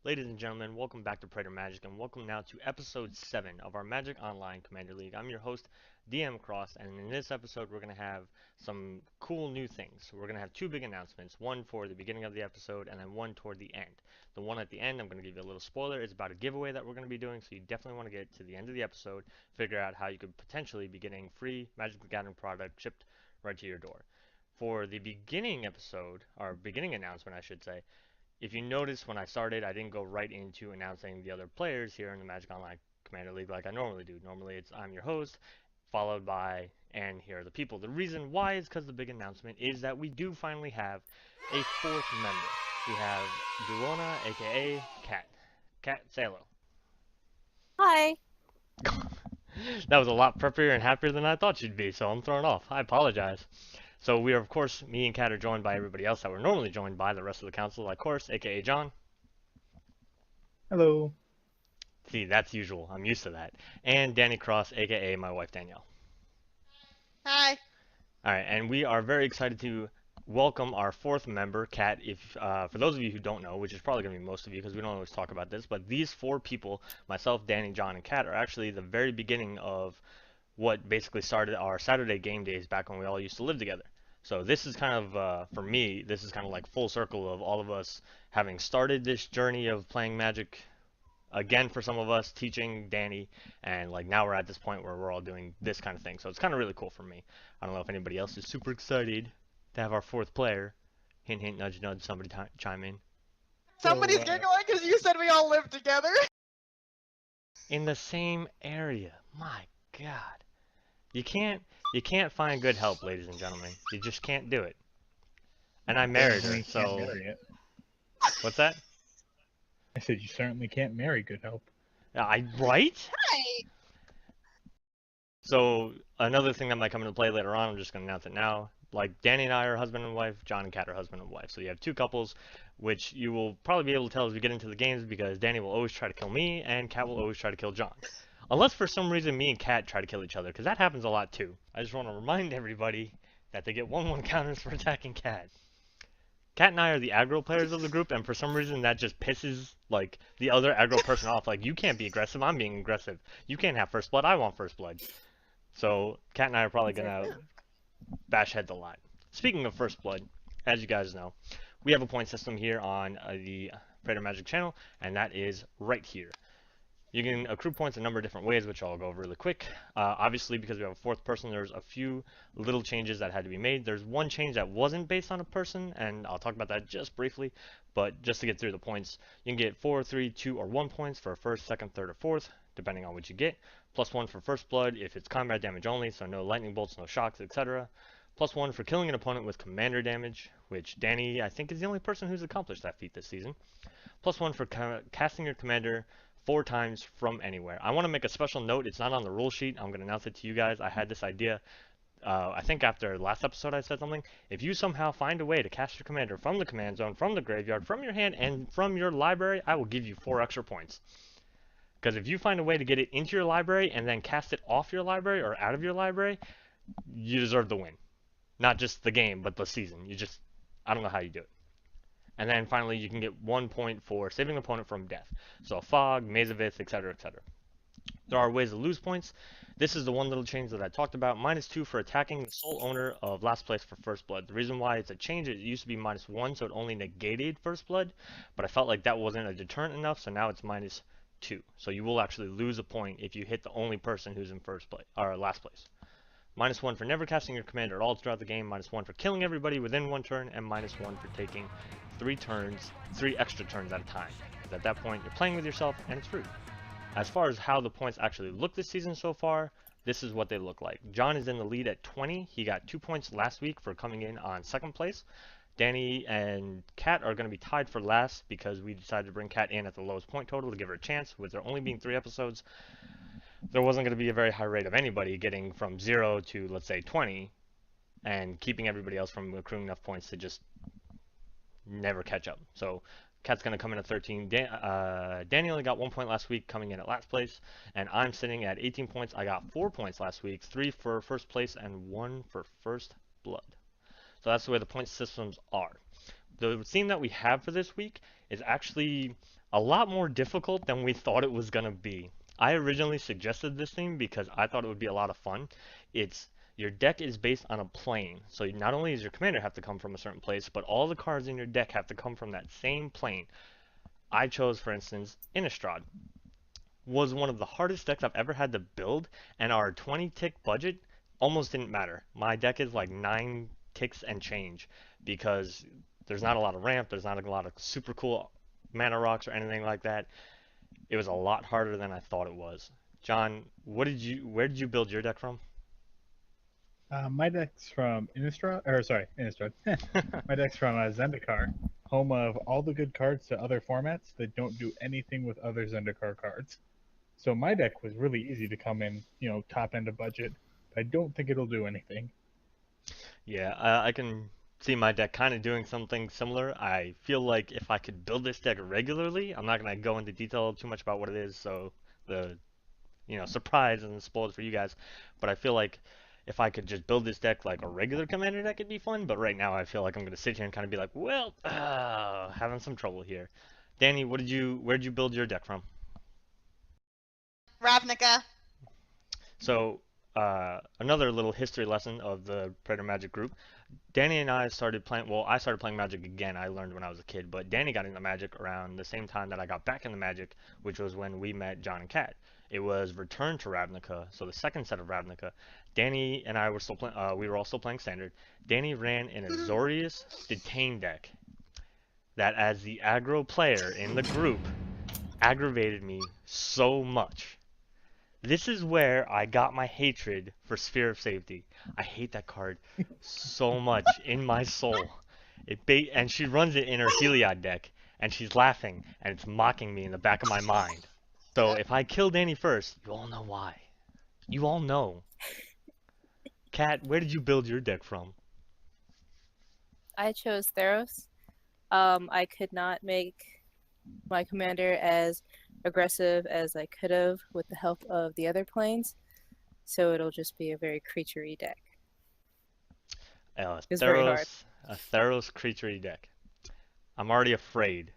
Ladies and gentlemen, welcome back to Praetor Magic, and welcome now to episode 7 of our Magic Online Commander League. I'm your host, DM Cross, and in this episode we're going to have some cool new things. We're going to have two big announcements, one for the beginning of the episode and then one toward the end. The one at the end, I'm going to give you a little spoiler, it's about a giveaway that we're going to be doing, so you definitely want to get to the end of the episode, figure out how you could potentially be getting free Magic the Gathering product shipped right to your door. For the beginning episode, or beginning announcement I should say, if you notice when I started, I didn't go right into announcing the other players here in the Magic Online Commander League like I normally do. Normally it's I'm your host, followed by, and here are the people. The reason why is because the big announcement is that we do finally have a fourth member. We have Duona, aka Kat. Kat, say hello. Hi. That was a lot preppier and happier than I thought she'd be, so I'm thrown off. I apologize. So we are, of course, me and Kat are joined by everybody else that we're normally joined by, the rest of the council, of course, aka John. Hello. See, that's usual. I'm used to that. And Danny Cross, aka my wife Danielle. Hi. Alright, and we are very excited to welcome our fourth member, Kat. If for those of you who don't know, which is probably going to be most of you because we don't always talk about this, but these four people, myself, Danny, John, and Kat, are actually the very beginning of what basically started our Saturday game days back when we all used to live together. So this is kind of, for me, this is kind of like full circle of all of us having started this journey of playing Magic. Again, for some of us, teaching Danny, and like now we're at this point where we're all doing this kind of thing. So it's kind of really cool for me. I don't know if anybody else is super excited to have our fourth player. Hint, hint, nudge, nudge. Somebody chime in. Somebody's giggling because you said we all live together. In the same area. My God. You can't find good help, ladies and gentlemen. You just can't do it. And I married her, so... What's that? I said you certainly can't marry good help. Right? Right. So, another thing that might come into play later on, I'm just going to announce it now. Like, Danny and I are husband and wife, John and Kat are husband and wife. So you have two couples, which you will probably be able to tell as we get into the games because Danny will always try to kill me and Kat will always try to kill John. Unless for some reason me and Kat try to kill each other, because that happens a lot too. I just want to remind everybody that they get 1/1 counters for attacking Kat. Kat and I are the aggro players of the group, and for some reason that just pisses like the other aggro person off. Like, you can't be aggressive, I'm being aggressive. You can't have first blood, I want first blood. So Kat and I are probably gonna bash heads a lot. Speaking of first blood, as you guys know, we have a point system here on the Praetor Magic channel, and that is right here. You can accrue points a number of different ways, which I'll go over really quick. Obviously, because we have a fourth person, there's a few little changes that had to be made. There's one change that wasn't based on a person, and I'll talk about that just briefly. But just to get through the points, you can get 4, 3, 2, or 1 points for first, second, third, or fourth, depending on what you get. +1 for first blood if it's combat damage only, so no lightning bolts, no shocks, etc. +1 for killing an opponent with commander damage, which Danny, I think, is the only person who's accomplished that feat this season. +1 for casting your commander 4 times from anywhere. I want to make a special note. It's not on the rule sheet. I'm going to announce it to you guys. I had this idea. I think after last episode I said something. If you somehow find a way to cast your commander from the command zone, from the graveyard, from your hand, and from your library, I will give you 4 extra points. Because if you find a way to get it into your library and then cast it off your library or out of your library, you deserve the win. Not just the game, but the season. I don't know how you do it. And then finally, you can get 1 point for saving an opponent from death. So Fog, Maze of Ith, etc., etc. There are ways to lose points. This is the one little change that I talked about. -2 for attacking the sole owner of last place for first blood. The reason why it's a change, it used to be -1, so it only negated first blood. But I felt like that wasn't a deterrent enough, so now it's -2. So you will actually lose a point if you hit the only person who's in first place, or last place. -1 for never casting your commander at all throughout the game, -1 for killing everybody within 1 turn, and -1 for taking 3 extra turns at a time. Because at that point, you're playing with yourself, and it's rude. As far as how the points actually look this season so far, this is what they look like. John is in the lead at 20. He got 2 points last week for coming in on 2nd place. Danny and Kat are going to be tied for last because we decided to bring Kat in at the lowest point total to give her a chance. With there only being 3 episodes, there wasn't going to be a very high rate of anybody getting from 0 to, let's say, 20, and keeping everybody else from accruing enough points to just never catch up. So Kat's going to come in at 13. Danny only got 1 point last week, coming in at last place, and I'm sitting at 18 points. I got 4 points last week, 3 for first place and 1 for first blood. So that's the way the point systems are. The theme that we have for this week is actually a lot more difficult than we thought it was going to be. I originally suggested this theme because I thought it would be a lot of fun. It's your deck is based on a plane. So not only does your commander have to come from a certain place, but all the cards in your deck have to come from that same plane. I chose, for instance, Innistrad. Was one of the hardest decks I've ever had to build, and our 20 tick budget almost didn't matter. My deck is like 9 ticks and change because there's not a lot of ramp, there's not a lot of super cool mana rocks or anything like that. It was a lot harder than I thought it was. John, where did you build your deck from? My deck's from Innistrad. My deck's from Zendikar, home of all the good cards to other formats that don't do anything with other Zendikar cards. So my deck was really easy to come in, top end of budget. But I don't think it'll do anything. Yeah, I can see my deck kind of doing something similar. I feel like if I could build this deck regularly, I'm not going to go into detail too much about what it is, so the surprise and spoiled for you guys. But I feel like if I could just build this deck like a regular commander deck, it'd be fun. But right now, I feel like I'm going to sit here and kind of be like, well, having some trouble here. Danny, where'd you build your deck from? Ravnica. So, another little history lesson of the Praetor Magic group. Danny and I started playing, well, I started playing Magic again. I learned when I was a kid, but Danny got into Magic around the same time that I got back into Magic, which was when we met John and Kat. It was Return to Ravnica, so the second set of Ravnica. Danny and I were still playing, we were all still playing Standard. Danny ran an Azorius Detain deck that, as the aggro player in the group, aggravated me so much. This is where I got my hatred for Sphere of Safety. I hate that card so much in my soul. And she runs it in her Heliod deck, and she's laughing, and it's mocking me in the back of my mind. So if I kill Danny first, you all know why. You all know. Kat, where did you build your deck from? I chose Theros. I could not make my commander as aggressive as I could have with the help of the other planes, so it'll just be a very creature-y deck. It's very hard. A Theros creature-y deck. I'm already afraid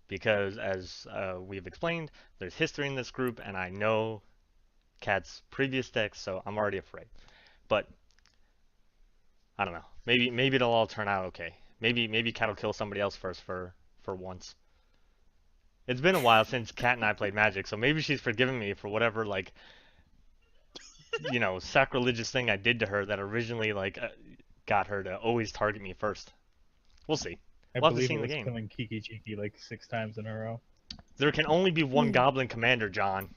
because, as we've explained, there's history in this group, and I know Kat's previous decks, so I'm already afraid. But I don't know. Maybe it'll all turn out okay. Maybe Kat will kill somebody else first for once. It's been a while since Kat and I played Magic, so maybe she's forgiven me for whatever, like, sacrilegious thing I did to her that originally, got her to always target me first. We'll see. We'll have to see in the game. Killing Kiki Chiki like 6 times in a row. There can only be one Goblin Commander, John.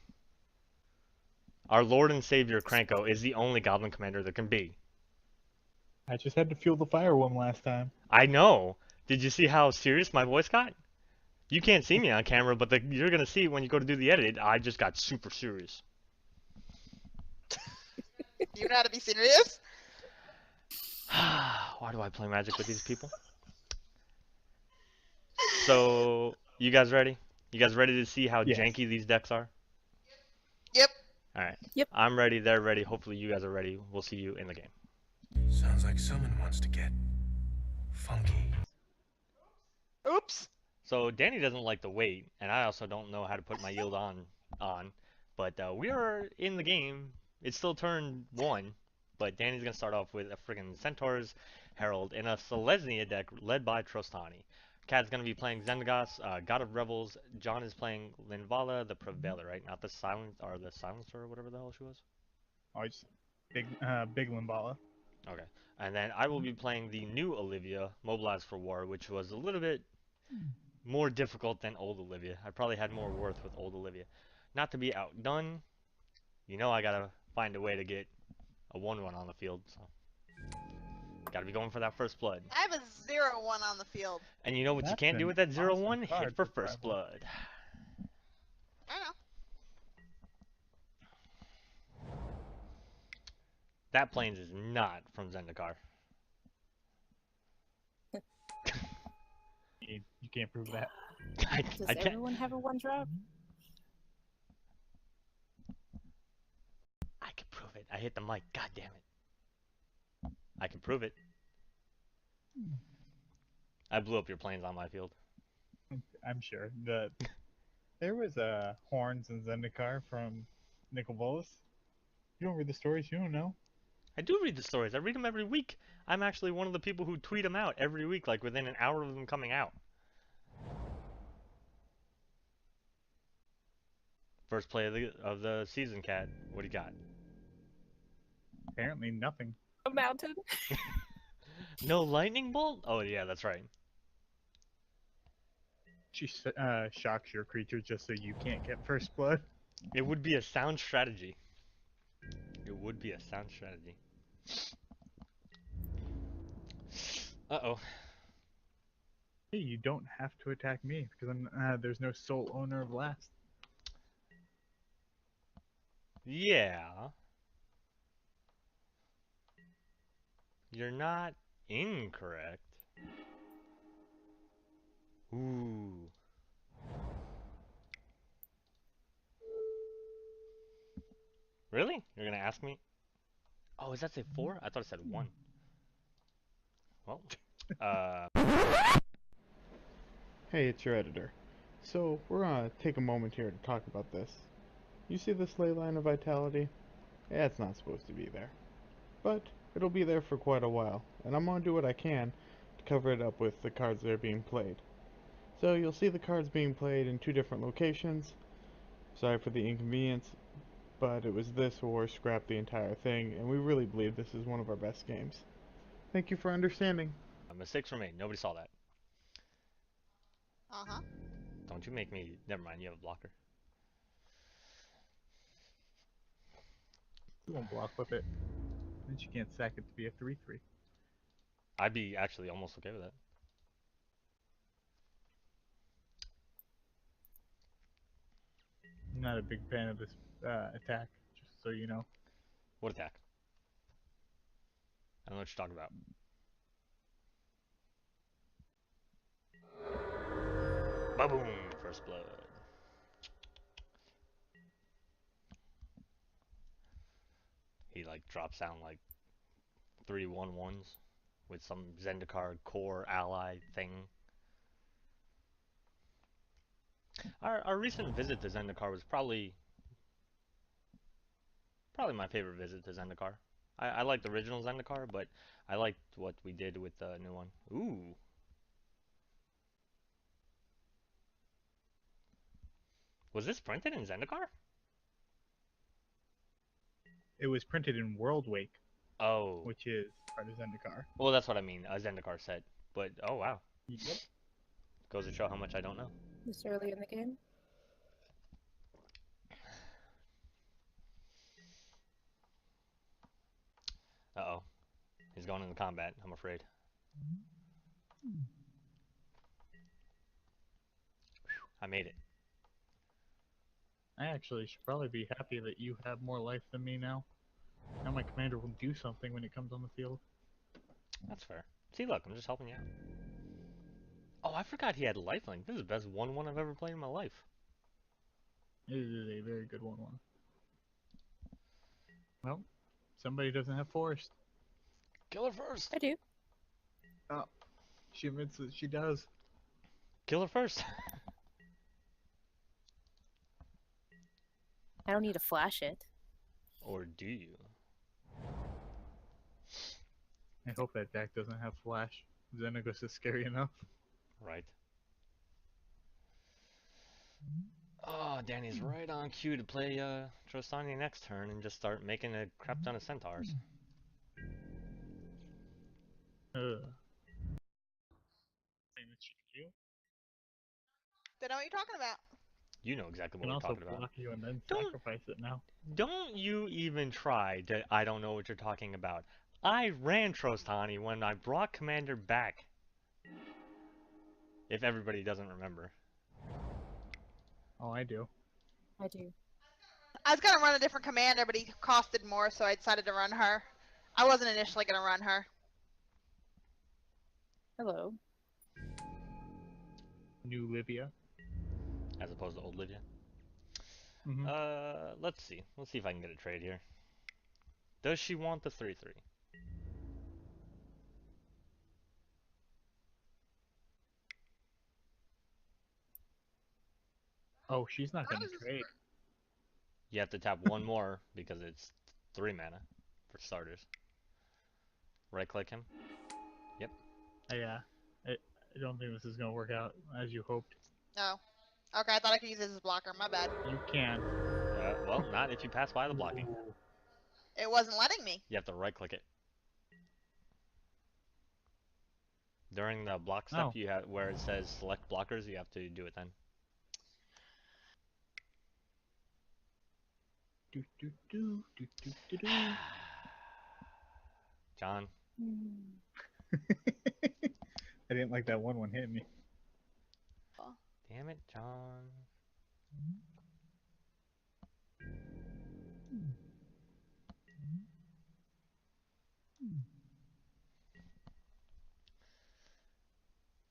Our Lord and Savior Kranko is the only Goblin Commander there can be. I just had to fuel the fire one last time. I know. Did you see how serious my voice got? You can't see me on camera, but you're going to see when you go to do the edit. I just got super serious. You know how to be serious? Why do I play Magic with these people? So, you guys ready? You guys ready to see how janky these decks are? Yep. Alright. Yep. I'm ready, they're ready. Hopefully you guys are ready. We'll see you in the game. Sounds like someone wants to get funky. Oops. So Danny doesn't like to wait, and I also don't know how to put my yield on. But we are in the game. It's still turn 1, but Danny's gonna start off with a friggin' Centaur's Herald in a Selesnya deck led by Trostani. Kat's gonna be playing Xenagod, God of Revels. John is playing Linvala, the Prevailer, right? Not the Silencer or whatever the hell she was. Oh, it's big Linvala. Okay. And then I will be playing the new Olivia, Mobilized for War, which was a little bit more difficult than old Olivia. I probably had more worth with old Olivia. Not to be outdone, I gotta find a way to get a 1-1 on the field, so gotta be going for that first blood. I have a 0-1 on the field. And you know what you That's can't do an with that awesome 0-1? Hit card for for first Rival. blood. I know. That planes is not from Zendikar. You can't prove that. I Does can't. everyone have a 1-drop? I can prove it. I hit the mic. God damn it. I can prove it. I blew up your planes on my field. I'm sure. There was Horns and Zendikar from Nicol Bolas. You don't read the stories, you don't know. I do read the stories. I read them every week. I'm actually one of the people who tweet them out every week, like within an hour of them coming out. First play of the season, Cat. What do you got? Apparently nothing. A mountain. No lightning bolt? Oh yeah, that's right. She shocks your creature just so you can't get first blood. It would be a sound strategy. It would be a sound strategy. Uh-oh. Hey, you don't have to attack me because there's no sole owner of last. Yeah. You're not incorrect. Ooh. Really? You're gonna ask me? Oh, does that say 4? I thought it said 1. Well, uh... Hey, it's your editor. So, we're gonna take a moment here to talk about this. You see this ley line of vitality? Yeah, it's not supposed to be there. But, it'll be there for quite a while, and I'm gonna do what I can to cover it up with the cards that are being played. So, you'll see the cards being played in 2 different locations. Sorry for the inconvenience, but it was this or scrap the entire thing, and we really believe this is one of our best games. Thank you for understanding. mistakes were made. Nobody saw that. Uh-huh. Don't you make me... Never mind, you have a blocker. You won't block with it. Then you can't sack it to be a 3/3. I'd be actually almost okay with that. I'm not a big fan of this attack, just so you know. What attack? I don't know what you're talking about. Ba-boom! First blood. He like drops down like 3/1/1s with some Zendikar core ally thing. Our recent visit to Zendikar was probably my favorite visit to Zendikar. I liked the original Zendikar, but I liked what we did with the new one. Ooh. Was this printed in Zendikar? It was printed in World Wake, Oh. which is part of Zendikar. Well, that's what I mean, a Zendikar set. But, oh wow. Yep. Goes to show how much I don't know. This early in the game. Uh-oh. He's going into combat, I'm afraid. I made it. I actually should probably be happy that you have more life than me now. Now my commander will do something when it comes on the field. That's fair. See, look, I'm just helping you out. Oh, I forgot he had lifelink. This is the best 1/1 I've ever played in my life. It is a very good 1/1. Well, somebody doesn't have forest. Kill her first! I do. Oh, she admits that she does. Kill her first! I don't need to flash it. Or do you? I hope that deck doesn't have flash. Xenagod is scary enough. Right. Oh, Danny's right on cue to play Trostani next turn and just start making a crap ton of centaurs. Ugh. They know what you're talking about. You know exactly I what can we're also talking about. block you and then Don't- sacrifice it now. Don't you even try to I don't know what you're talking about. I ran Trostani when I brought Commander back. If everybody doesn't remember. Oh, I do. I do. I was gonna run a different commander, but he costed more, so I decided to run her. I wasn't initially gonna run her. Hello. New Olivia. As opposed to old Olivia. Mm-hmm. Let's see. Let's see if I can get a trade here. Does she want the 3/3? Oh, she's not How gonna does this trade. work? You have to tap one more because it's 3 mana for starters. Right click him. Yep. Yeah, I don't think this is gonna work out as you hoped. Oh. Okay, I thought I could use this as a blocker. My bad. You can. Well, not if you pass by the blocking. Ooh. It wasn't letting me. You have to right click it. During the block step, Oh. you have where it says select blockers, you have to do it then. Do, do, do, do, do, do, do. John, I didn't like that one hit me. damn it, John.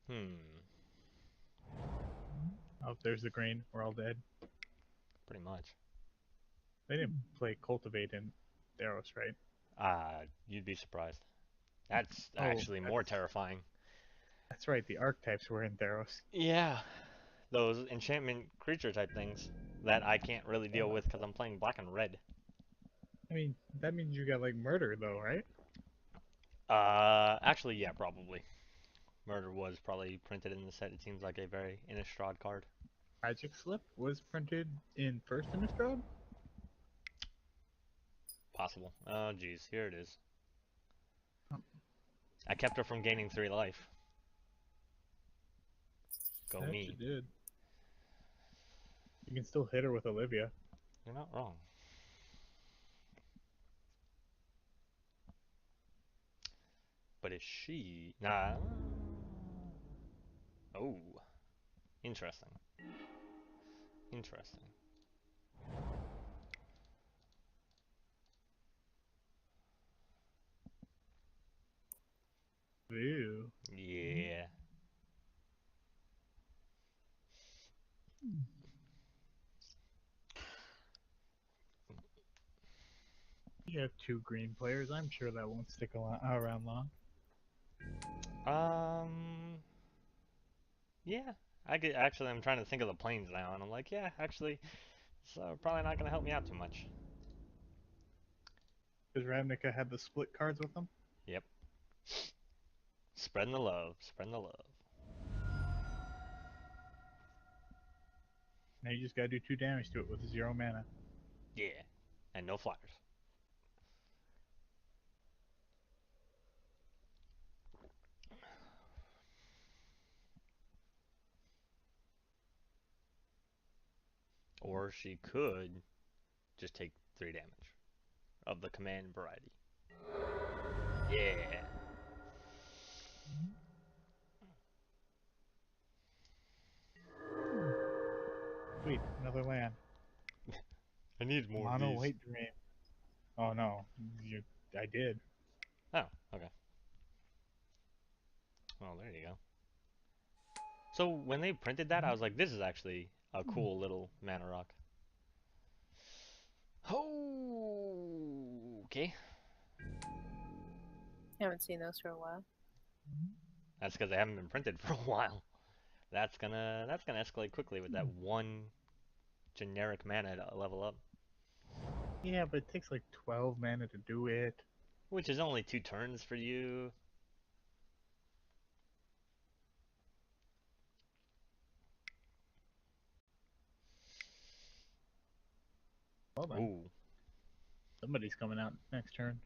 Hmm, Oh, there's the green. We're all dead. pretty much. They didn't play Cultivate in Theros, right? You'd be surprised. That's Oh, actually more that's- terrifying. That's right. The archetypes were in Theros. Yeah, those enchantment creature type things that I can't really deal with because I'm playing black and red. I mean, that means you got like murder though, right? Actually, yeah, probably. Murder was probably printed in the set. It seems like a very Innistrad card. Magic Slip was printed in first Innistrad. Possible. Oh, geez, here it is. I kept her from gaining 3 life. Go That me. you did. You can still hit her with Olivia. You're not wrong. But is she... Nah. Oh. Interesting. Interesting. Ew. Yeah. You have 2 green players. I'm sure that won't stick around long. Yeah. I could, actually, I'm trying to think of the planes now, and I'm like, yeah, actually, it's probably not going to help me out too much. Does Ravnica have the split cards with them? Yep. Spreading the love. Spreading the love. Now you just gotta do 2 damage to it with 0 mana. Yeah. And no flyers. Or she could just take 3 damage of the command variety. Yeah. Wait, another land. I need more of Mono these. White Dream. Oh no, I did. Oh, okay. Well, there you go. So when they printed that, I was like, this is actually a cool little mana rock. Oh, okay. Haven't seen those for a while. That's because they haven't been printed for a while. That's gonna escalate quickly with that one generic mana to level up, Yeah, but it takes like 12 mana to do it. which is only 2 turns for you. Well then, Ooh, somebody's coming out next turn.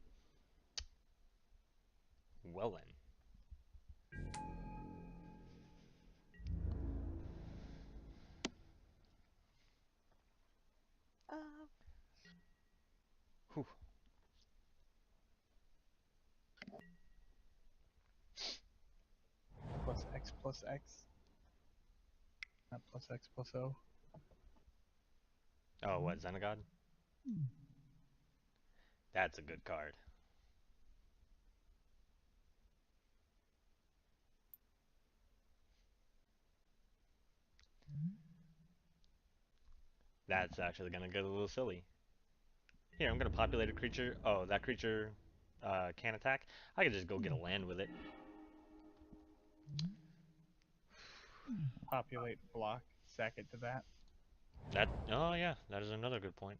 well then. Whew. Plus X plus X. Not plus X plus O. Oh, what, Xenagod? That's a good card. That's actually gonna get a little silly. Here, I'm gonna populate a creature. Oh, that creature can't attack. I could just go get a land with it. Populate block, sack it to that. Oh yeah, that is another good point.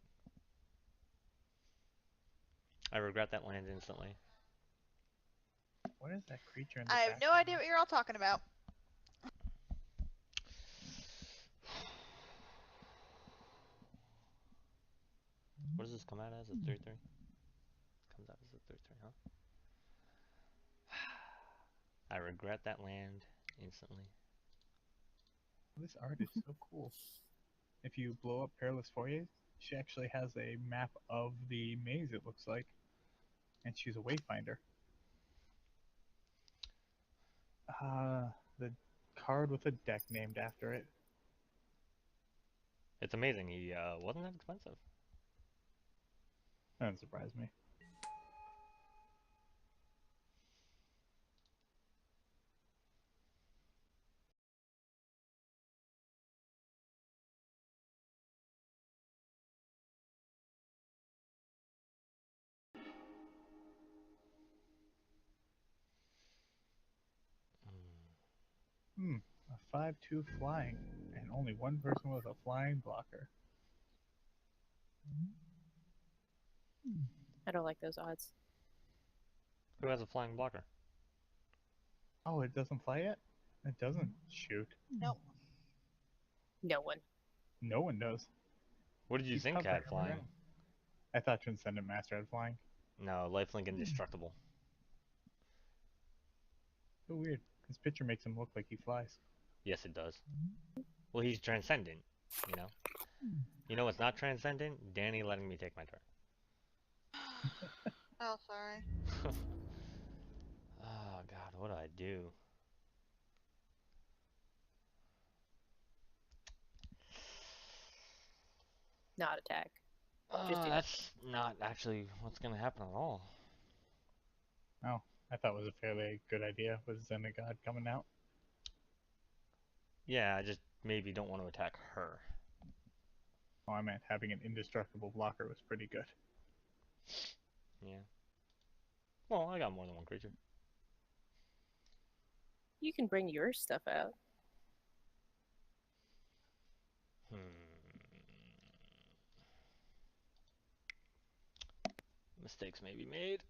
I regret that land instantly. What is that creature in the I have no idea what you're all talking about. What does this come out as? A 3/3? Comes out as a 3/3, huh? I regret that land instantly. This art is so cool. If you blow up Perilous Foyer, she actually has a map of the maze, it looks like. And she's a wayfinder. The card with a deck named after it. It's amazing. He wasn't that expensive. That doesn't surprise me. A 5/2 flying, and only one person with a flying blocker. I don't like those odds. Who has a flying blocker? Oh, it doesn't fly yet? It doesn't shoot. Nope. No one. No one does. What did you He's think hovering had flying? around. I thought Transcendent Master had flying. No, lifelink indestructible. So weird. This picture makes him look like he flies. Yes, it does. Well, he's transcendent, you know? You know what's not transcendent? Danny letting me take my turn. Oh, sorry. Oh, God, what do I do? Not attack. Just do that. That's not actually what's going to happen at all. Oh, I thought it was a fairly good idea with Xenagod coming out. Yeah, I just maybe don't want to attack her. Oh, I meant having an indestructible blocker was pretty good. Yeah. Well, I got more than one creature. You can bring your stuff out. Mistakes may be made.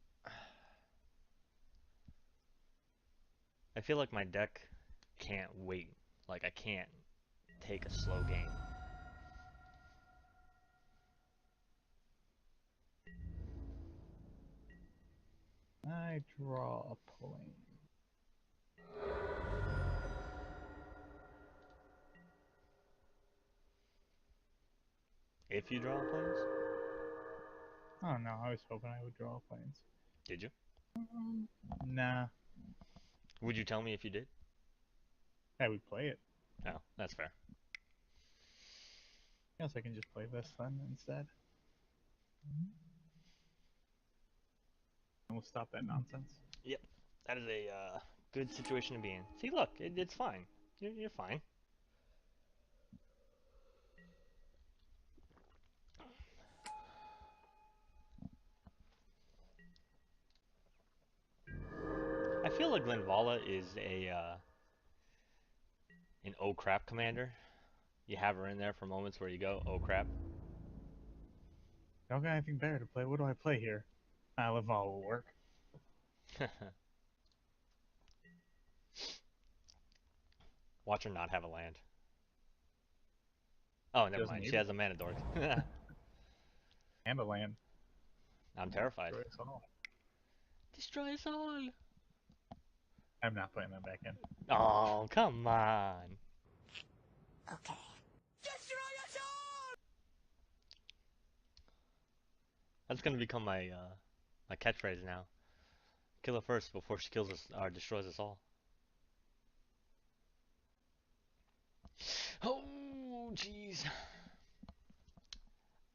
I feel like my deck can't wait. Like, I can't take a slow game. I draw a plane. If you draw planes? Oh no, I was hoping I would draw planes. Did you? Nah, Would you tell me if you did? I would play it. No, that's fair. Guess I can just play this then instead. And we'll stop that nonsense. Yep. That is a good situation to be in. See, look, it's fine. You're fine. I feel like Linvala is an oh crap commander. You have her in there for moments where you go, oh crap. Don't got anything better to play. What do I play here? Linvala will work. Watch her not have a land. Oh, never Doesn't mind. need She it. has a mana dork. And a land. I'm terrified. Destroy us all. Destroy us all. I'm not putting that back in. Oh, come on. Okay. That's gonna become my my catchphrase now. Kill her first before she kills us or destroys us all. Oh, jeez.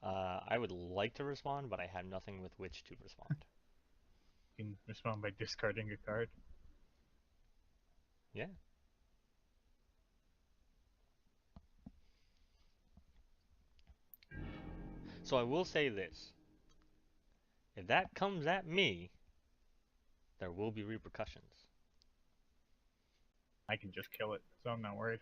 I would like to respond, but I have nothing with which to respond. You can respond by discarding a card. Yeah. So I will say this. If that comes at me, there will be repercussions. I can just kill it, so I'm not worried.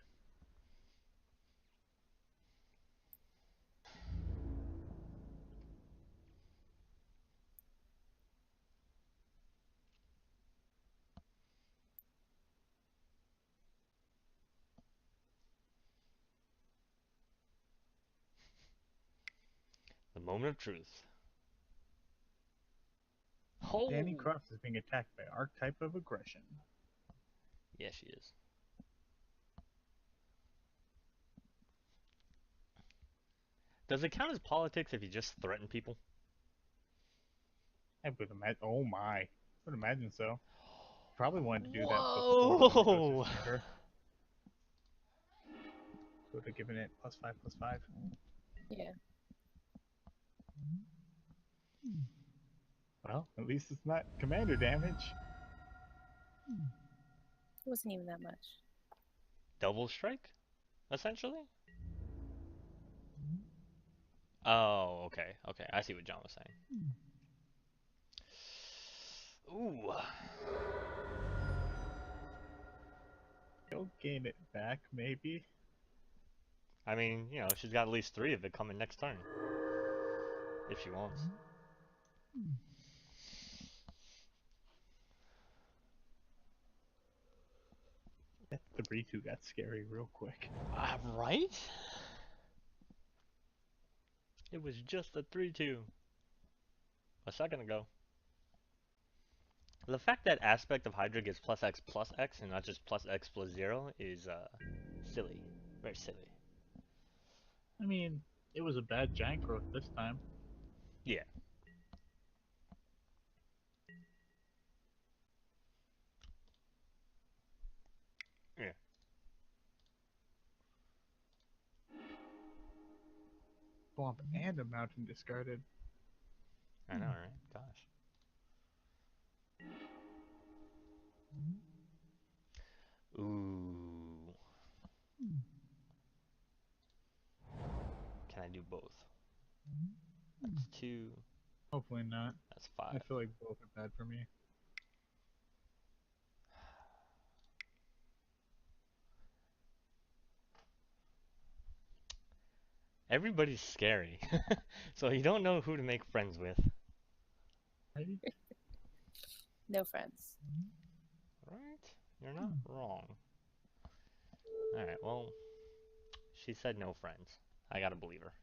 moment of truth. Oh! Danny Cross is being attacked by Archetype of Aggression. Yeah, she is. Does it count as politics if you just threaten people? I would imagine. Oh my. I would imagine so. Probably wanted to do that before the Whoa! Necrosis Chamber. Would have given it +5/+5. Yeah. Well, at least it's not commander damage. It wasn't even that much. Double strike, essentially? Oh, okay, okay. I see what John was saying. Ooh. He'll gain it back, maybe. I mean, you know, she's got at least 3 of it coming next turn. If she wants. That 3-2 got scary real quick. Right? It was just a 3-2 a second ago. The fact that aspect of Hydra gets +X and not just +X+0 is silly. Very silly. I mean, it was a bad giant growth this time. Yeah. Yeah. Swamp and a mountain discarded. I know, right? Gosh. Ooh. Can I do both? That's 2. Hopefully not. That's 5. I feel like both are bad for me. Everybody's scary. So you don't know who to make friends with. Right? No friends. Right? You're not wrong. Alright, well, she said no friends. I gotta believe her.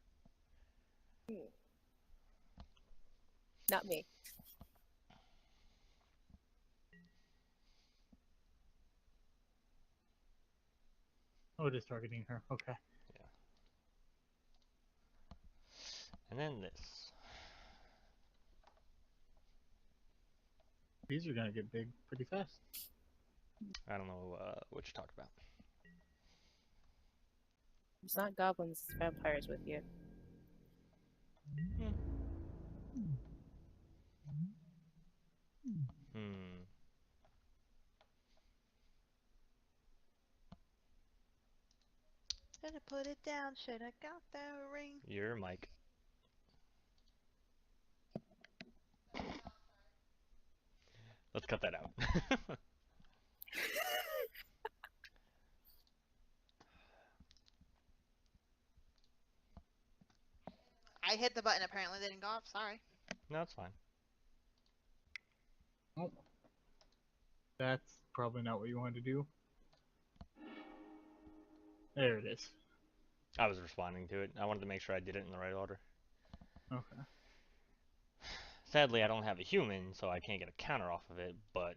Not me. Oh, it is targeting her. Okay. Yeah. And then this. These are gonna get big pretty fast. I don't know what you talked about. It's not goblins, it's vampires with you. Hmm. Should have put it down. Should have got the ring. Your mic. Let's cut that out. I hit the button. Apparently, they didn't go off. Sorry. No, it's fine. Oh. That's probably not what you wanted to do. There it is. I was responding to it. I wanted to make sure I did it in the right order. Okay. Sadly, I don't have a human, so I can't get a counter off of it, but...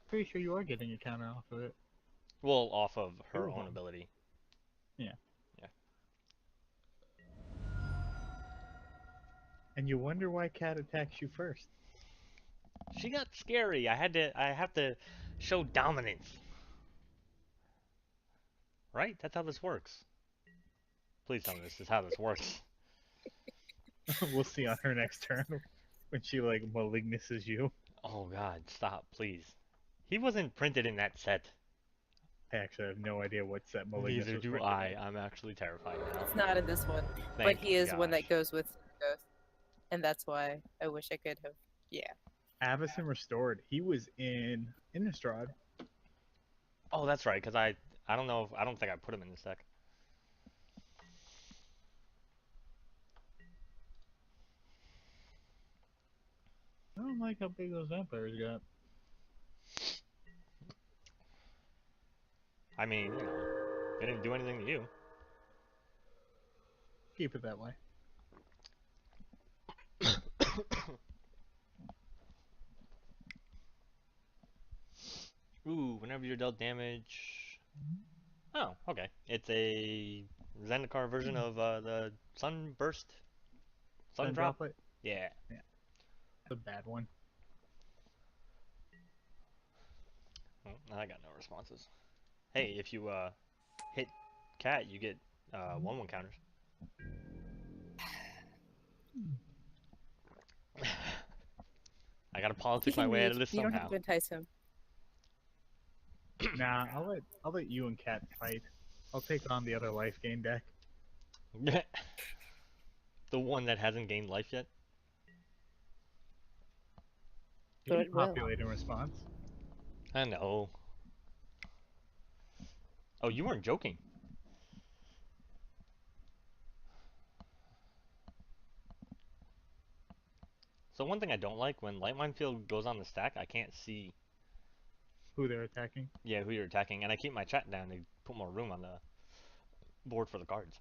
Pretty sure you are getting a counter off of it. Well, off of her Ooh. own ability. Yeah. Yeah. And you wonder why Cat attacks you first. She got scary. I have to show dominance. Right? That's how this works. Please tell me this is how this works. We'll see on her next turn when she like malignuses you. Oh god, stop, please. He wasn't printed in that set. I actually have no idea what set Malignus Neither was do printed I. in. I'm actually terrified now. It's not in this one. Thank But he is one gosh. that goes with Ghost. And that's why I wish I could have. Yeah. Avacyn Restored. He was in Innistrad. Oh, that's right, because I don't know if, I don't think I put him in this deck. I don't like how big those vampires got. I mean, you know, they didn't do anything to you. Keep it that way. Ooh, whenever you're dealt damage. Oh, okay. It's a Zendikar version of the Sunburst. Sun Drop? Droplet? Yeah. Yeah. The bad one. Oh, I got no responses. Hey, if you hit cat, you get 1/1 counters. I gotta politic my way out of this You don't have somehow. to entice him. Nah, I'll let you and Cat fight. I'll take on the other life gain deck. The one that hasn't gained life yet. You But can it will. populate in response. I know. Oh, you weren't joking. So one thing I don't like, when Light Minefield goes on the stack, I can't see, Who they're attacking. yeah, who you're attacking, and I keep my chat down to put more room on the board for the cards.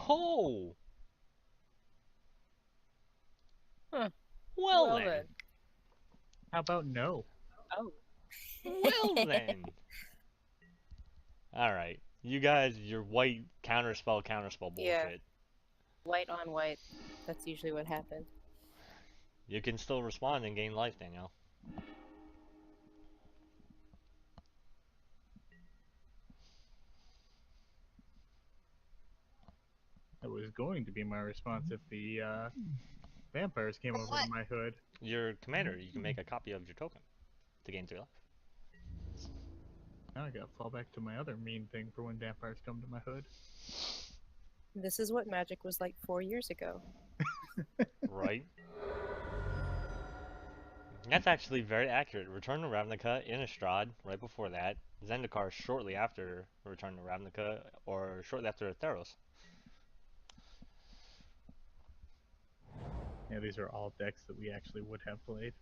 Oh! Huh. Well, Well then. then. How about no? Oh. Well then. Alright. You guys, your white counterspell bullshit. Yeah. White on white. That's usually what happens. You can still respond and gain life, Danielle. That was going to be my response if the vampires came over What? to my hood. Your commander, you can make a copy of your token to gain 3 life. Now I gotta fall back to my other mean thing for when vampires come to my hood. This is what Magic was like 4 years ago. Right? That's actually very accurate. Return to Ravnica, Innistrad right before that. Zendikar shortly after Return to Ravnica, or shortly after Theros. Yeah, these are all decks that we actually would have played.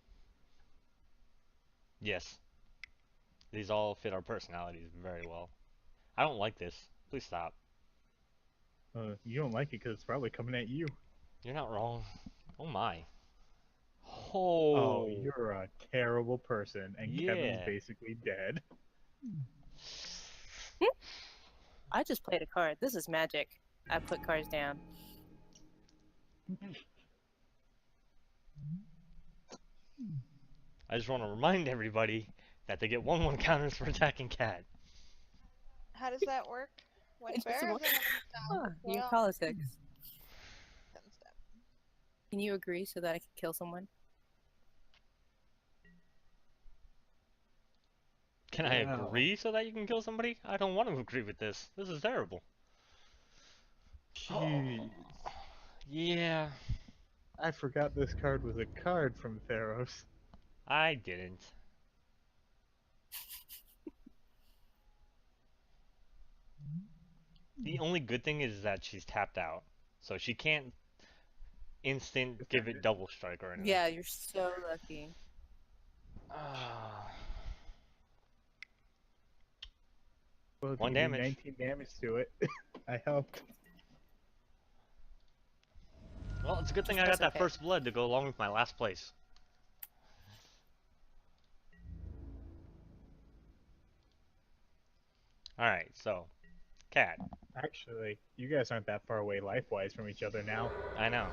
Yes. These all fit our personalities very well. I don't like this. Please stop. You don't like it because it's probably coming at you. You're not wrong. Oh my. Oh, Oh, you're a terrible person, and Kevin's yeah. basically dead. I just played a card. This is Magic. I put cards down. I just want to remind everybody that they get 1/1 counters for attacking cat. How does that work? When It's just Barrow's a- in Huh, new well, politics. then step. Can you agree so that I can kill someone? Can I Wow. agree so that you can kill somebody? I don't want to agree with this. This is terrible. Jeez. Yeah, I forgot this card was a card from Theros. I didn't. The only good thing is that she's tapped out. So she can't instant give it double strike or anything. Yeah, you're so lucky. Well, if One you do damage. 19 damage to it, I helped. Well, it's a good thing I That's got that okay. first blood to go along with my last place. Alright, so, cat. Actually, you guys aren't that far away life-wise from each other now. I know.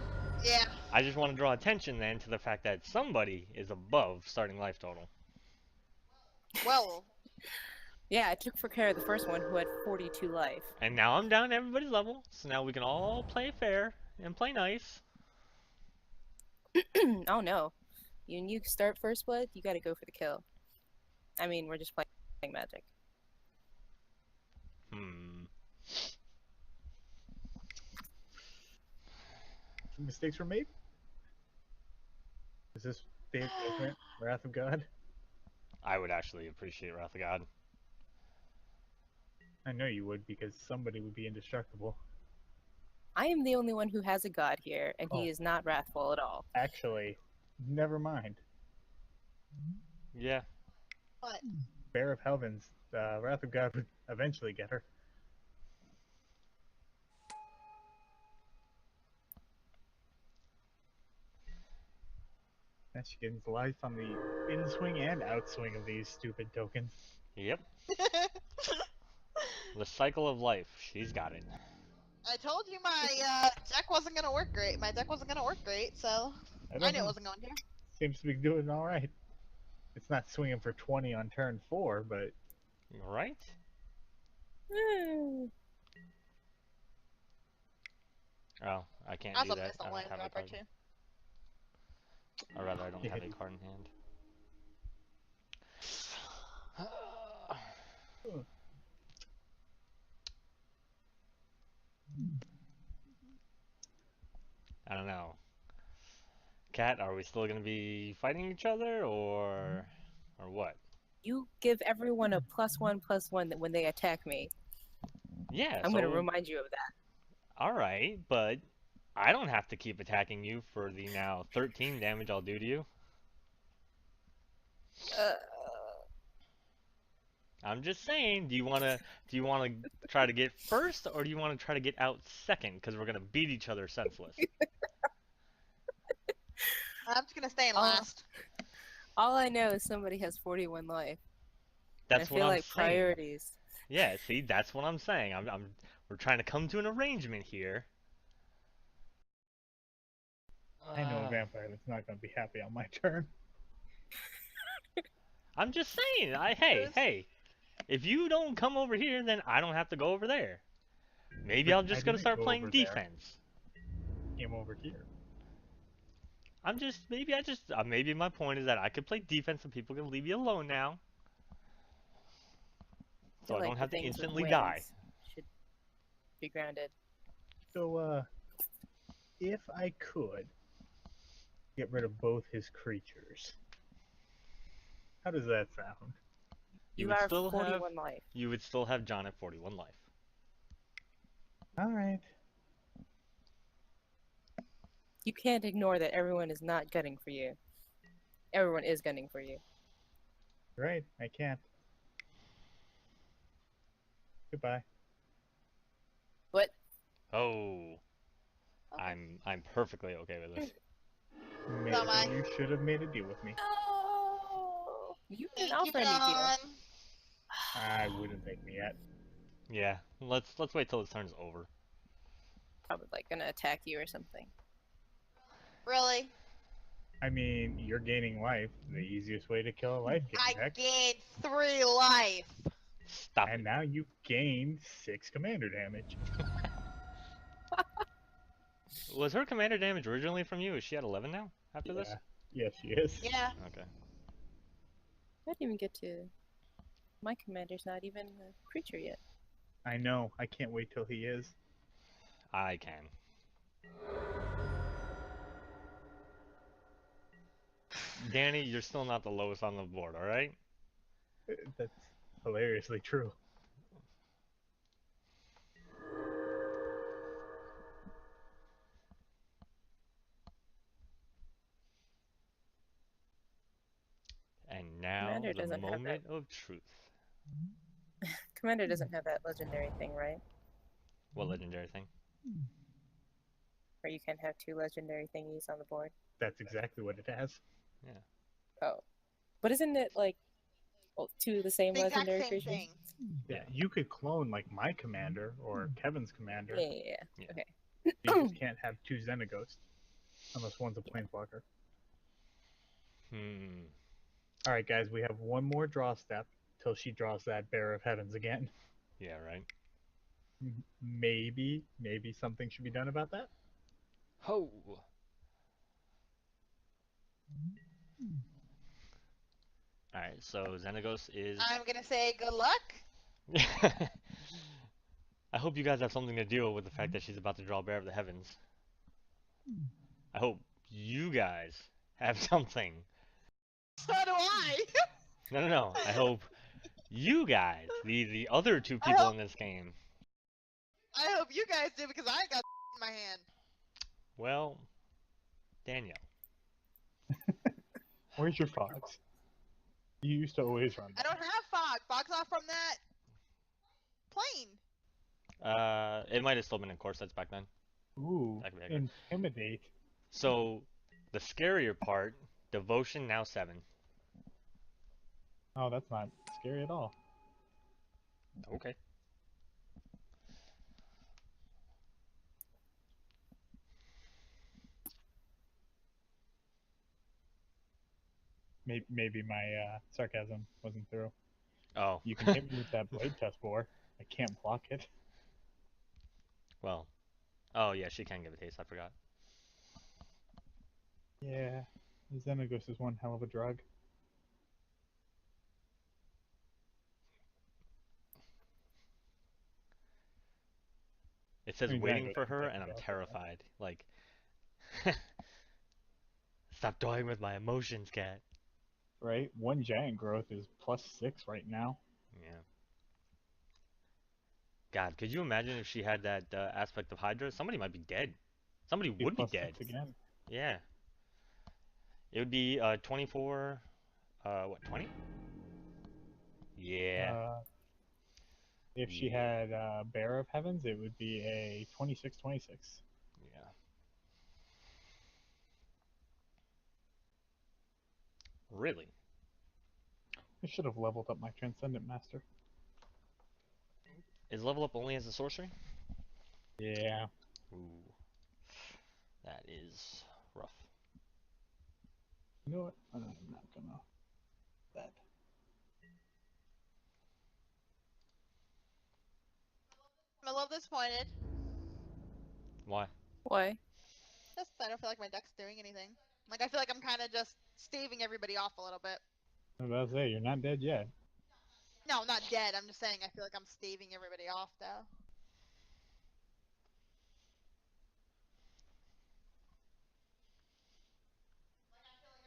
Yeah. I just want to draw attention then to the fact that somebody is above starting life total. Well, Yeah, I took for care of the first one who had 42 life. And now I'm down to everybody's level, so now we can all play fair and play nice. Oh no. When you start First Blood, you gotta go for the kill. I mean, we're just playing Magic. Mistakes were made? Is this Day of Judgment? Wrath of God? I would actually appreciate Wrath of God. I know you would, because somebody would be indestructible. I am the only one who has a god here, and he Oh. is not wrathful at all. Actually, never mind. Yeah. what? Bear of Heavens, Wrath of God would eventually get her. That she gains life on the in-swing and outswing of these stupid tokens. Yep. The cycle of life. She's got it. I told you my deck wasn't gonna work great. My deck wasn't gonna work great, so don't I knew it know. wasn't going to. Seems to be doing all right. It's not swinging for 20 on turn 4, but Right? Hmm. Oh, I can't I do also that. missed a I land don't have a dropper card. too. Or rather, I don't have a Yeah. card in hand. I don't know. Cat, are we still gonna be fighting each other, or what? You give everyone a +1/+1 that when they attack me. Yeah, I'm so gonna remind you of that. alright, but I don't have to keep attacking you for the now 13 damage I'll do to you. I'm just saying, do you wanna try to get first, or do you wanna try to get out second? Because we're gonna beat each other senseless. I'm just gonna stay in Oh. last. All I know is somebody has 41 life. That's I what feel I'm like saying. priorities. Yeah, see, that's what I'm saying. We're trying to come to an arrangement here. I know a vampire that's not going to be happy on my turn. I'm just saying. Hey, if you don't come over here, then I don't have to go over there. Maybe But I'll I just gonna didn't start go playing over there. defense. Came over here. Maybe my point is that I could play defense and people can leave me alone now. So feel I like don't the have to things with instantly die. wings should be grounded. So, if I could get rid of both his creatures, how does that sound? You would are still 41 life. You would still have John at 41 life. All right. You can't ignore that everyone is not gunning for you. Everyone is gunning for you. Right, I can't. Goodbye. What? Oh, Okay. I'm perfectly okay with this. Maybe am I. you should have made a deal with me. No! You didn't Thank you, offer any deal. John. I wouldn't take me yet. Yeah, let's wait till this turn's over. Probably like gonna attack you or something. Really? I mean, you're gaining life. The easiest way to kill a life I gain deck. gained 3 life. Stop And it. now you've gained 6 commander damage. Was her commander damage originally from you? Is she at 11 now after this? Yes, she is. Yeah. Okay. I didn't even get to. My commander's not even a creature yet. I know. I can't wait till he is. I can. Danny, you're still not the lowest on the board, alright? That's hilariously true. And now Commander the doesn't have moment of truth. Commander doesn't have that legendary thing, right? What legendary thing? Where you can have 2 legendary thingies on the board. That's exactly what it has. Oh. But isn't it like 2 of the same The exact legendary same creatures? thing. Yeah, you could clone like my commander or Kevin's commander. Yeah. Yeah. Okay. You just can't have 2 Xenagods unless one's a planeswalker. Alright guys, we have one more draw step till she draws that Bear of Heavens again. Yeah, right. Maybe something should be done about that? Ho! Alright, so Xenagos is... I'm gonna say good luck. I hope you guys have something to deal with the fact that she's about to draw Bear of the Heavens. I hope you guys have something. So do I. No. I hope you guys, the other 2 people in this game. I hope you guys do because I ain't got in my hand. Well, Danielle. Where's your fox? You used to always run. I don't have fog. Fog's off from that plane. It might have still been in core sets back then. Ooh, That could be accurate. intimidate. So, the scarier part Devotion now 7. Oh, that's not scary at all. Okay. Maybe my sarcasm wasn't through. Oh. You can hit me with that blade test bore. I can't block it. Well. Oh yeah, she can give a taste. I forgot. Yeah, Xenagod is one hell of a drug. It says I mean, waiting Xenagod for can her, and definitely I'm also terrified. Like, stop toying with my emotions, cat. right? One giant growth is +6 right now. Yeah. God, could you imagine if she had that aspect of Hydra? Somebody might be dead. Somebody Be would be +6 dead. again. Yeah. It would be 24. What, 20? Yeah. If she had Bear of Heavens, it would be a 26-26. Yeah. Really? I should have leveled up my Transcendent Master. Is level up only as a sorcery? Yeah. Ooh. That is rough. You know what? I'm not gonna. That. I'm a little disappointed. Why? Why? Just I don't feel like my deck's doing anything. Like I feel like I'm kind of just staving everybody off a little bit. I was about to say, you're not dead yet. No, I'm not dead. I'm just saying I feel like I'm staving everybody off though.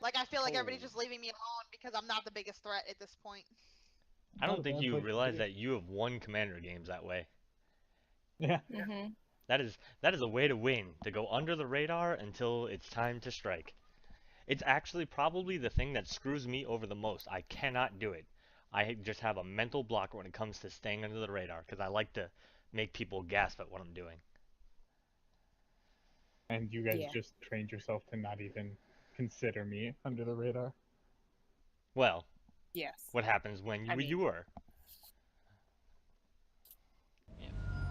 Like I feel like everybody's just leaving me alone because I'm not the biggest threat at this point. I Not don't a think bad you place to realize be. that you have won Commander games that way. Yeah. Mm-hmm. That is a way to win, to go under the radar until it's time to strike. It's actually probably the thing that screws me over the most. I cannot do it. I just have a mental block when it comes to staying under the radar because I like to make people gasp at what I'm doing. And you guys Yeah. just trained yourself to not even consider me under the radar. Well, Yes. what happens when I mean- you were?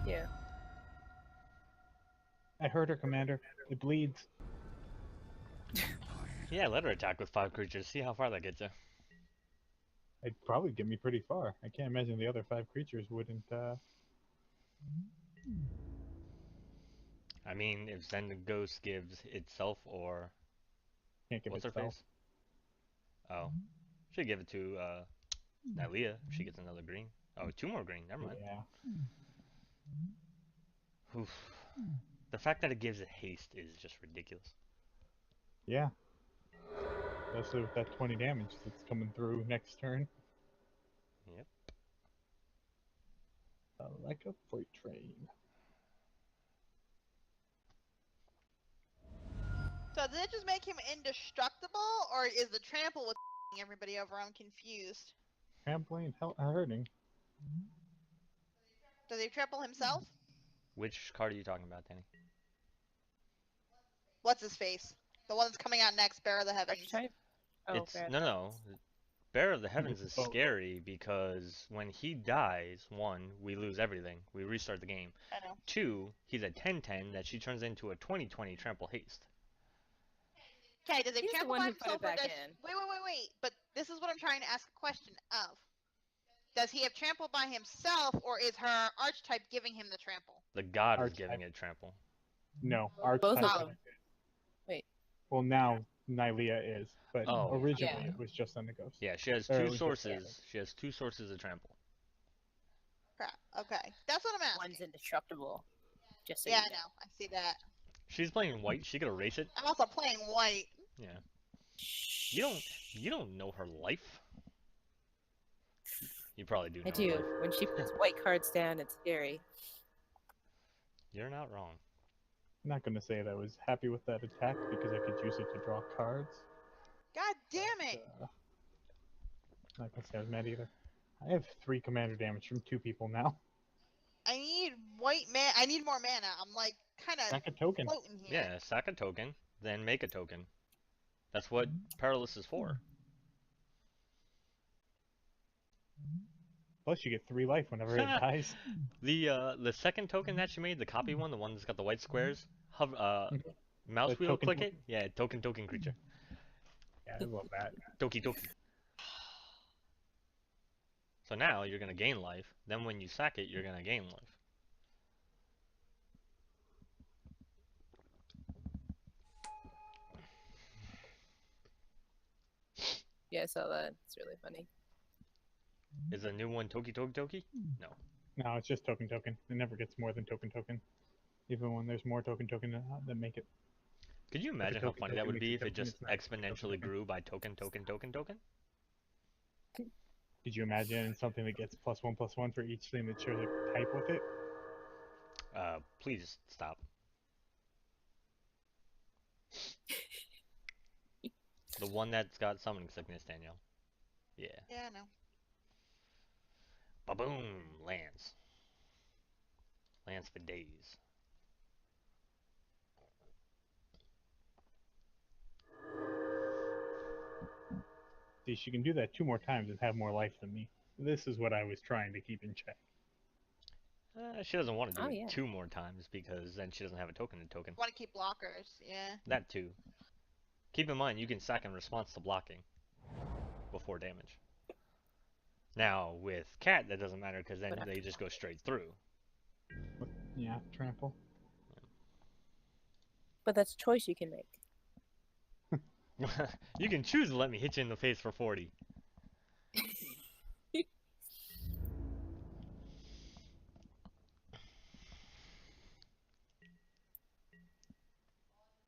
Yeah. I heard her, Commander. It bleeds. Yeah, let her attack with 5 creatures. See how far that gets you. It'd probably get me pretty far. I can't imagine the other 5 creatures wouldn't. I mean, if Xenagod gives itself or Can't give what's her itself. face? Oh, should give it to Nylia if she gets another green. Oh, 2 more green. Never mind. Yeah. Oof. The fact that it gives it haste is just ridiculous. Yeah. Especially with that 20 damage that's coming through next turn. Yep. Like a freight train. So did it just make him indestructible, or is the trample with everybody over? I'm confused. Trampling, hurting. Does he trample himself? Which card are you talking about, Danny? What's his face? The one that's coming out next, Bear of the Heavens. Archetype? Oh, It's bad. no. Bear of the Heavens is Oh. scary because when he dies, 1, we lose everything. We restart the game. I know. 2, he's a 10/10 that she turns into a 20/20 trample haste. Okay, does he He's the trample one by who put it himself or back does... in. Wait. But this is what I'm trying to ask a question of. Does he have trample by himself, or is her archetype giving him the trample? The god is Archetype. giving it trample. No, Both archetype. of them. Wait. Well, now Nylia is, but Oh. originally Yeah. it was just on the ghost. Yeah, she has Or it 2 was just sources. She has 2 sources of trample. Crap. Okay, that's what I'm asking. One's indestructible. Just so Yeah, you I know. I see that. She's playing white. She could erase it. I'm also playing white. Yeah. Shh. You don't know her life. You probably do know I her do. life. When she puts white cards down, it's scary. You're not wrong. I'm not going to say that I was happy with that attack because I could use it to draw cards. God damn it! Not going to say I was mad either. I have 3 commander damage from 2 people now. I need white man. I need more mana. I'm like kind of Sack a token. floating here. Yeah, sack a token, then make a token. That's what Perilous is for. Plus, you get 3 life whenever it dies. The second token that you made, the copy one, the one that's got the white squares, mouse The wheel token click it. token. Yeah, token creature. Yeah, I love that. Toki. So now you're gonna gain life. Then when you sack it, you're gonna gain life. Yeah, I saw that. It's really funny. Is a new one Toki? No. No, it's just token. It never gets more than token. Even when there's more token that make it. Could you If a imagine how token funny that token would makes be a if it token, just it's not token. exponentially grew by token? Could you imagine something that gets +1/+1 for each thing that shares a type with it? Please stop. The one that's got summoning sickness, Danielle. Yeah. Yeah, no. Ba-boom! Lands. Lands for days. See, she can do that 2 more times and have more life than me. This is what I was trying to keep in check. She doesn't want to do Oh, it yeah. 2 more times because then she doesn't have a token. Want to keep blockers, yeah. That too. Keep in mind, you can sack in response to blocking before damage. Now, with Cat, that doesn't matter because then But they just go straight through. Yeah, trample. But that's a choice you can make. You can choose to let me hit you in the face for 40.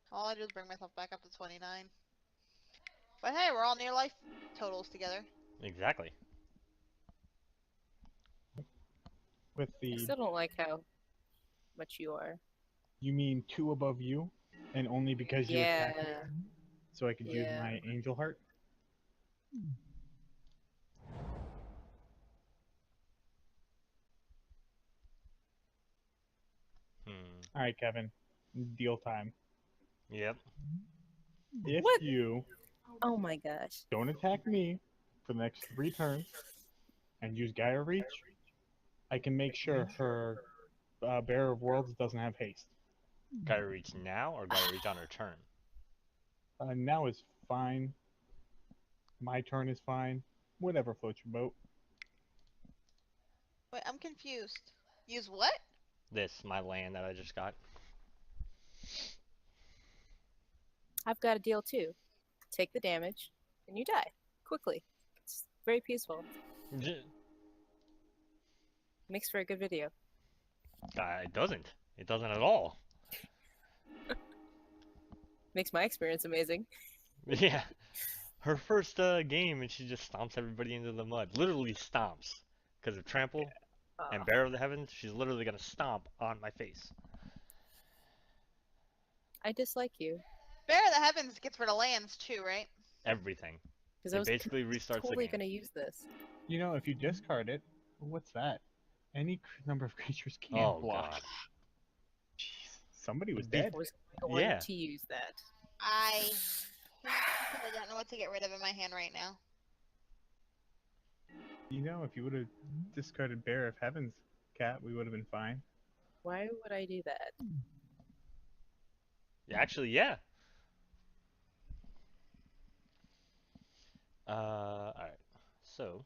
All I do is bring myself back up to 29. But hey, we're all near life totals together. Exactly. With I the, still don't like how much you are. you mean 2 above you, and only because you Yeah. attacked me, so I could use Yeah. my angel heart. All right, Kevin, deal time. Yep. If What? you Oh my gosh. don't attack me for the next 3 turns and use Gaia Reach, I can make sure her Bearer of Worlds doesn't have haste. Gotta reach now or gotta reach on her turn? Now is fine. My turn is fine. Whatever floats your boat. Wait, I'm confused. Use what? This, my land that I just got. I've got a deal too. Take the damage, and you die quickly. It's very peaceful. Makes for a good video. It doesn't. It doesn't at all. Makes my experience amazing. Yeah. Her first game and she just stomps everybody into the mud. Literally stomps. Because of trample and Bear of the Heavens, she's literally gonna stomp on my face. I dislike you. Bear of the Heavens gets rid of lands too, right? Everything. Because I It was basically restarts totally the game. going to use this. You know, if you discard it, what's that? Any number of creatures can Oh block. god. Jeez, somebody was Be- dead. I was going Yeah. to use that. I don't know what to get rid of in my hand right now. You know, if you would have discarded Bear of Heavens, Cat, we would have been fine. Why would I do that? Actually, yeah. Alright. So.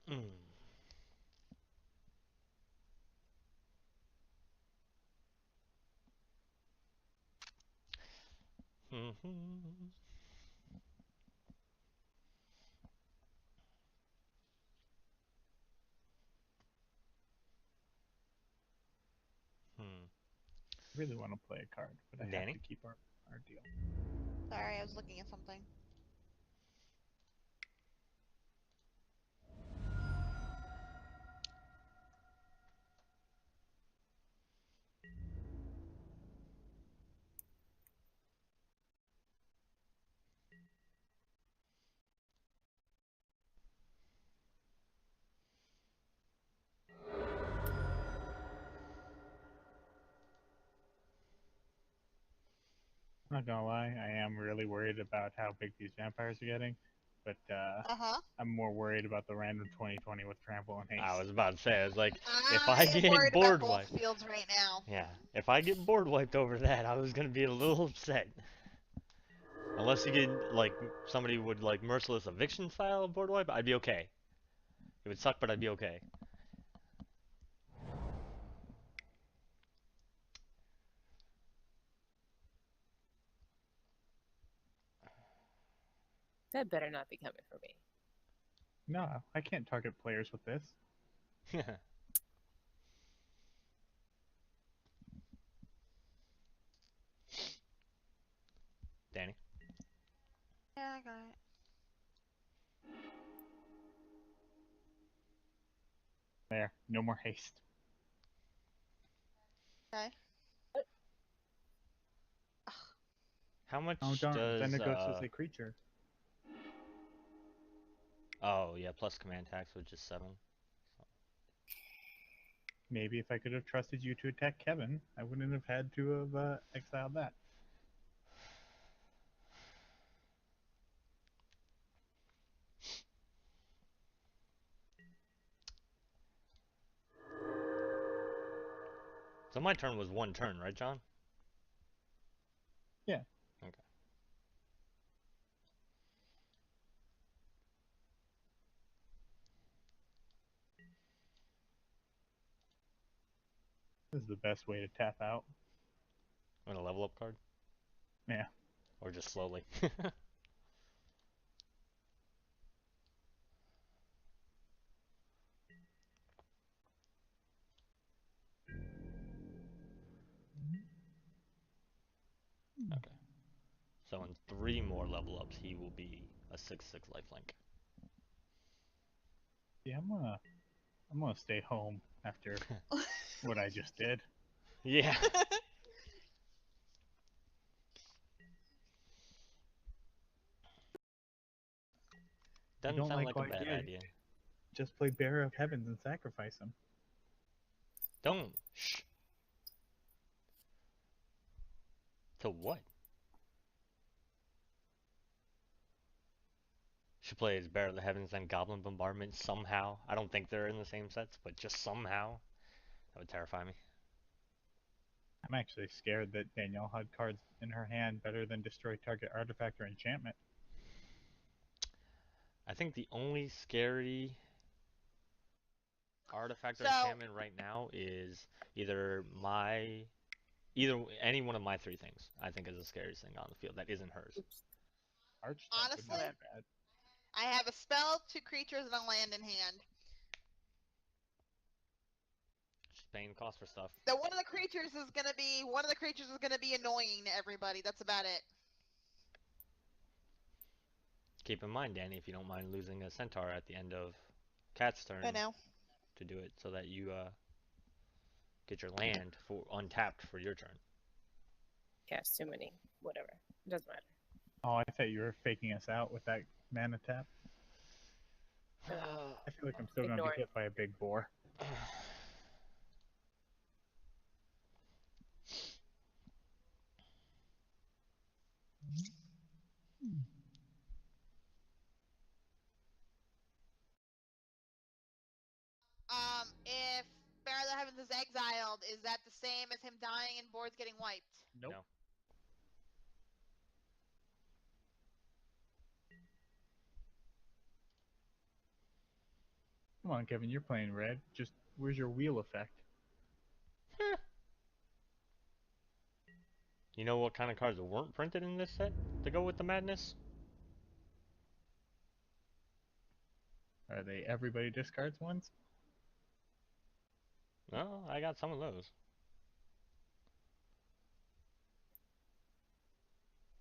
I really want to play a card, but I Danny? have to keep our deal. Sorry, I was looking at something. Not gonna lie, I am really worried about how big these vampires are getting, but Uh-huh. I'm more worried about the random 2020 with trample and haste. I was about to say, I was like, if I I am get worried board about wiped, both fields right now. yeah, if I get board wiped over that, I was gonna be a little upset. Unless you get like somebody would like merciless eviction style board wipe, I'd be okay. It would suck, but I'd be okay. That better not be coming for me. No, I can't target players with this. Danny. Yeah, I got it. There, no more haste. Okay. How much Oh darn, does Xenagod is a creature. oh yeah, plus command tax, which is 7. Maybe if I could have trusted you to attack Kevin, I wouldn't have had to have exiled that. So my turn was 1 turn, right, John? Yeah. Okay. This is the best way to tap out. Want a level up card? Yeah. Or just slowly? Okay. So in 3 more level ups, he will be a 6/6 lifelink. Yeah, I'm gonna stay home after what I just did. Yeah. Doesn't don't sound like like a what I bad did. idea. Just play Bearer of Heavens and sacrifice him. Don't. Shh. To what? Should play as Bear of the Heavens and Goblin Bombardment somehow. I don't think they're in the same sets, but just somehow. That would terrify me. I'm actually scared that Danielle had cards in her hand better than destroy target artifact or enchantment. I think the only scary artifact or So, enchantment right now is either any one of my 3 things. I think is the scariest thing on the field that isn't hers. Archetype would not honestly, be bad. I have a spell, 2 creatures, and a land in hand. Just paying cost for stuff. So one of the creatures is gonna be annoying to everybody. That's about it. Keep in mind, Danny, if you don't mind losing a centaur at the end of Cat's turn I know. to do it, so that you get your land for untapped for your turn. Cast too many. Whatever. It doesn't matter. Oh, I thought you were faking us out with that mana tap. I feel like I'm still gonna Ignore be it. hit by a big boar. If Bear of the Heavens is exiled, is that the same as him dying and boards getting wiped? Nope. No. Come on, Kevin, you're playing red. Just where's your wheel effect? You know what kind of cards weren't printed in this set to go with the madness? Are they everybody discards ones? No, I got some of those.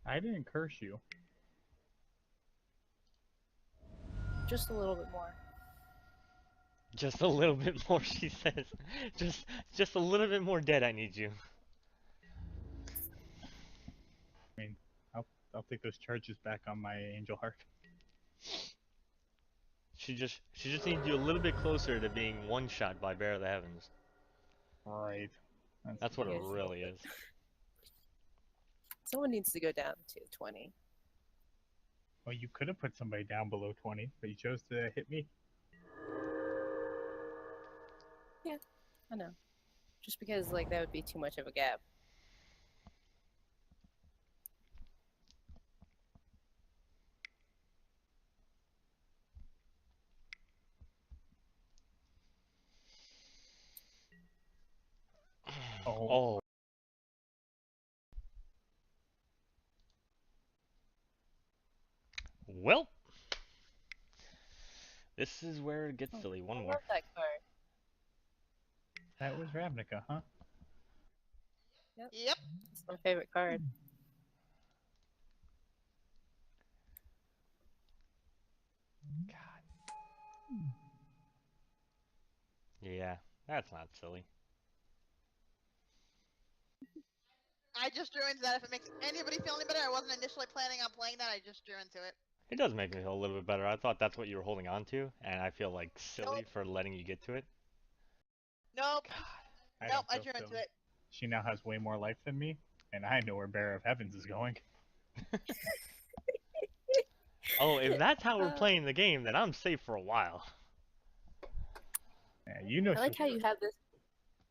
I didn't curse you. Just a little bit more. Just a little bit more, she says. Just a little bit more dead, I need you. I mean, I'll take those charges back on my angel heart. She just needs you a little bit closer to being one shot by Bear of the Heavens. Right. That's what it Yes. really is. Someone needs to go down to 20. Well, you could have put somebody down below 20, but you chose to hit me. I know. Just because, like, that would be too much of a gap. Oh. Well, this is where it gets silly. One I more. love that card. That was Ravnica, huh? Yep. It's my favorite card. God. Yeah, that's not silly. I just drew into that. If it makes anybody feel any better, I wasn't initially planning on playing that. I just drew into it. It does make me feel a little bit better. I thought that's what you were holding on to, and I feel like silly Nope. for letting you get to it. Nope. I Nope, I don't drew feel into silly. it. She now has way more life than me, and I know where Bearer of Heavens is going. Oh, if that's how we're playing the game, then I'm safe for a while. Yeah, you know I like she how you have this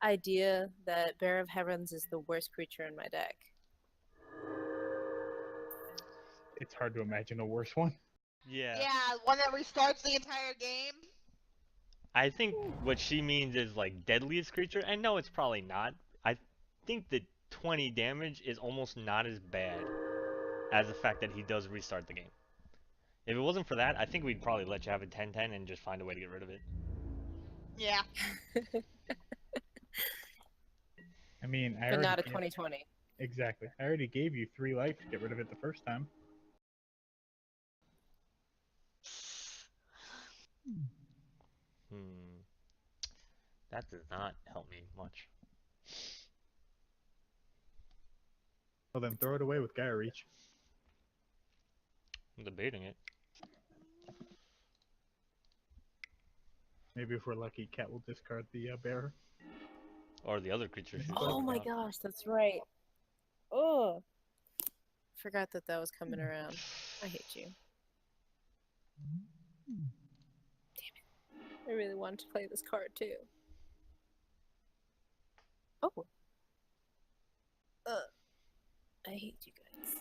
idea that Bear of Heavens is the worst creature in my deck. It's hard to imagine a worse one. Yeah. Yeah, one that restarts the entire game. I think what she means is like deadliest creature, and no, it's probably not. I think that 20 damage is almost not as bad as the fact that he does restart the game. If it wasn't for that, I think we'd probably let you have a 10-10 and just find a way to get rid of it. Yeah. I mean, I But already not a gave- 2020. Exactly. I already gave you 3 life to get rid of it the first time. That does not help me much. Well, then throw it away with Gaia Reach. I'm debating it. Maybe if we're lucky, Cat will discard the Bearer. Or the other creature she's Oh talking my about. gosh, that's right. Oh, forgot that was coming around. I hate you. Damn it. I really wanted to play this card too. Oh. I hate you guys.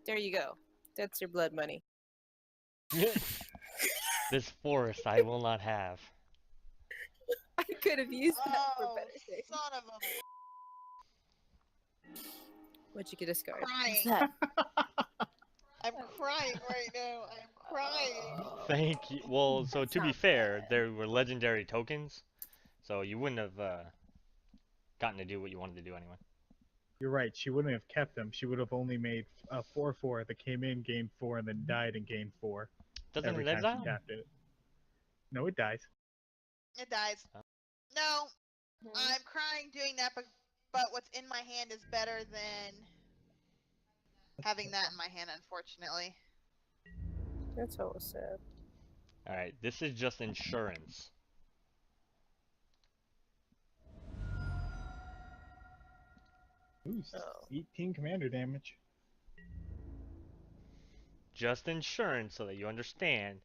There you go. That's your blood money. This forest I will not have. I could have used that for Oh, better things. son of a... What'd you get discard? Crying. What's that? I'm crying right now. I'm crying. Thank you. Well, so That's to be not fair, bad. there were legendary tokens, so you wouldn't have gotten to do what you wanted to do anyway. You're right. She wouldn't have kept them. She would have only made a 4/4 that came in game 4 and then died in game 4. Doesn't every it time exile? she tapped it. No, it dies. It dies. Oh. No, Mhm. I'm crying doing that, but what's in my hand is better than having that in my hand, unfortunately. That's all sad. Alright, this is just insurance. Ooh, Oh. 18 commander damage. Just insurance so that you understand.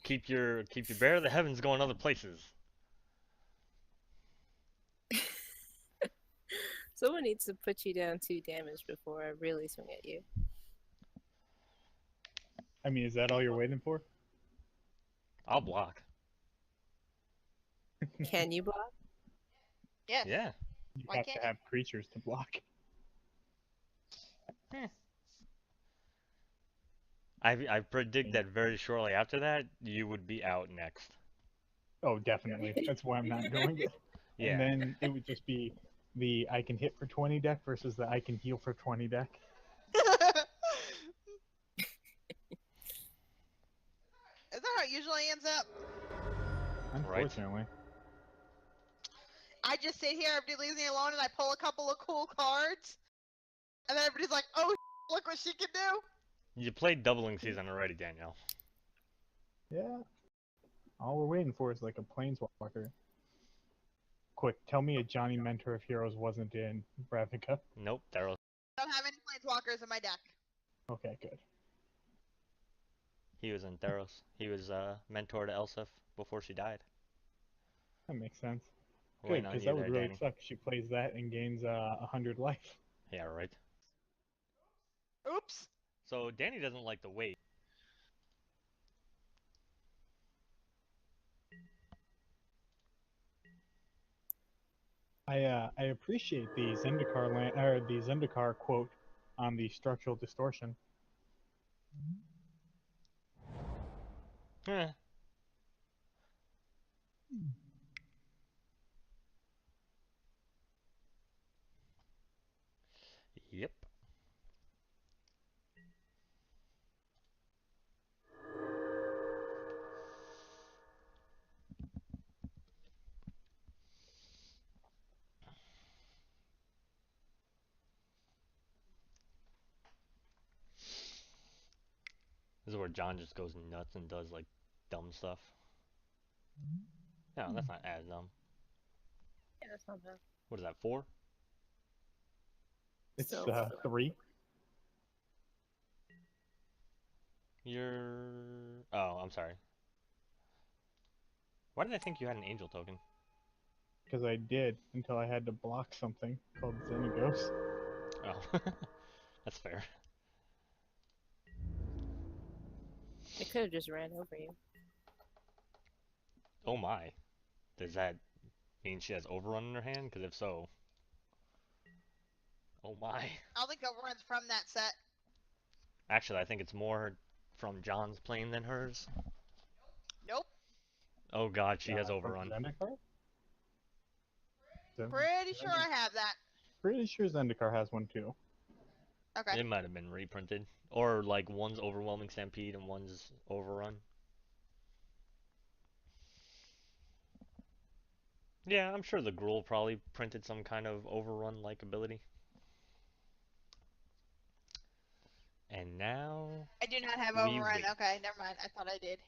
Keep your Bear of the Heavens going other places. Someone needs to put you down 2 damage before I really swing at you. I mean, is that all you're waiting for? I'll block. Can you block? Yes. Yeah. You Why have can't to have creatures to block. I predict that very shortly after that, you would be out next. Oh, definitely. That's why I'm not doing it. Yeah. And then it would just be the I can hit for 20 deck versus the I can heal for 20 deck. Is that how it usually ends up? Unfortunately. I just sit here, everybody leaves me alone, and I pull a couple of cool cards, and then everybody's like, "Oh, look what she can do!" You played doubling season already, Danielle. Yeah. All we're waiting for is like a planeswalker. quick, tell me a Johnny Mentor of Heroes wasn't in Ravnica. Nope, Theros. I don't have any planeswalkers in my deck. Okay, good. He was in Theros. He was mentor to Elsif before she died. That makes sense. We're Good, waiting on because you that would there, really Danny. suck. She plays that and gains 100 life. Yeah, right. Oops. So Danny doesn't like to wait. I appreciate the Zendikar quote on the structural distortion. Eh. Yep. This is where John just goes nuts and does like dumb stuff. No, that's not as dumb. Yeah, that's not bad. What is that, 4? It's So, 3. You're... Oh, I'm sorry. Why did I think you had an angel token? Because I did until I had to block something called Xenagod. Oh, that's fair. it could have just ran over you. Oh my. Does that mean she has Overrun in her hand? Because if so... Oh my. I don't think Overrun's from that set. Actually, I think it's more from John's plane than hers. Nope. Oh god, she has From Overrun. Zendikar? Pretty sure I have that. Pretty sure Zendikar has one too. Okay. It might have been reprinted. Or like one's Overwhelming Stampede and one's Overrun. Yeah, I'm sure the Gruul probably printed some kind of Overrun-like ability. And now... I do not have We Overrun. wait. Okay, never mind. I thought I did.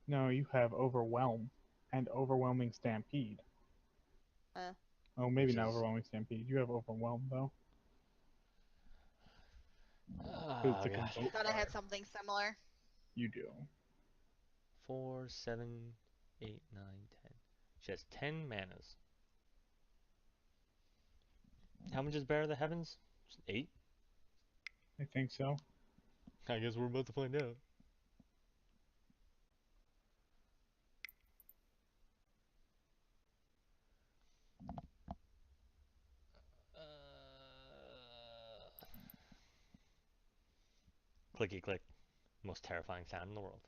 No, you have Overwhelm and Overwhelming Stampede. Oh, maybe Which not is- Overwhelming Stampede. You have Overwhelm though. Oh, It's a gosh. I complete thought I had card. something similar. You do. 4, 7, 8, 9, 10. She has 10 manas. How much is Bear of the Heavens? 8? I think so. I guess we're about to find out. Clicky click. Most terrifying sound in the world.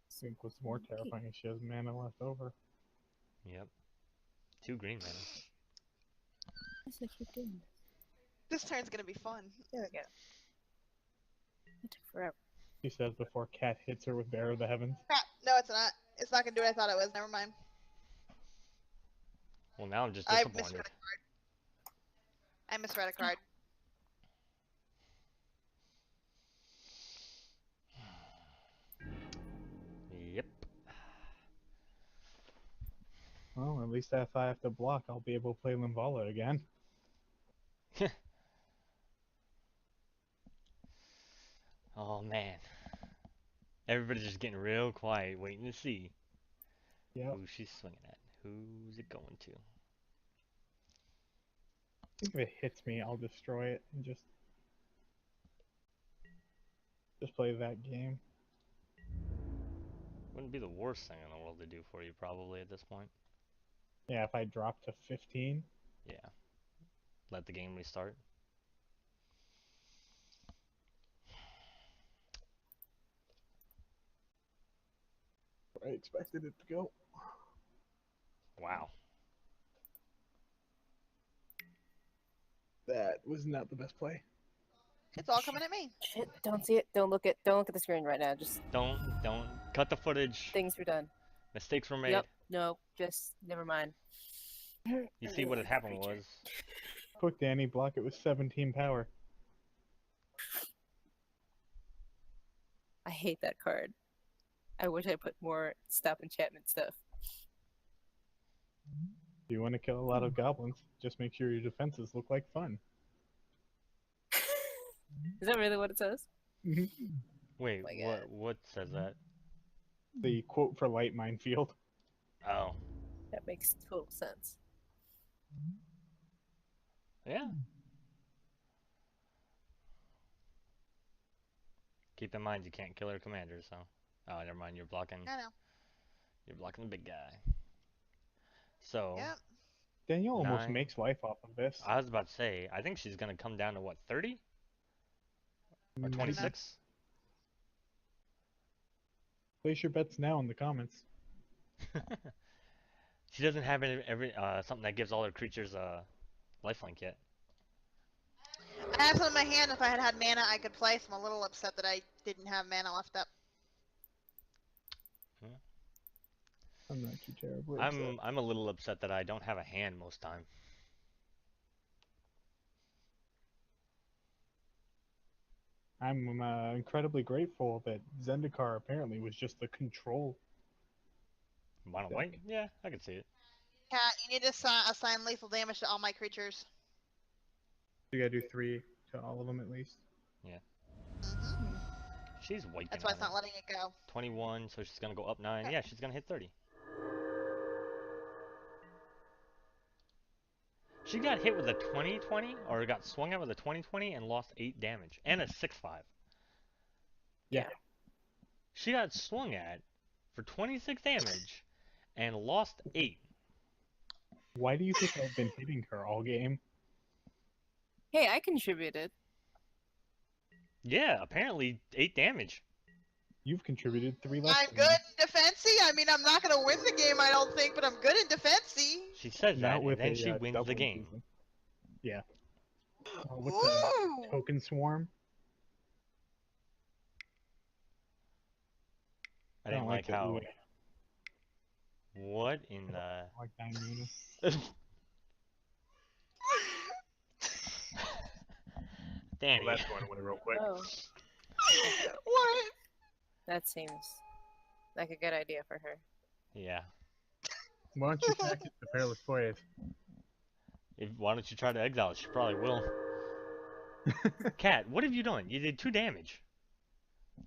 I think what's more terrifying is she has mana left over. Yep. 2 green mana. Yes, I keep doing this. This turn's gonna be fun. There we go. It took forever. She says before Cat hits her with Bear of the Heavens. Crap. No, it's not. It's not gonna do what I thought it was. Never mind. Well, now I'm just I disappointed. misread a card. I misread a card. Yep. Well, at least if I have to block, I'll be able to play Linvala again. Oh man. Everybody's just getting real quiet, waiting to see Yep. who she's swinging at. Who's it going to? I think if it hits me, I'll destroy it and just play that game. Wouldn't be the worst thing in the world to do for you, probably, at this point. Yeah, if I drop to 15. Yeah. Let the game restart. I expected it to go. Wow. That was not the best play. It's all coming at me. Shit, don't see it. Don't look at the screen right now. Just Don't cut the footage. things were done. Mistakes were made. Yep. No, just never mind. You see what had happened was Quick, Danny, block it with 17 power. I hate that card. I wish I put more stop enchantment stuff. If you want to kill a lot of goblins, just make sure your defenses look like fun. Is that really what it says? Wait, my God. what says that? The quote for Light Minefield. Oh, That makes total sense. yeah. Keep in mind you can't kill her commander, so. Oh, never mind. You're blocking. I know. You're blocking the big guy. So. Yep. Danielle almost 9. makes life off of this. I was about to say. I think she's gonna come down to what, 30 or Maybe. 26? Place your bets now in the comments. She doesn't have something that gives all her creatures lifelink yet. I have some in my hand. If I had had mana, I could play. So I'm a little upset that I didn't have mana left up. I'm not too terribly upset. I'm a little upset that I don't have a hand most time. I'm incredibly grateful that Zendikar apparently was just the control. Mono white? Yeah, I can see it. Cat, you need to assign lethal damage to all my creatures. You gotta do 3 to all of them at least. Mm-hmm. She's white. That's why it's not letting it go. 21, so she's gonna go up 9. Yeah, she's gonna hit 30. She got hit with a 20-20, or got swung at with a 20-20 and lost 8 damage. And a 6-5. Yeah. She got swung at for 26 damage and lost 8. Why do you think I've been hitting her all game? Hey, I contributed. Yeah, apparently 8 damage. You've contributed 3 less. I'm than good me. in defensey. I mean, I'm not gonna win the game, I don't think, but I'm good in defensey. She says that, Not and with then a, she wins double the game. infusion. Yeah. What's the Ooh. token swarm? I didn't like the how. ooh. What in the. Like 9 mana. Danny. Well, that's going away real quick. Oh, What? that seems like a good idea for her. Yeah. Why don't you attack it the Perilous Voyage? Why don't you try to exile it? She probably will. Cat, what have you done? You did 2 damage.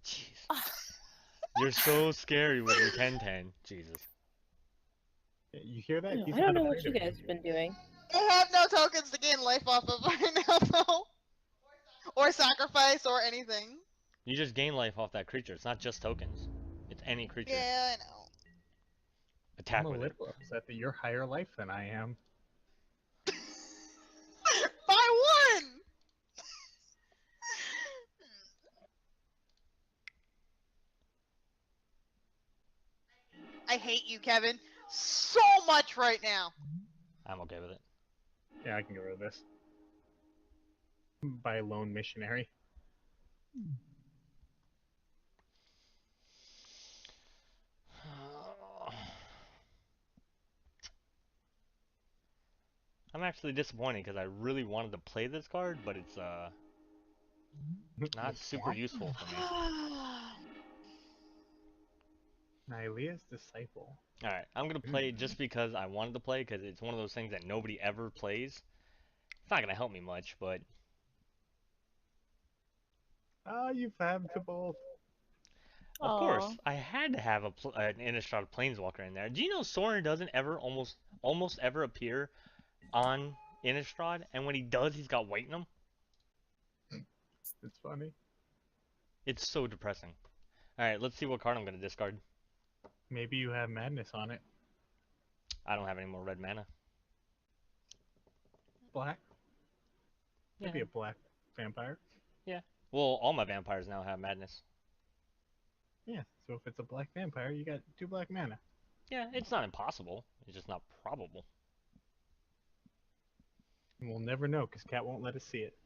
Jeez. You're so scary with your 10-10. Jesus. You hear that? He's I don't not know what afraid you of guys have been doing. I have no tokens to gain life off of right now, though. Or sacrifice, or anything. You just gain life off that creature. It's not just tokens. It's any creature. Yeah, I know. Attack I'm a with it. little upset that you're higher life than I am. By 1! I hate you, Kevin, so much right now. I'm okay with it. Yeah, I can get rid of this. By lone missionary. I'm actually disappointed because I really wanted to play this card, but it's not super useful for me. Nylea's Disciple. Alright, I'm gonna play just because I wanted to play, because it's one of those things that nobody ever plays. It's not gonna help me much, but You've had to both. of course, Aw. I had to have an Innistrad Planeswalker in there. Do you know Sorin doesn't ever almost ever appear on Innistrad, and when he does, he's got white in him? It's funny. It's so depressing. Alright, let's see what card I'm gonna discard. Maybe you have Madness on it. I don't have any more red mana. Black? Yeah. Maybe a black vampire. Well, all my vampires now have madness. Yeah, so if it's a black vampire, you got 2 black mana. Yeah, it's not impossible. It's just not probable. And we'll never know because Cat won't let us see it.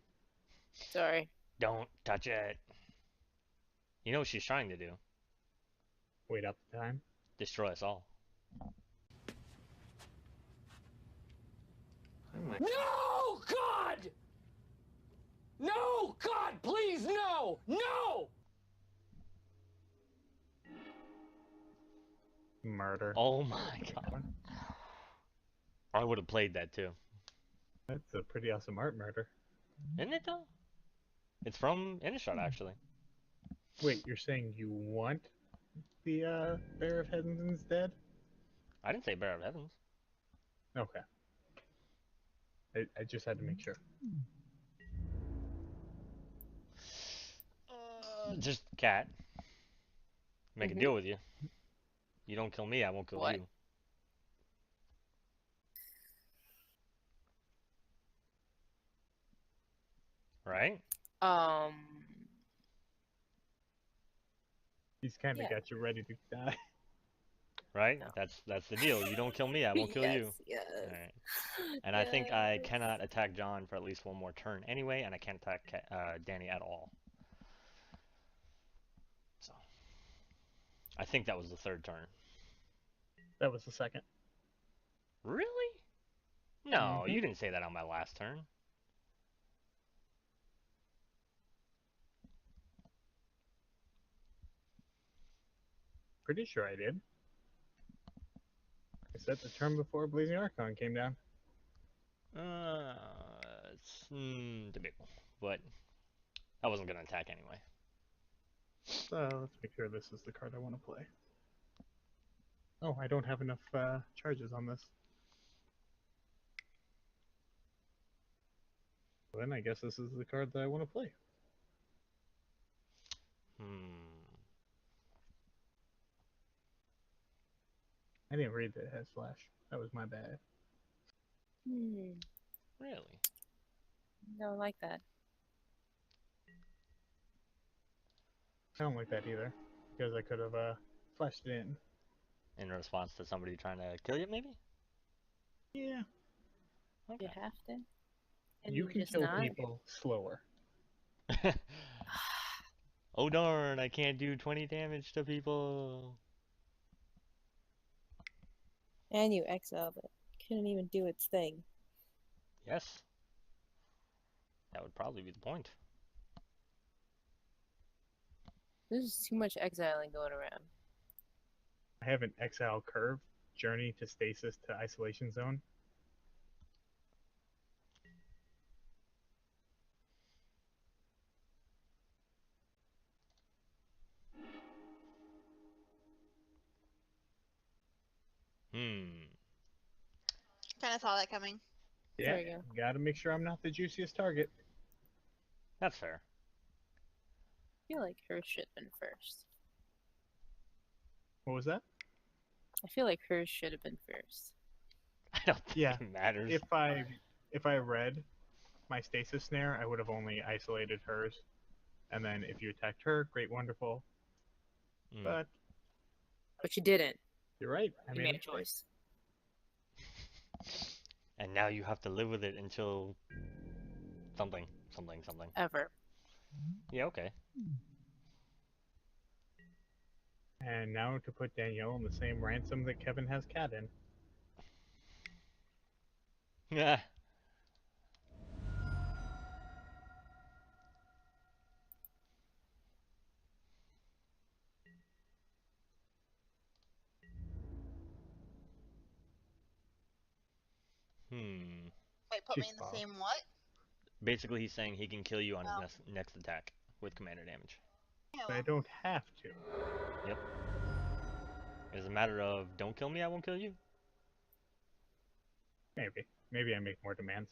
Sorry. Don't touch it. You know what she's trying to do? Wait up the time. Destroy us all. No, God! No, God, please, no! No! Murder. Oh my god. I would have played that too. That's a pretty awesome art murder. Isn't it though? It's from Innistrad actually. Wait, you're saying you want the Bear of Heavens instead? I didn't say Bear of Heavens. Okay. I just had to make sure. Just cat. Make a Mhm. deal with you. You don't kill me, I won't kill What? you. Right? He's kind of Yeah. got you ready to die. Right? No. That's the deal. You don't kill me, I won't kill you. Yes. Alright. And I think I Yes. cannot attack John for at least one more turn anyway, and I can't attack Danny at all. So, I think that was the third turn. That was the second. Really? No, Mhm. you didn't say that on my last turn. Pretty sure I did. I said the turn before Blazing Archon came down. It's debatable, but I wasn't gonna attack anyway. So let's make sure this is the card I want to play. Oh, I don't have enough charges on this. Well, then I guess this is the card that I want to play. I didn't read that it has flash. That was my bad. Really? Don't like that. I don't like that either, because I could have flashed it in. In response to somebody trying to kill you, maybe? Yeah. Okay. You have to. And You can just kill not? people slower. Oh darn, I can't do 20 damage to people. And you exiled it. Couldn't even do its thing. Yes. That would probably be the point. There's too much exiling going around. I have an exile curve, journey to stasis to isolation zone. Kind of saw that coming. Yeah, There we go. gotta make sure I'm not the juiciest target. That's fair. I feel like hers should have been first. What was that? I feel like hers should have been first. I don't think Yeah, it matters. If I read my stasis snare, I would have only isolated hers. And then if you attacked her, great, wonderful. But But you didn't. you're right. I You made made a choice. And now you have to live with it until something. Ever. Yeah, okay. And now to put Danielle in the same ransom that Kevin has Cat in. Yeah. Wait, put me in the Cheeseball. same what? Basically, he's saying he can kill you on his next attack with commander damage. But I don't have to. Yep. It's a matter of don't kill me, I won't kill you. Maybe. Maybe I make more demands.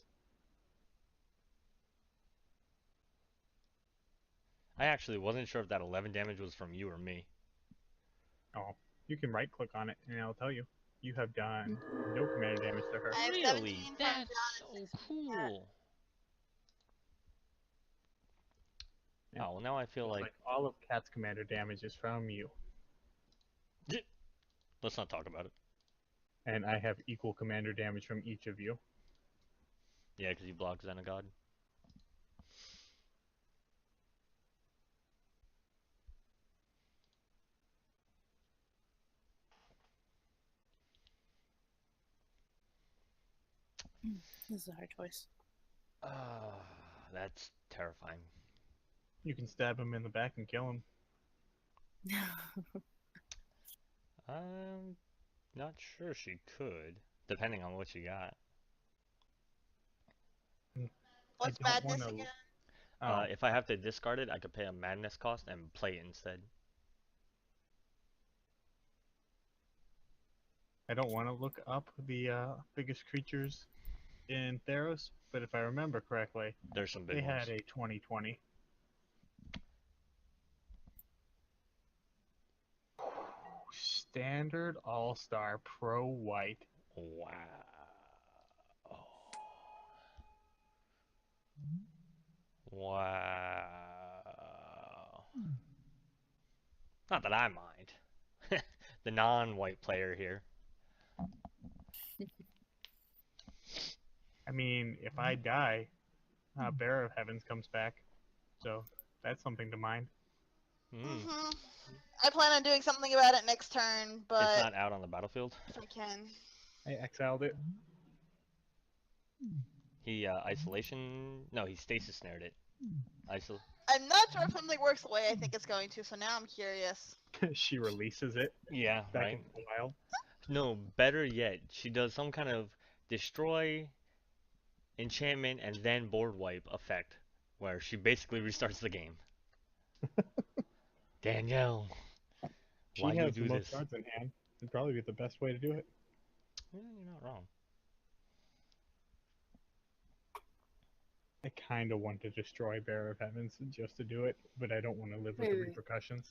I actually wasn't sure if that 11 damage was from you or me. Oh, you can right click on it and it'll tell you. You have done no commander damage to her. I have Really? 17 from That's John and so 16 from Kat. cool. Yeah. Oh, well now I feel Looks like... all of Cat's commander damage is from you. Let's not talk about it. And I have equal commander damage from each of you. Yeah, because you block Xenagod. This is a hard choice. That's terrifying. You can stab him in the back and kill him. I'm not sure she could. depending on what you got. What's I don't madness wanna- again? Oh, If I have to discard it, I could pay a madness cost and play it instead. I don't want to look up the biggest creatures in Theros, but if I remember correctly, There's some big they ones. had a 2020. Standard All-Star Pro White. Wow. Wow. Not that I mind. The non-white player here. I mean, if I die, Bearer of Heavens comes back, so that's something to mind. Mm-hmm. I plan on doing something about it next turn, but It's not out on the battlefield. if I can. I exiled it. He isolation. No, he stasis snared it. Isol. I'm not sure if something works the way I think it's going to, so now I'm curious. She releases it Yeah, back right. into the wild. No, better yet, she does some kind of destroy, enchantment, and then board wipe effect, where she basically restarts the game. Danielle, She why you has the do most this? cards in hand. It'd probably be the best way to do it. Yeah, you're not wrong. I kind of want to destroy Bearer of Heavens just to do it, but I don't want to live with the Wait. repercussions.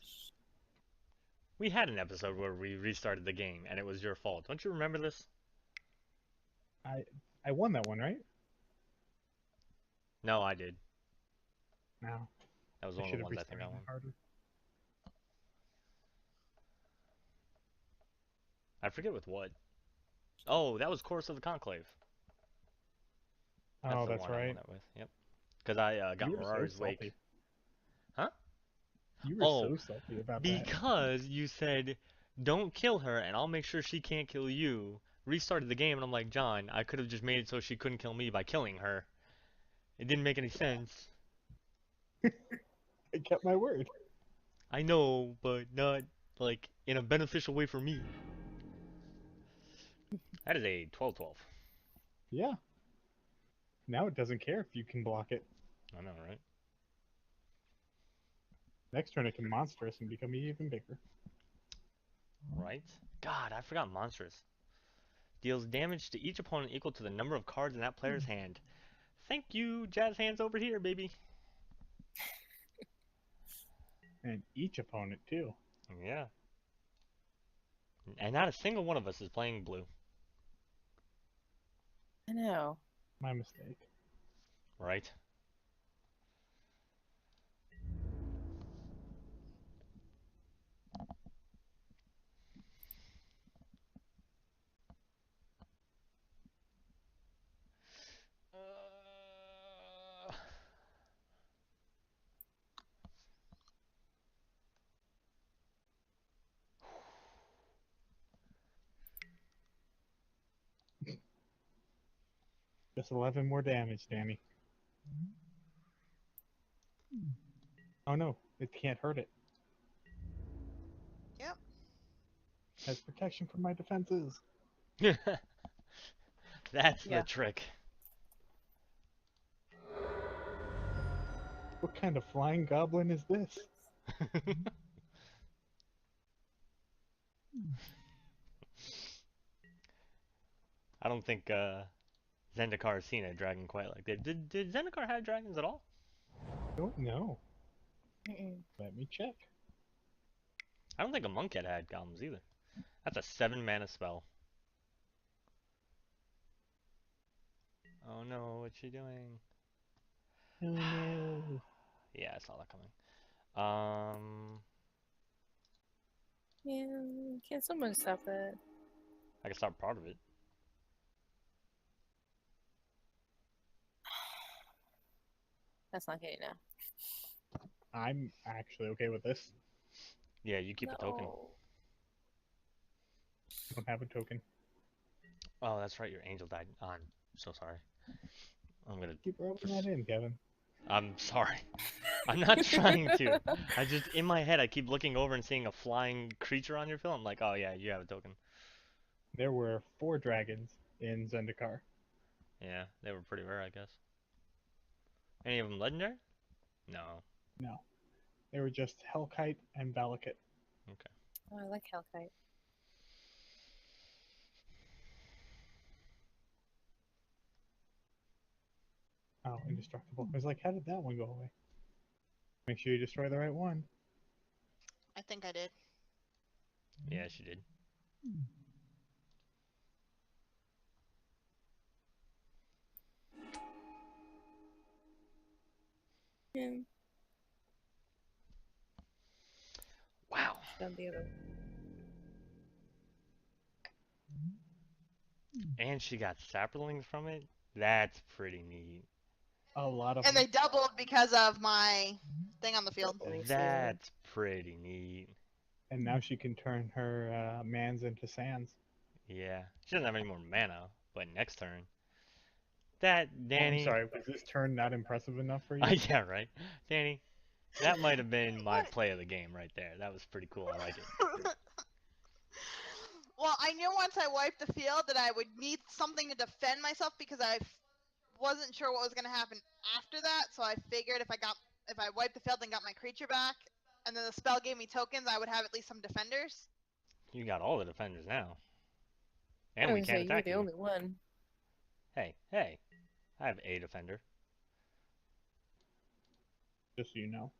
We had an episode where we restarted the game, and it was your fault. Don't you remember this? I won that one, right? No, I did. No. That was I one of should the have ones I think I restarted won. it harder. I forget with what. Oh, that was Chorus of the Conclave. Oh, the that's one I right. won that with. Yep. Because I got You were so Mirari's Wake. salty. Huh? You were Oh, so salty about that. Because you said, don't kill her, and I'll make sure she can't kill you. Restarted the game, and I'm like, John, I could have just made it so she couldn't kill me by killing her. It didn't make any sense. I kept my word. I know, but not, like, in a beneficial way for me. That is a 12-12. Yeah. Now it doesn't care if you can block it. I know, right? Next turn it can monstrous and become even bigger. Right? God, I forgot Monstrous. Deals damage to each opponent equal to the number of cards in that player's hand. Thank you, Jazz Hands over here, baby. And each opponent too. Yeah. And not a single one of us is playing blue. I know. My mistake. Right? Just 11 more damage, Danny. Oh no, it can't hurt it. Yep. Has protection from my defenses. That's Yeah. the trick. What kind of flying goblin is this? I don't think Zendikar has seen a dragon quite like that. Did Zendikar have dragons at all? Don't know. Mm-mm. Let me check. I don't think a monk had golems either. That's a 7-mana spell. Oh no, what's she doing? Oh no. Yeah, I saw that coming. Yeah, can someone stop that? I can start part of it. That's not getting enough. I'm actually okay with this. Yeah, you keep a token. No. I don't have a token. Oh, that's right, your angel died. Oh, I'm so sorry. I'm gonna. Keep rubbing that in, Kevin. I'm sorry. I'm not trying to. I just, in my head, I keep looking over and seeing a flying creature on your field. I'm like, oh yeah, you have a token. There were 4 dragons in Zendikar. Yeah, they were pretty rare, I guess. Any of them legendary? No. No, they were just Hellkite and Valakut. Okay. Oh, I like Hellkite. Oh, indestructible. I was like, how did that one go away? Make sure you destroy the right one. I think I did. Yeah, she did. Yeah. Wow. Done the other. And she got saplings from it? That's pretty neat. A lot of And them. they doubled because of my thing on the field. That's pretty neat. And now she can turn her mans into sands. Yeah. She doesn't have any more mana, but next turn. That, Oh, I'm Danny. sorry, was this turn not impressive enough for you? Yeah, right. Danny, that might have been my play of the game right there. That was pretty cool. I like it. Well, I knew once I wiped the field that I would need something to defend myself because I wasn't sure what was going to happen after that. So I figured if I wiped the field and got my creature back, and then the spell gave me tokens, I would have at least some defenders. You got all the defenders now. And I we was can't say you're attack the you. only one. Hey, hey. I have a defender. Just so you know.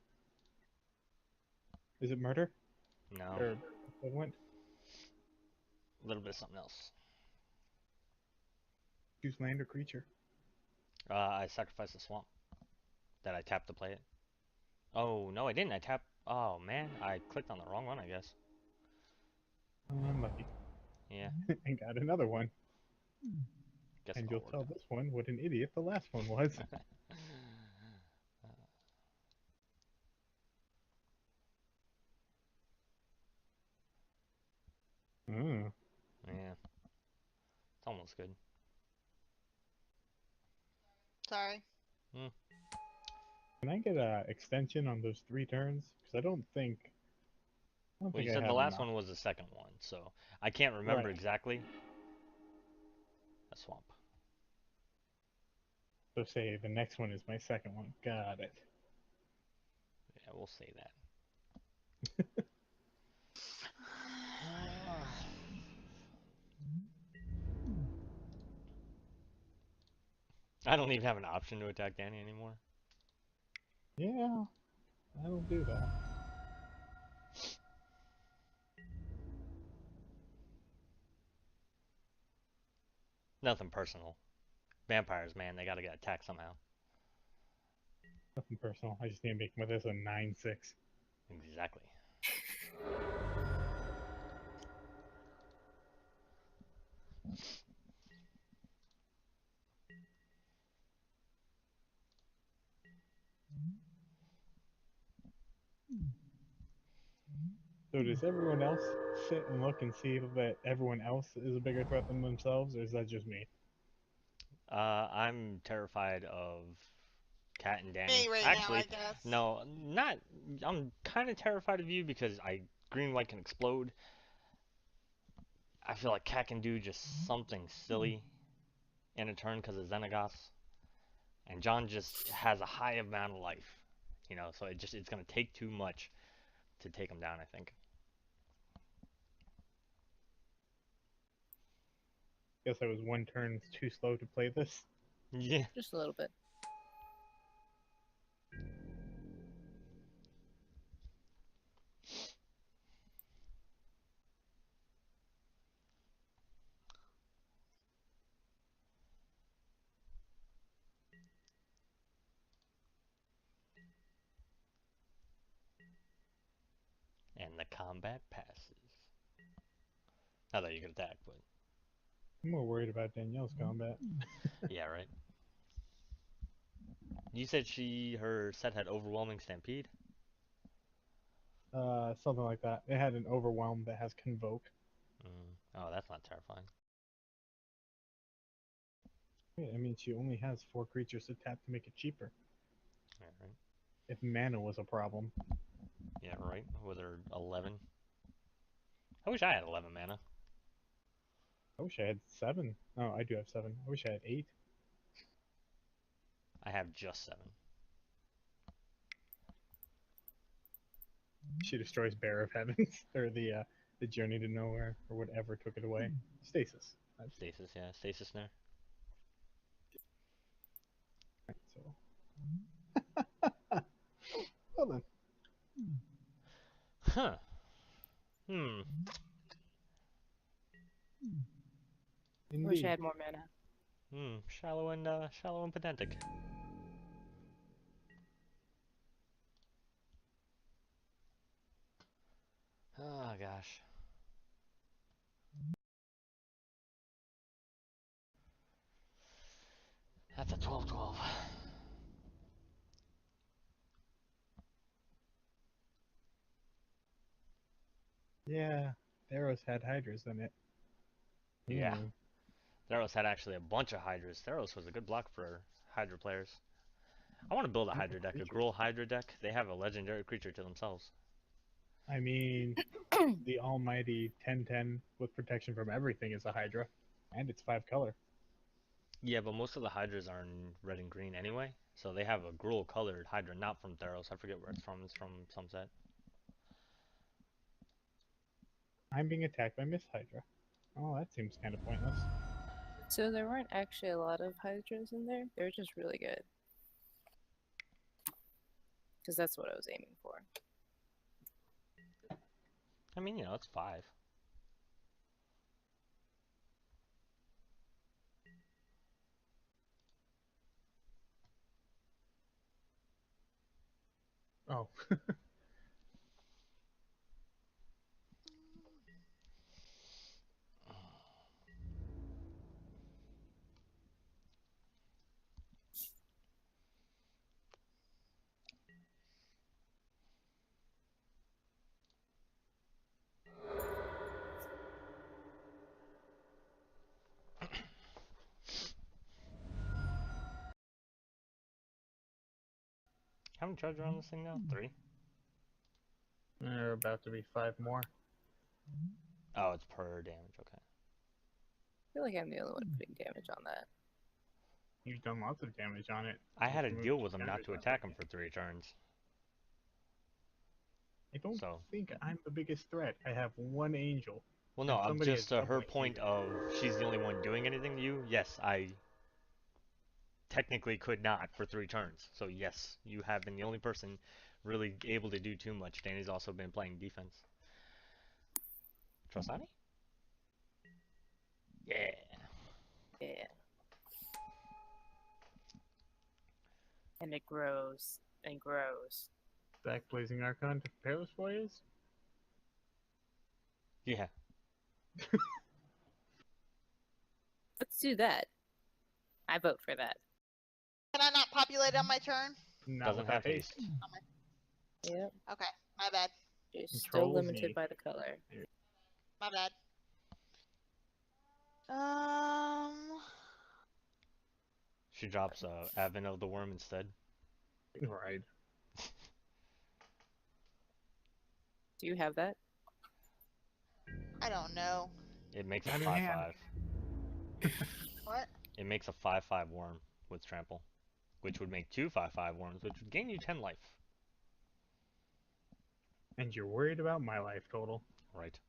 Is it murder? No. Or equivalent? A little bit of something else. Choose land or creature. I sacrificed a swamp. That I tapped to play it. Oh, no, I didn't. I tapped. Oh, man. I clicked on the wrong one, I guess. Unlucky. Yeah. And got another one. Guess And it you'll all tell worked this one what an idiot the last one was. out. Mm. Yeah. It's almost good. Sorry. Can I get a extension on those 3 turns? Because I don't think Well, you I said the have last enough. one was the second one, so I can't remember Right. exactly. A swamp. So say the next one is my second one. Got it. Yeah, we'll say that. I don't even have an option to attack Danny anymore. Yeah, I don't do that. Nothing personal. Vampires, man, they gotta get attacked somehow. Nothing personal. I just need to make this a 9/6. Exactly. So does everyone else sit and look and see that everyone else is a bigger threat than themselves, or is that just me? I'm terrified of Cat and Danny. Me right Actually, now, I guess. no, not. I'm kind of terrified of you because green white can explode. I feel like Cat can do just something silly in a turn because of Xenagos, and John just has a high amount of life, so it's gonna take too much to take him down, I think. Guess I was 1 turn too slow to play this. Yeah. Just a little bit. And the combat passes. Not that you could attack, but I'm more worried about Danielle's combat. yeah, right. You said her set had overwhelming stampede. Something like that. It had an overwhelm that has convoke. Oh, that's not terrifying. Yeah, I mean, she only has 4 creatures to tap to make it cheaper. Yeah, right. If mana was a problem. Yeah, right. With her 11. I wish I had 11 mana. I wish I had 7. Oh, I do have 7. I wish I had 8. I have just 7. She destroys Bear of Heavens, or the Journey to Nowhere, or whatever took it away. Stasis. That's Stasis, yeah, stasis snare. right, so. Well then. Huh. Hmm. I wish Indeed. I had more mana. Shallow and pedantic. Oh gosh. That's a 12-12. Yeah, Theros had Hydras in it. Yeah. Hmm. Theros had actually a bunch of Hydras. Theros was a good block for Hydra players. I want to build a Not Hydra with deck, a creatures. Gruul Hydra deck. They have a legendary creature to themselves. I mean, the almighty 10/10 with protection from everything is a Hydra, and it's 5 color. Yeah, but most of the Hydras are in red and green anyway. So they have a Gruul colored Hydra, not from Theros. I forget where it's from. It's from some set. I'm being attacked by Miss Hydra. Oh, that seems kind of pointless. So there weren't actually a lot of Hydras in there. They were just really good. Because that's what I was aiming for. I mean, it's 5. Oh. How many charges are on this thing now? 3? There are about to be 5 more. Oh, it's per damage. Okay. I feel like I'm the only one putting damage on that. You've done lots of damage on it. I had to Most deal with him not damage to on attack it. him for 3 turns. I don't So, think I'm the biggest threat. I have 1 angel. well, no, And I'm somebody just has her doubling point hated. of she's the only one doing anything to you. Yes, I technically could not for 3 turns. So yes, you have been the only person really able to do too much. Danny's also been playing defense. Trostani? Yeah. Yeah. And it grows and grows. Back Blazing Archon to prepare those Warriors? Yeah. Let's do that. I vote for that. Can I not populate on my turn? Not Doesn't without have haste. Yep. Okay, my bad. You're still Control limited Z. by the color. My bad. She drops Advent of the Worm instead. Right. Do you have that? I don't know. It makes a Got it in 5/5. hand. What? It makes a 5/5 worm with trample, which would make 2 5/5 worms, which would gain you 10 life. And you're worried about my life total. Right.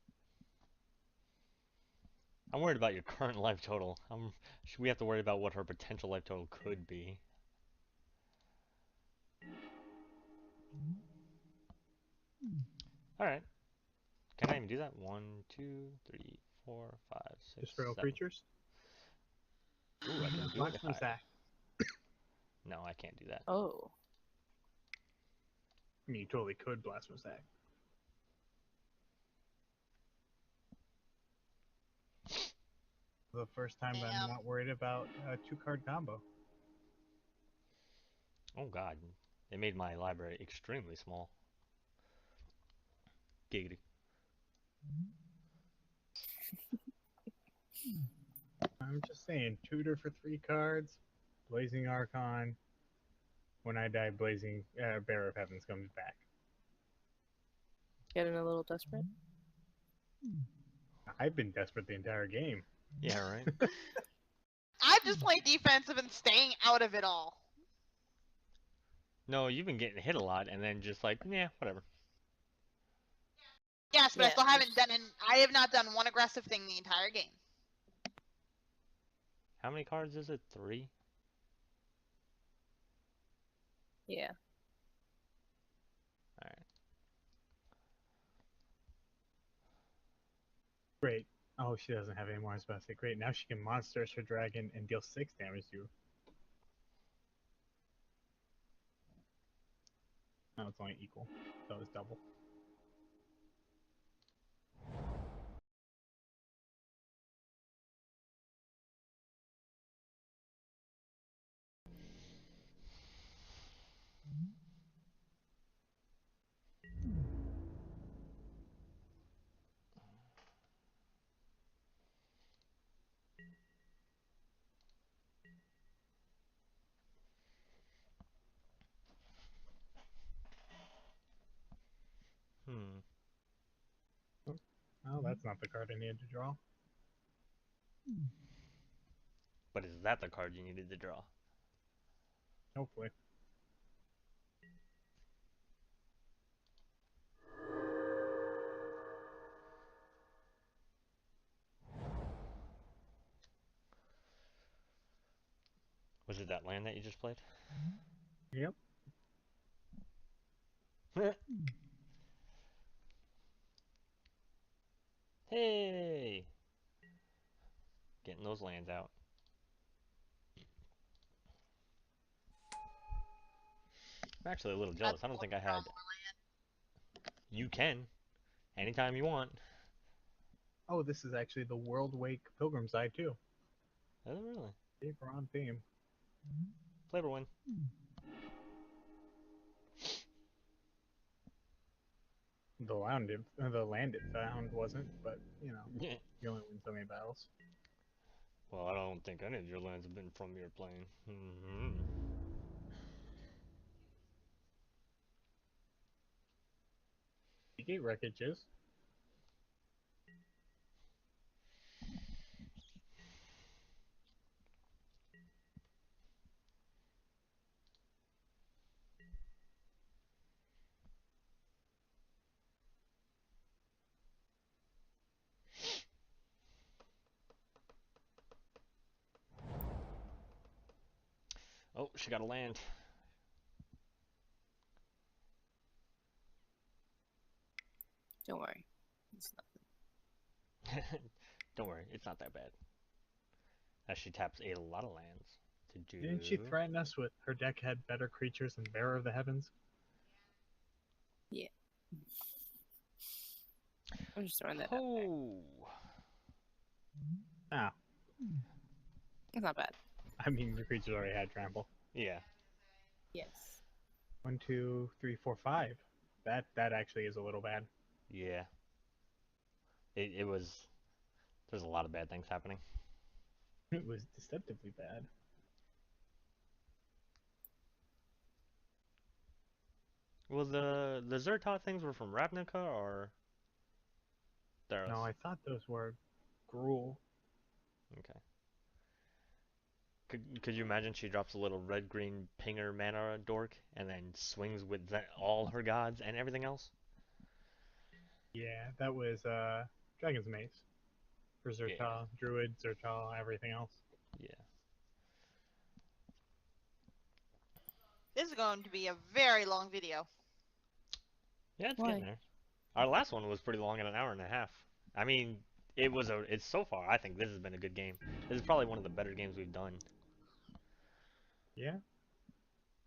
I'm worried about your current life total. We have to worry about what her potential life total could be. Alright. Can I even do that? 1, 2, 3, 4, 5, 6, Just for all 7. creatures? Ooh, I can do it if Blacksmith's I... Axe. No, I can't do that. Oh. I mean, you totally could Blasphemous Act. The first time that I'm Damn. not worried about a 2-card combo. Oh god. They made my library extremely small. Giggity. I'm just saying, tutor for 3 cards, Blazing Archon. When I die, Blazing Bear of Heavens comes back. Getting a little desperate? I've been desperate the entire game. Yeah, right. I've just played defensive and staying out of it all. No, you've been getting hit a lot, and then just like, yeah, whatever. Yes, but I Yeah, still haven't done it. I have not done one aggressive thing the entire game. How many cards is it? 3? yeah. Alright. Great. Oh, she doesn't have any more. I was about to say, great. Now she can monsters her dragon and deal 6 damage to you. No, it's only equal. So it's double. Hmm. Oh, that's not the card I needed to draw. But is that the card you needed to draw? Hopefully. Was it that land that you just played? Yep. Hey! Getting those lands out. I'm actually a little jealous. I don't think I had... You can. Anytime you want. Oh, this is actually the World Wake Pilgrim's Eye, too. Oh, really? They were on theme. Flavor win. The land it found wasn't, but, you know, you only win so many battles. Well, I don't think any of your lands have been from your plane. Gate wreckages. Oh, she got a land. Don't worry. It's nothing. Don't worry, it's not that bad. As she taps a lot of lands to do... Didn't she threaten us with her deck had better creatures than Bearer of the Heavens? Yeah. I'm just throwing that out there. Oh! Ah, It's not bad. I mean, your creatures already had trample. Yeah. Yes. 1, 2, 3, 4, 5. That actually is a little bad. Yeah. It was... There's a lot of bad things happening. It was deceptively bad. Well, the Zertot things were from Ravnica or Theros? No, I thought those were Gruul. Okay. Could you imagine she drops a little red-green pinger mana dork and then swings with all her gods and everything else? Yeah, that was Dragon's Maze. For Zertal, Yeah. Druid, Zertal, everything else. Yeah. This is going to be a very long video. Yeah, it's Why? getting there. Our last one was pretty long at an hour and a half. I mean, it's so far, I think this has been a good game. This is probably one of the better games we've done. Yeah.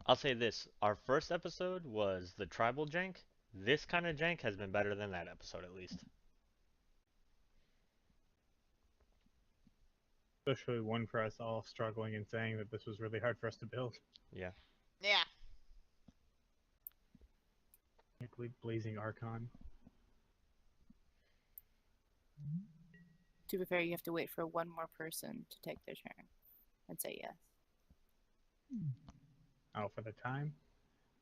I'll say this, our first episode was the tribal jank. This kind of jank has been better than that episode at least. Especially one for us all struggling and saying that this was really hard for us to build. Yeah. Yeah. Blazing Archon. To be fair, you have to wait for one more person to take their turn and say yes. Oh, for the time?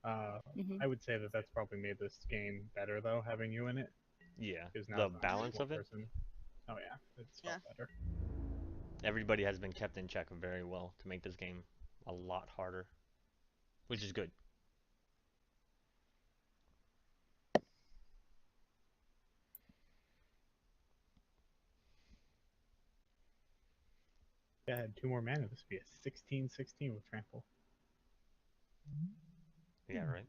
Mhm. I would say that that's probably made this game better, though, having you in it. Yeah. 'Cause now The it's not just balance one of it. person. Oh, yeah. It's Yeah. felt better. Everybody has been kept in check very well to make this game a lot harder, which is good. Yeah, I had 2 more mana. This would be a 16/16 with trample. Yeah, right.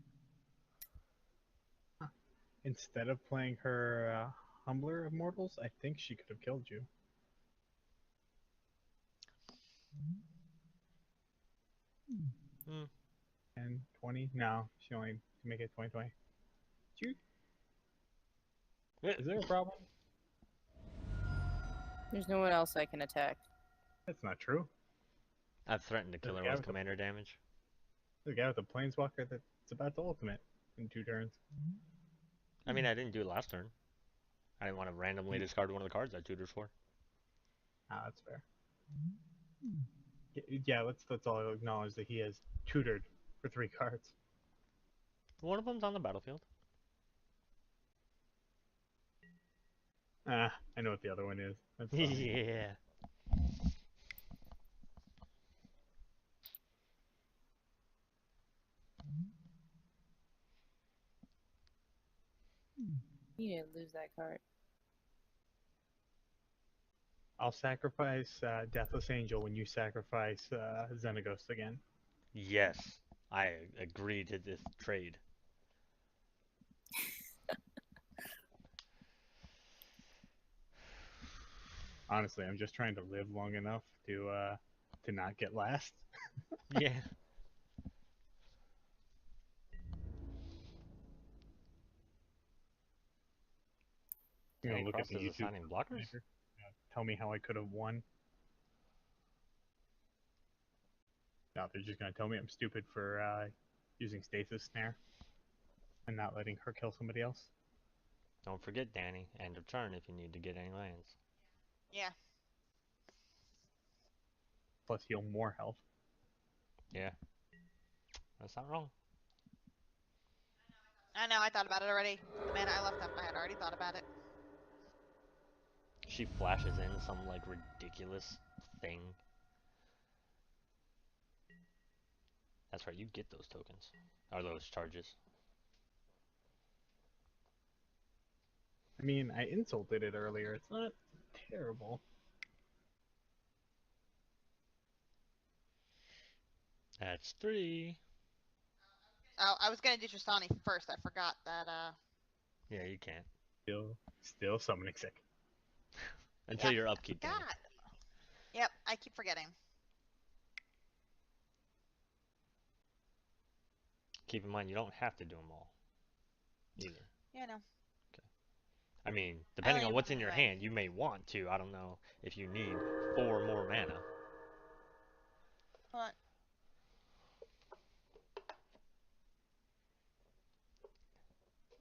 Instead of playing her Humbler of Mortals, I think she could have killed you. Hmm. 10, 20? No, she only can make it 20/20. Shoot. Is there a problem? There's no one else I can attack. That's not true. I've threatened to kill her Yeah, with with the- commander damage. The guy with the Planeswalker that's about to ultimate in 2 turns. I mean, I didn't do it last turn. I didn't want to randomly discard one of the cards I tutors for. Ah, that's fair. Yeah, let's all acknowledge that he has tutored for 3 cards. One of them's on the battlefield. Ah, I know what the other one is. That's fine. Yeah. You didn't lose that card. I'll sacrifice Deathless Angel when you sacrifice Xenagos again. Yes, I agree to this trade. Honestly, I'm just trying to live long enough to not get last. Yeah. You know, Dang, look at Cross the is YouTube. assigning blockers? Tell me how I could have won. No, they're just gonna tell me I'm stupid for using Stasis Snare and not letting her kill somebody else. Don't forget, Danny, end of turn if you need to get any lands. Yeah. Plus heal more health. Yeah. That's not wrong. I know, I thought about it already. The mana I left up, I had already thought about it. She flashes in some, like, ridiculous thing. That's right, you get those tokens. Or those charges. I mean, I insulted it earlier. It's not terrible. That's 3. Oh, I was gonna do Trostani first. I forgot that. Yeah, you can't. Still summoning sick. Until Yeah, your upkeep, Danny. God. Yep, I keep forgetting. Keep in mind, you don't have to do them all. Either. Yeah, no. I mean, depending on only what's in your anyway. hand, you may want to. I don't know if you need 4 more mana. What?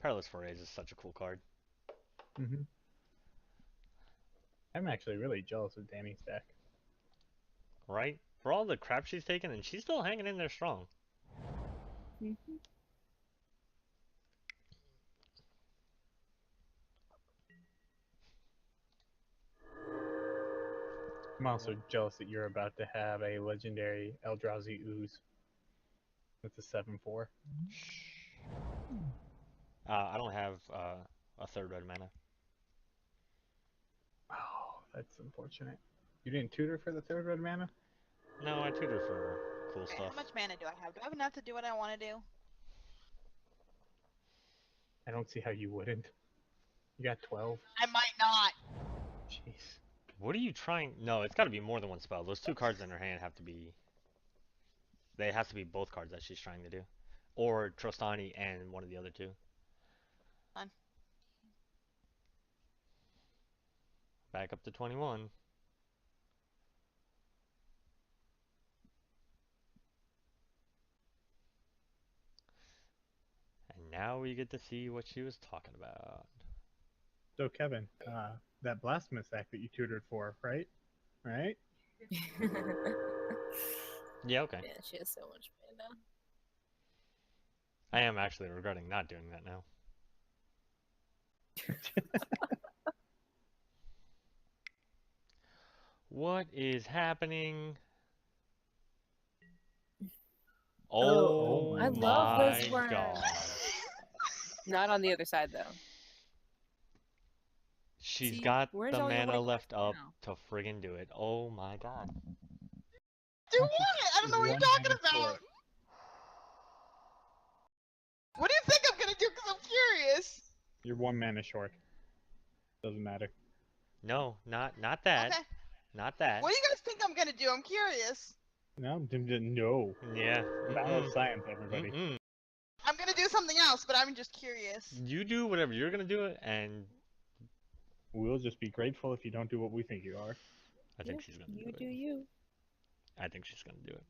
Perilous Forays is such a cool card. Mm-hmm. I'm actually really jealous of Danny's deck. Right? For all the crap she's taken, and she's still hanging in there strong. Mm-hmm. I'm also jealous that you're about to have a legendary Eldrazi Ooze. That's a 7/4. I don't have a 3rd red mana. Oh, that's unfortunate. You didn't tutor for the 3rd red mana? No, I tutor for cool Okay, stuff. how much mana do I have? Do I have enough to do what I want to do? I don't see how you wouldn't. You got 12. I might not. Jeez. What are you trying? No, it's got to be more than one spell. Those 2 cards in her hand have to be... They have to be both cards that she's trying to do. Or Trostani and one of the other 2. Fine. Back up to 21. And now we get to see what she was talking about. So, Kevin, that Blasphemous act that you tutored for, right? Right? Yeah, okay. Yeah, she has so much mana. I am actually regretting not doing that now. What is happening? Oh, Oh I love my this worm. god. Not on the other side though. She's See, got where's the all your mana white left cards up now? to friggin' do it. Oh my god. Do what? I don't know what you're One talking mana about. short. What do you think I'm gonna do? Because I'm curious. You're 1 mana short. Doesn't matter. No, not that. Okay. Not that. What do you guys think I'm gonna do? I'm curious. No, no. Yeah. Battle Mm-mm. of science, everybody. Mm-mm. I'm gonna do something else, but I'm just curious. You do whatever you're gonna do it, and We'll just be grateful if you don't do what we think you are. I think she's gonna do You it. do you. I think she's gonna do it.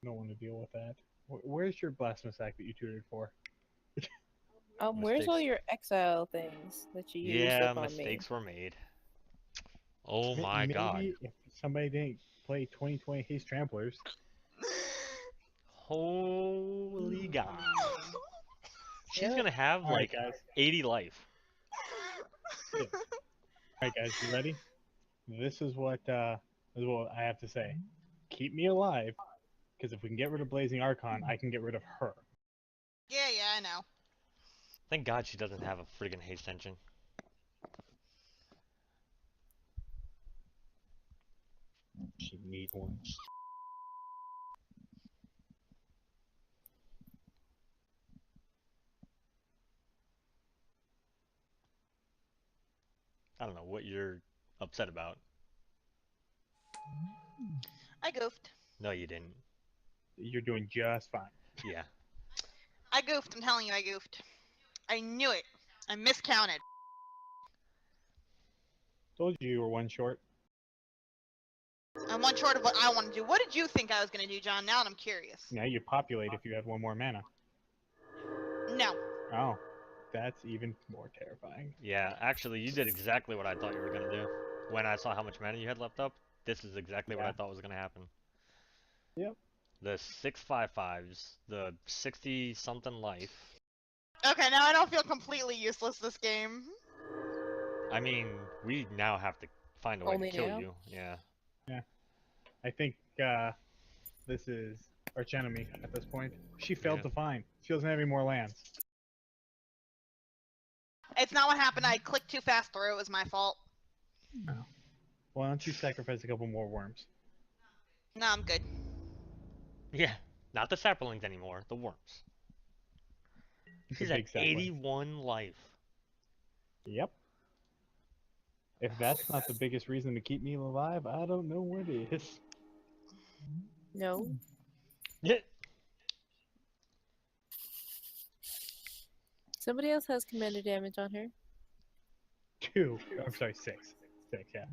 Don't want to deal with that. Where's your blasphemous act that you tutored for? Where's all Mistakes. your exile things that you used Yeah, up on me? mistakes were made. Oh my Maybe god. if somebody didn't play 2020 Haste Tramplers. Holy god. She's Yep. gonna have All right, like guys. 80 life. All right, guys, you ready? This is what I have to say. Keep me alive, because if we can get rid of Blazing Archon, I can get rid of her. Yeah, I know. Thank god she doesn't have a friggin' haste engine. She need one. I don't know what you're upset about. I goofed. No, you didn't. You're doing just fine. Yeah. I goofed. I'm telling you, I goofed. I knew it. I miscounted. Told you were 1 short. I'm one short of what I want to do. What did you think I was gonna do, John? Now I'm curious. Now you populate if you had 1 more mana. No. Oh, that's even more terrifying. Yeah, actually, you did exactly what I thought you were gonna do. When I saw how much mana you had left up, this is exactly what I Yeah. thought was gonna happen. Yep. The 6/5/5s, the 60-something life. Okay, now I don't feel completely useless this game. I mean, we now have to find a way Only to kill now? you. Yeah. I think this is arch enemy at this point. She failed Yeah. to find. She doesn't have any more lands. It's not what happened. I clicked too fast through. It was my fault. Why don't you sacrifice a couple more worms? No, I'm good. Yeah. Not the saplings anymore, the worms. She's The at big sapling. 81 life. Yep. If that's not the biggest reason to keep me alive, I don't know what is. No. Yeah. Somebody else has commander damage on her. 2. I'm sorry, 6. 6, yeah.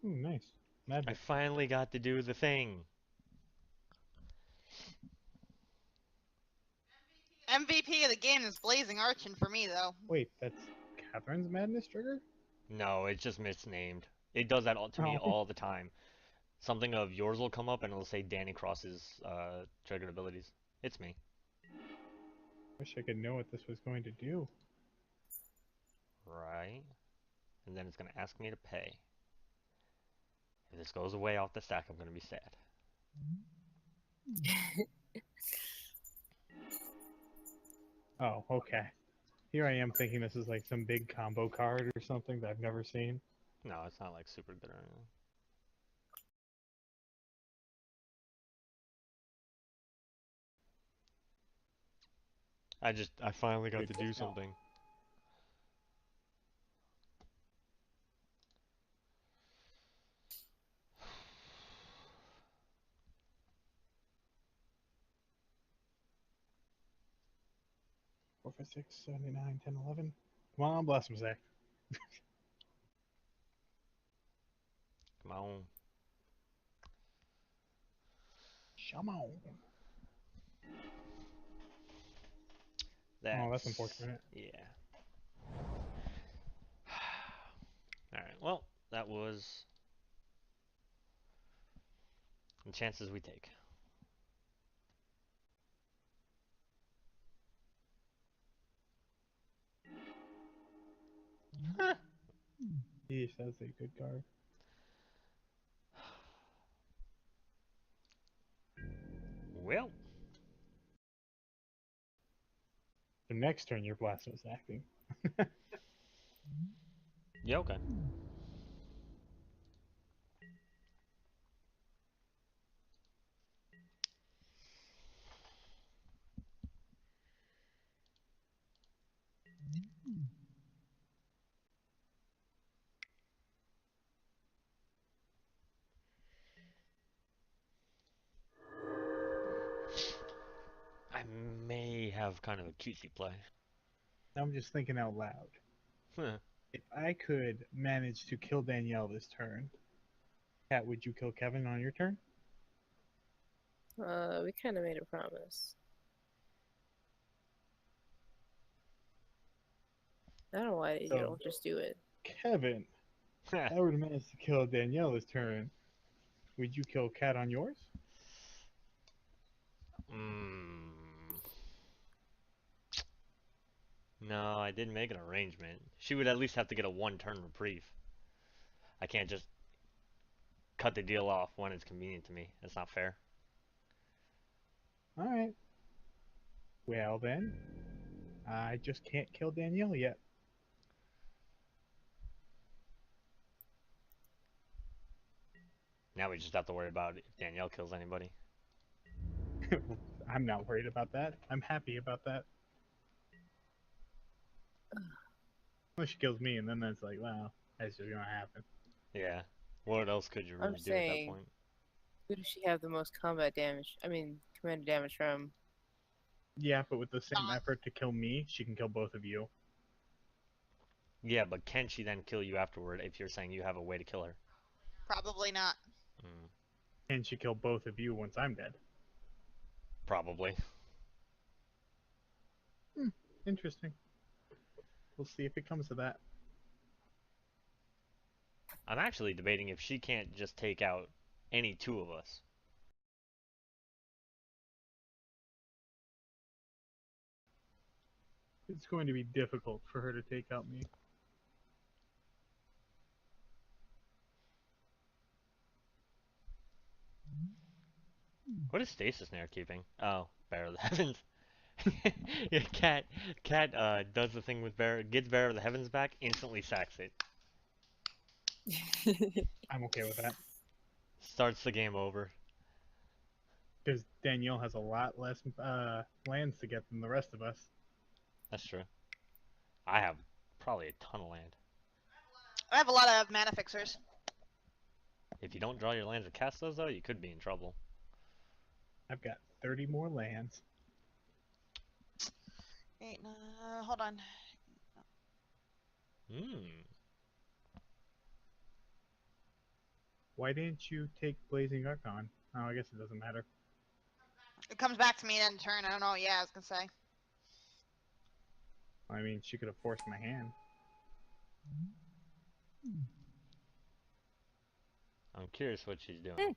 Ooh, nice. I Magic. finally got to do the thing. MVP of the game is Blazing Archon for me, though. Wait, that's Catherine's Madness trigger? No, it's just misnamed. It does that to me Oh. all the time. Something of yours will come up and it'll say Danny Cross's triggered abilities. It's me. Wish I could know what this was going to do. Right. And then it's going to ask me to pay. If this goes away off the stack, I'm going to be sad. Oh, okay. Here I am thinking this is like some big combo card or something that I've never seen. No, it's not like super good or anything. I finally got to do something. Four, 5, 6, 7, 8, 9, 10, 11. Come on, bless him, say. Come on. Come on. Oh, that's unfortunate. Yeah. Alright, well, that was The chances we take. Yeesh, that's a good card. Well. The next turn, your Blasto's acting. Yeah, okay. I may have kind of a cutesy play. I'm just thinking out loud. Huh. If I could manage to kill Danielle this turn, Kat, would you kill Kevin on your turn? We kind of made a promise. I don't know why you So- don't just do it. Kevin, if I were to manage to kill Danielle this turn, would you kill Kat on yours? No, I didn't make an arrangement. She would at least have to get a one-turn reprieve. I can't just cut the deal off when it's convenient to me. That's not fair. Alright. Well then, I just can't kill Danielle yet. Now we just have to worry about if Danielle kills anybody. I'm not worried about that. I'm happy about that. Well, she kills me, and then it's like, wow, that's just gonna happen. Yeah. What else could you I'm really do at that saying- point? Who does she have the most combat damage? I mean, commander damage from? Yeah, but with the same effort to kill me, she can kill both of you. Yeah, but can she then kill you afterward if you're saying you have a way to kill her? Probably not. And she kill both of you once I'm dead. Probably. Interesting. We'll see if it comes to that. I'm actually debating if she can't just take out any two of us. It's going to be difficult for her to take out me. What is Stasis Snare keeping? Oh, Bear of the Heavens. Yeah, Cat does the thing with Bear, gets Bear of the Heavens back, instantly sacks it. I'm okay with that. Starts the game over. Because Danielle has a lot less lands to get than the rest of us. That's true. I have probably a ton of land. I have a lot of mana fixers. If you don't draw your lands or cast those, though, you could be in trouble. I've got 30 more lands. Wait, hold on. Why didn't you take Blazing Archon? Oh, I guess it doesn't matter. It comes back to me in turn. I don't know. Yeah, I was gonna say. I mean, she could have forced my hand. I'm curious what she's doing.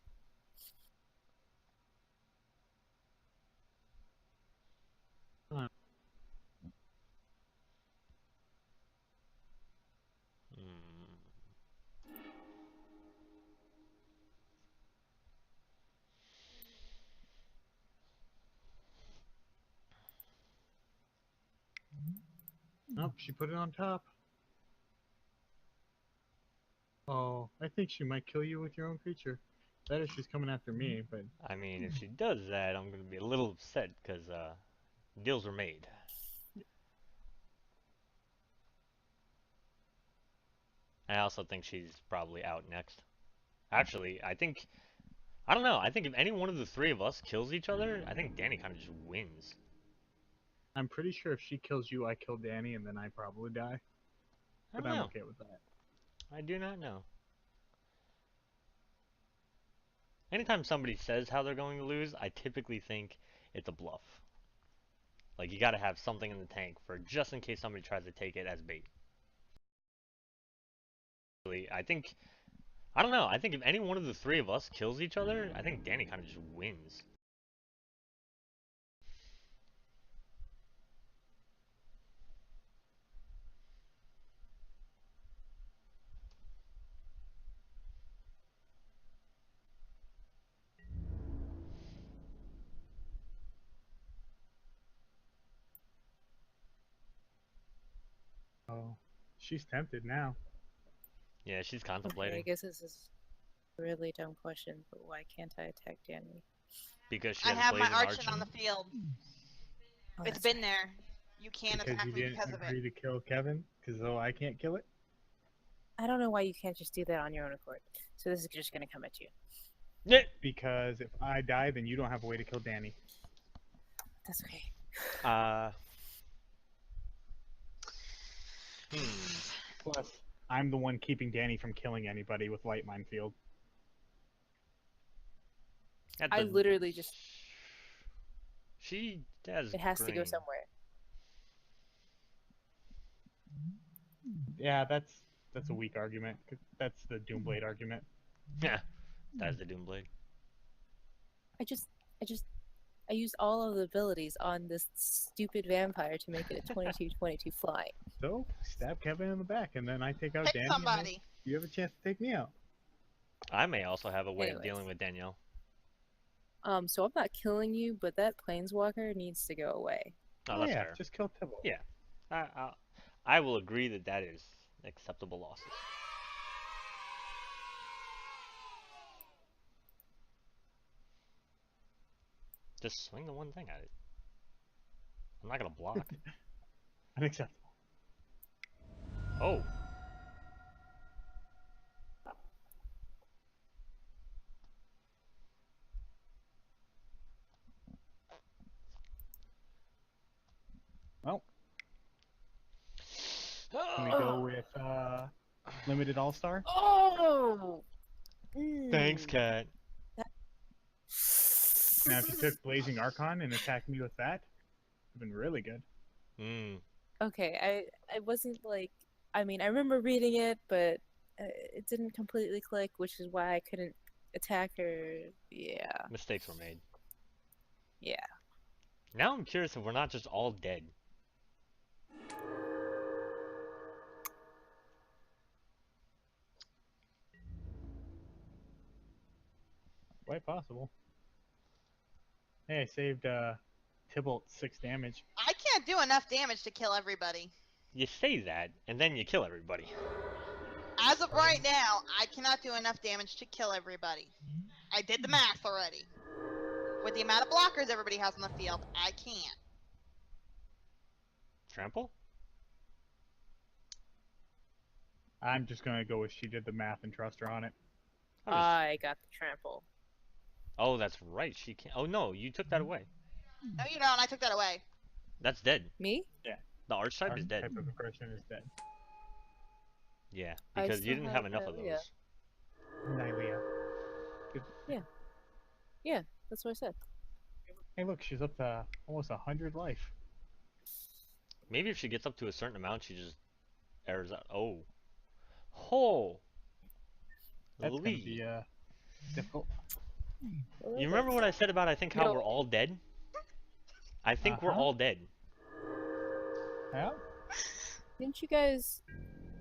Nope, she put it on top. Oh, I think she might kill you with your own creature. That is, she's coming after me, but... I mean, if she does that, I'm going to be a little upset, because deals were made. I also think she's probably out next. Actually, I don't know, I think if any one of the three of us kills each other, I think Danny kind of just wins. I'm pretty sure if she kills you, I kill Danny, and then I probably die. I But don't I'm know. okay with that. I do not know. Anytime somebody says how they're going to lose, I typically think it's a bluff. Like, you gotta have something in the tank for just in case somebody tries to take it as bait. I think I don't know. I think if any one of the three of us kills each other, I think Danny kind of just wins. Oh, she's tempted now. Yeah, she's Okay, I contemplating guess this is a really dumb question, but why can't I attack Danny? because she I has have my blazing Archon arch. on the field. Oh, It's that's been right. there. You can't Because attack you me didn't because of agree it. to kill Kevin? Because though I can't kill it? I don't know why you can't just do that on your own accord. So this is just gonna come at you. Yeah. Because if I die, then you don't have a way to kill Danny. That's okay. Plus, I'm the one keeping Danny from killing anybody with Light Minefield. I literally just. She has. It has to go green. somewhere. Yeah, that's a weak argument. 'Cause that's the Doomblade argument. Yeah, that's the Doomblade. I used all of the abilities on this stupid vampire to make it a 22/22 fly. So, stab Kevin in the back, and then I take out Pick Danny. somebody. You have a chance to take me out. I may also have a way of Anyways. dealing with Danielle. So I'm not killing you, but that planeswalker needs to go away. Oh, that's yeah, fair. just kill Tibble. Yeah. I will agree that that is acceptable losses. Just swing the one thing at it. I'm not gonna block. Unacceptable. Oh. Well, can we go with Limited All-Star? Oh! Thanks, Cat. Now, if you took Blazing Archon and attacked me with that, it'd been really good. Okay, I wasn't like. I mean, I remember reading it, but it didn't completely click, which is why I couldn't attack her. Yeah. Mistakes were made. Yeah. Now I'm curious if we're not just all dead. Quite possible. Hey, I saved Tybalt 6 damage. I can't do enough damage to kill everybody. You say that, and then you kill everybody. As of right now, I cannot do enough damage to kill everybody. I did the math already. With the amount of blockers everybody has on the field, I can't. Trample? I'm just gonna go with she did the math and trust her on it. I got the trample. Oh, that's right. She can't. Oh no, you took that away. No, you don't. I took that away. That's dead. Me? The archetype is dead. Type of aggression is dead. Yeah, I because you still didn't have have enough of Nylea. those. Nylea. Yeah, that's what I said. Hey, look, she's up to almost 100 life. Maybe if she gets up to a certain amount, she just airs out. Oh. Oh. That's gonna Lee. be difficult. You remember what I said about I think how No. we're all dead? I think we're all dead. Yeah? Didn't you guys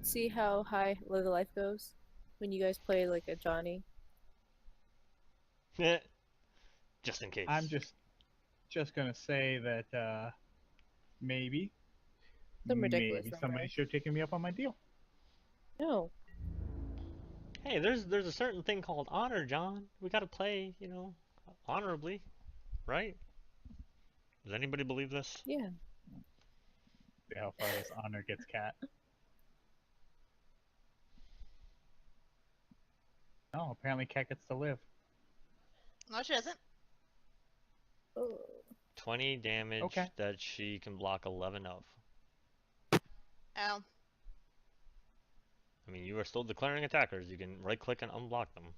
see how high the life goes when you guys play like a Johnny? Just in case. I'm just gonna say that maybe Some ridiculous number. somebody should have taken me up on my deal. No. Hey, there's a certain thing called honor, John. We gotta play, you know, honorably, right? Does anybody believe this? Yeah. See how far this honor gets Cat. Oh, apparently Cat gets to live. No, she doesn't. Oh. 20 damage Okay. that she can block 11 of. Oh. I mean, you are still declaring attackers. You can right click and unblock them.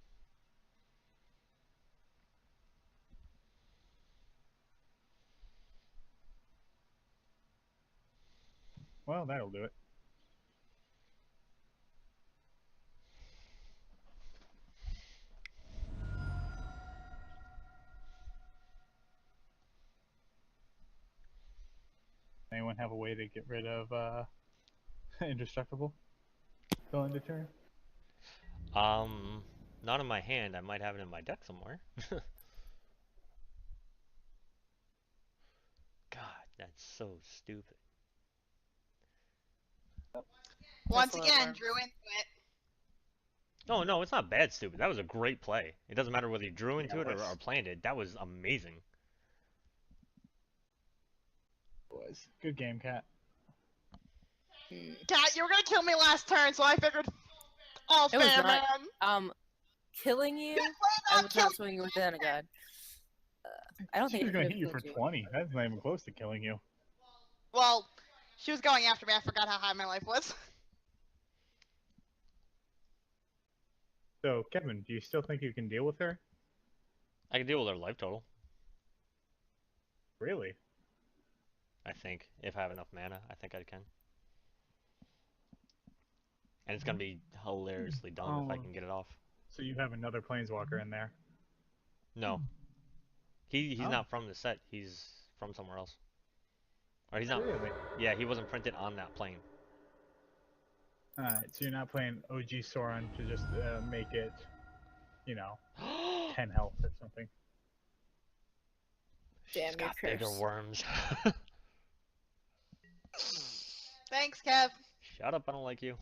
Well, that'll do it. don't have a way to get rid of indestructible till end of turn? Not in my hand. I might have it in my deck somewhere. God, that's so stupid. Once a lot again, worse. drew into it. Oh, no, it's not bad stupid. That was a great play. It doesn't matter whether you drew into it it or, was. or planned it. That was amazing. It was. Good game, Cat. Cat, you were gonna kill me last turn, so I figured. All It was fair, not- man. Killing you, Why I not was kill not swinging with Xenagod. I don't think She's I gonna could hit you have for killed you. 20. That's not even close to killing you. Well, she was going after me. I forgot how high my life was. So, Kevin, do you still think you can deal with her? I can deal with her life total, Really? I think. If I have enough mana, I think I can. And it's gonna be hilariously dumb if I Oh. can get it off. So you have another planeswalker in there? No. He's Oh. not from the set. He's from somewhere else. Or he's not. Really? Yeah, he wasn't printed on that plane. Alright, so you're not playing OG Sauron to just make it, 10 health or something. Damn, She's you're got bigger cursed. worms. Thanks, Kev. Shut up, I don't like you.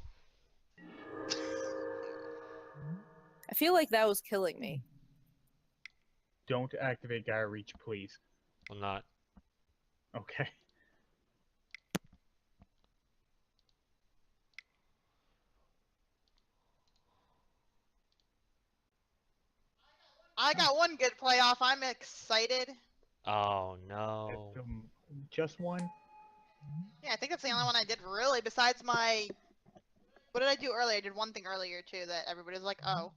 I feel like that was killing me. Don't activate Gaia Reach, please. I'm not. Okay. I got one good playoff. I'm excited. Oh no. Just one? Yeah, I think that's the only one I did really. Besides my, what did I do earlier? I did one thing earlier too that everybody's like, oh,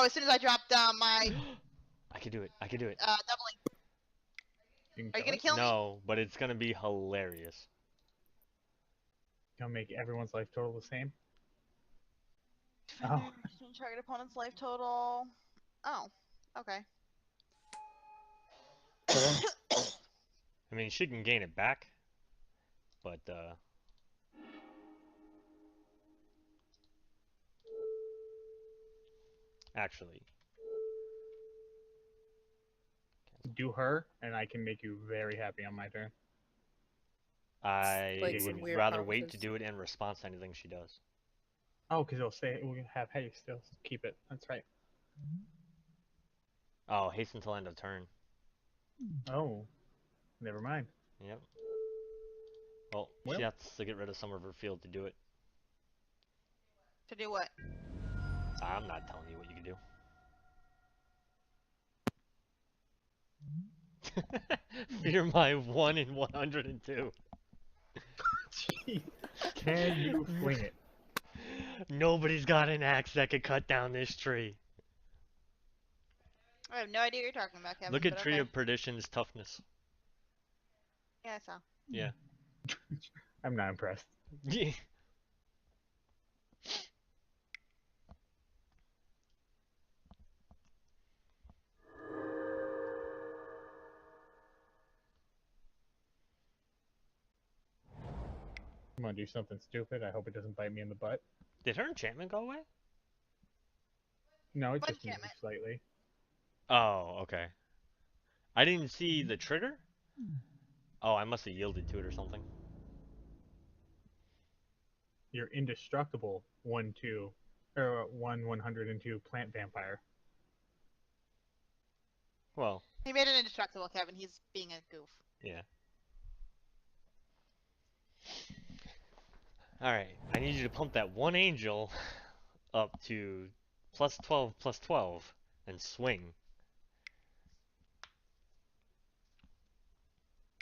as soon as I dropped my I could do it. I could do it. doubling. Are you gonna kill me? No, but it's gonna be hilarious. Gonna make everyone's life total the same? Oh. Target opponent's life total. Oh, okay. I mean, she can gain it back, but actually, Do her, and I can make you very happy on my turn. I Like some would weird rather wait to promises. do it in response to anything she does. Oh, because it'll say we'll have haste still. Keep it. That's right. Oh, haste until end of turn. Oh. Never mind. Yep. Well, Well. she has to get rid of some of her field to do it. To do what? I'm not telling you what you can do. Fear my 1 in 102. Can you fling it? Nobody's got an axe that could cut down this tree. I have no idea what you're talking about, Kevin. Look at but Tree okay. of Perdition's toughness. Yeah, I saw. Yeah. I'm not impressed. Yeah. I'm gonna do something stupid. I hope it doesn't bite me in the butt. Did her enchantment go away? No, it What just moved enchantment? slightly. Oh, okay. I didn't see the trigger? Oh, I must have yielded to it or something. You're indestructible 1/2 or 1/102 plant vampire. Well, He made it indestructible, Kevin. He's being a goof. yeah. Alright, I need you to pump that one angel up to +12/+12 and swing.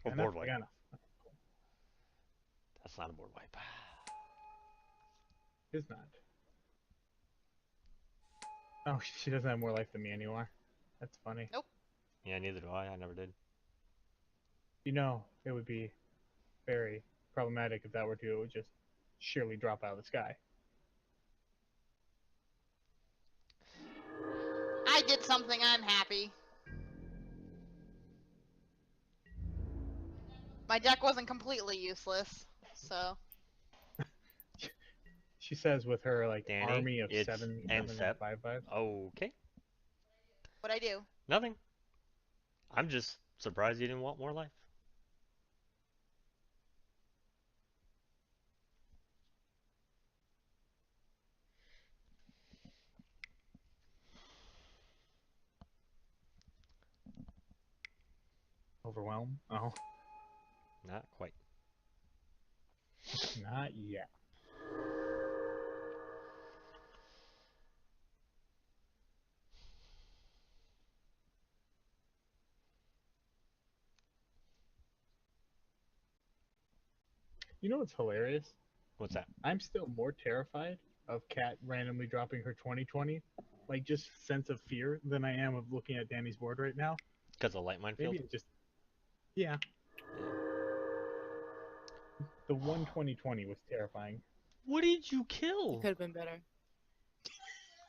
Or Enough, board wipe. enough. That's not a board wipe. It's not. Oh, she doesn't have more life than me anymore. That's funny. Yeah, neither do I. I never did. You know, it would be very problematic if that were to, it would just surely drop out of the sky. I did something. I'm happy. My deck wasn't completely useless, so. She says with her like Danny, army of it's 7, end 7, step. 5/5. Okay. What'd I do? Nothing. I'm just surprised you didn't want more life. Overwhelm? Oh, Not quite. not yet. You know what's hilarious? What's that? I'm still more terrified of Kat randomly dropping her 2020, like just sense of fear, than I am of looking at Danny's board right now. Because of light minefield? Maybe it just, yeah. The one 2020 was terrifying. What did you It kill? could have been better.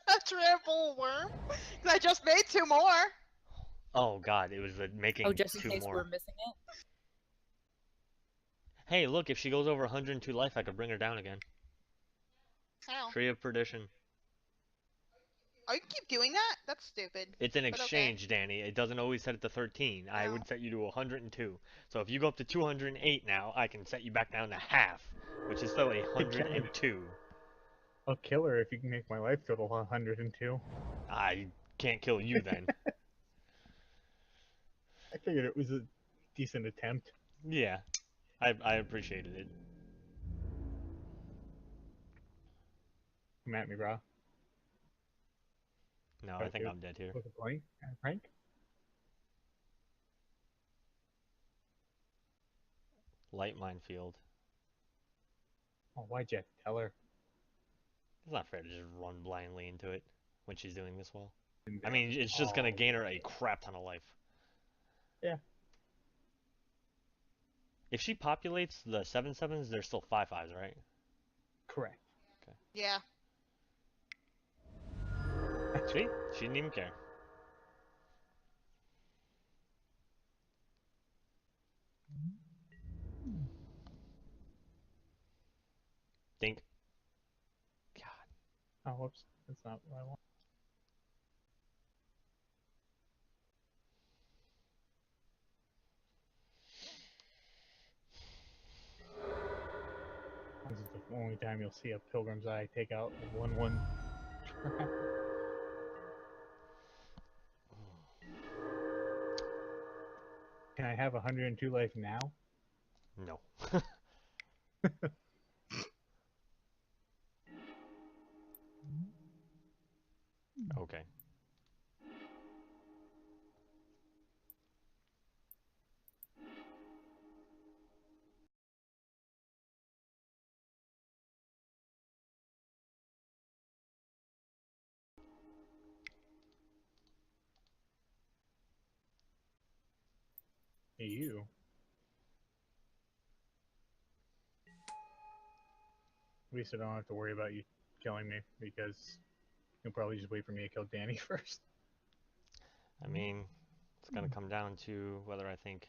A trample worm? 'Cause I just made 2 more. Oh god, it was making Oh, just in 2 case more. we're missing it. Hey, look, if she goes over 102 life, I could bring her down again. How? Tree of Perdition. Oh, you can keep doing that? That's stupid. It's an But okay. exchange, Danny. It doesn't always set it to 13. I No. would set you to 102. So if you go up to 208 now, I can set you back down to half, which is still 102. I'll kill her if you can make my life total 102. I can't kill you then. I figured it was a decent attempt. Yeah, I appreciated it. Come at me, bro. No, I think I'm dead here. With a point? Prank? Light minefield. Oh, why'd you have to tell her? It's not fair to just run blindly into it when she's doing this well. I mean, it's just gonna gain her a crap ton of life. Yeah. If she populates the 7/7s, they're still 5/5s, right? Correct. Yeah. See? She didn't even care. Think. God. Oh, whoops. That's not what I want. This is the only time you'll see a Pilgrim's Eye take out a 1/1 trap. Can I have 102 life now? No. Okay. Hey, you. At least I don't have to worry about you killing me, because you'll probably just wait for me to kill Danny first. I mean, it's gonna come down to whether I think.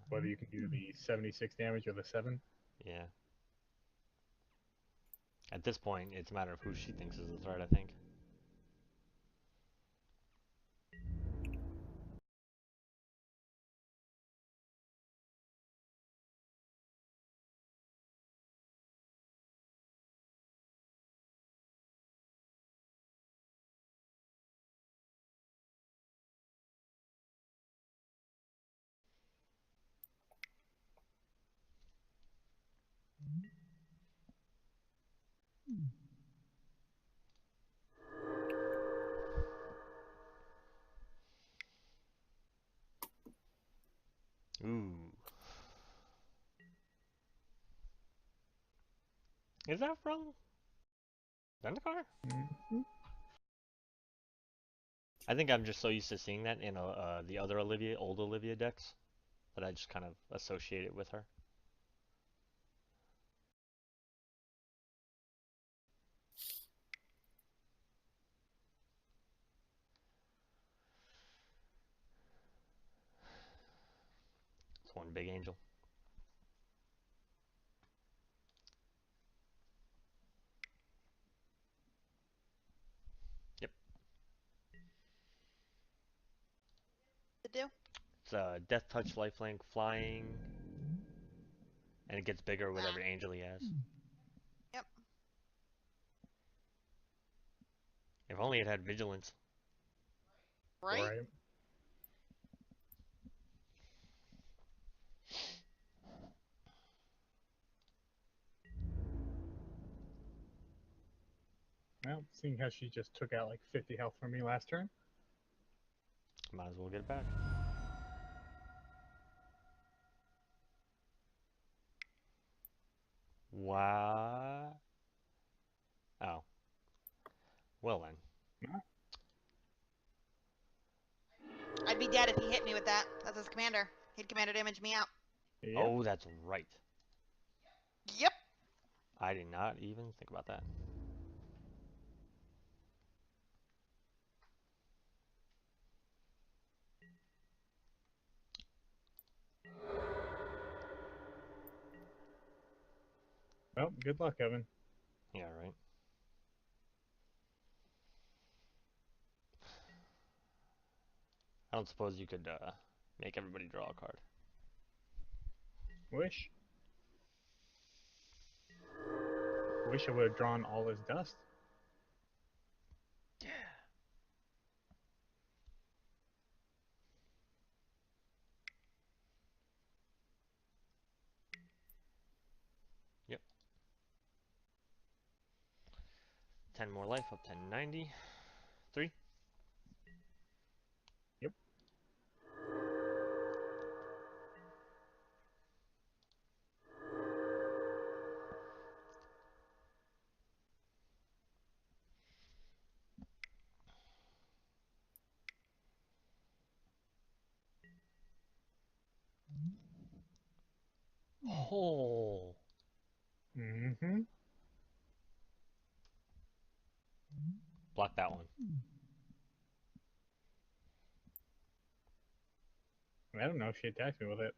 Whether you can do the 76 damage or the 7. Yeah. At this point, it's a matter of who she thinks is the threat, I think. Ooh. Is that from Zendikar? Mm-hmm. I think I'm just so used to seeing that in the other Olivia, old Olivia decks, that I just kind of associate it with her. big angel. Yep. To do? It's Death Touch, Lifelink, Flying, and it gets bigger with every angel he has. Yep. If only it had Vigilance. Right? Well, seeing how she just took out like 50 health from me last turn. Might as well get it back. What? Oh. Well then. I'd be dead if he hit me with that. That's his commander. He'd commander damage me out. Yep. Oh, that's right. Yep. I did not even think about that. Well, good luck, Evan. Yeah, right. I don't suppose you could make everybody draw a card. Wish. Wish I would have drawn all his dust. Yeah. Yep. 10 more life, up to 90. 3. Yep. Oh. Mm-hmm. Block that one. I don't know if she attacks me with it.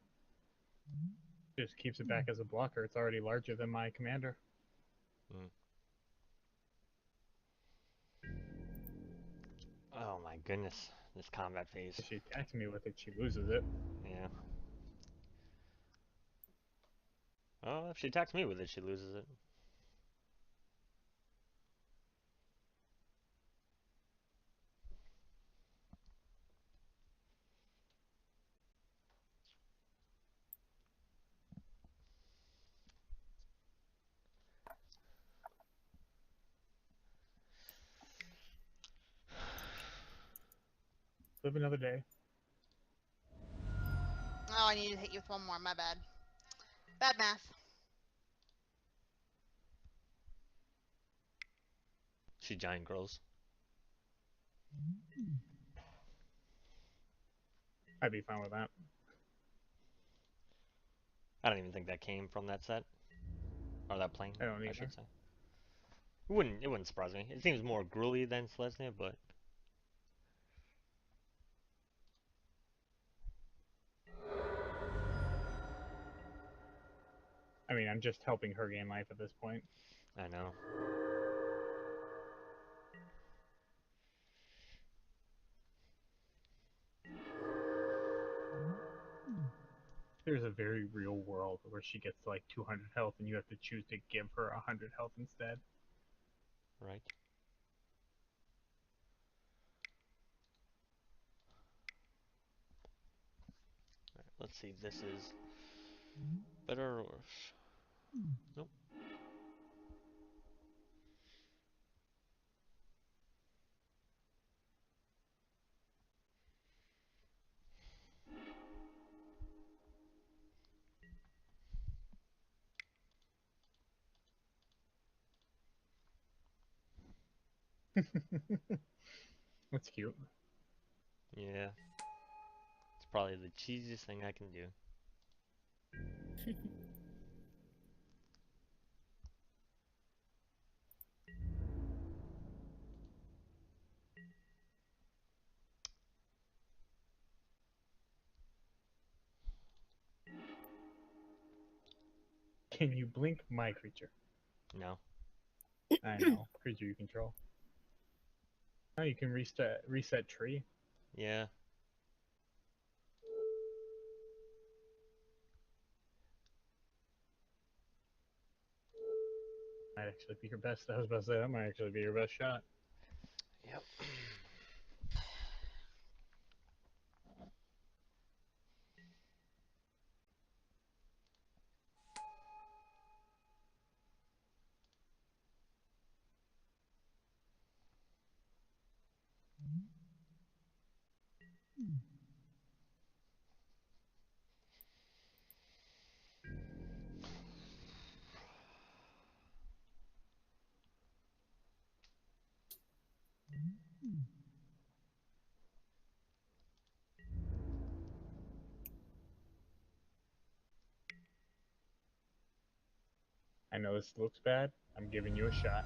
Just keeps it back as a blocker. It's already larger than my commander. Mm. Oh my goodness. This combat phase. If she attacks me with it, she loses it. Yeah. Oh, if she attacks me with it, she loses it. Live another day. Oh, I need to hit you with one more. My bad. Bad math. She giant grows. I'd be fine with that. I don't even think that came from that set. Or that plane, I don't I either. should say. It wouldn't surprise me. It seems more gruely than Selesnya, but I mean, I'm just helping her gain life at this point. I know. There's a very real world where she gets like 200 health and you have to choose to give her 100 health instead. Right. Alright, let's see. This is better or worse. Nope. That's cute. Yeah. It's probably the cheesiest thing I can do. Can you blink my creature? No. I know. Creature you control. No, you can reset tree. Yeah. Might actually be your best. I was about to say that might actually be your best shot. Yep. I know this looks bad. I'm giving you a shot.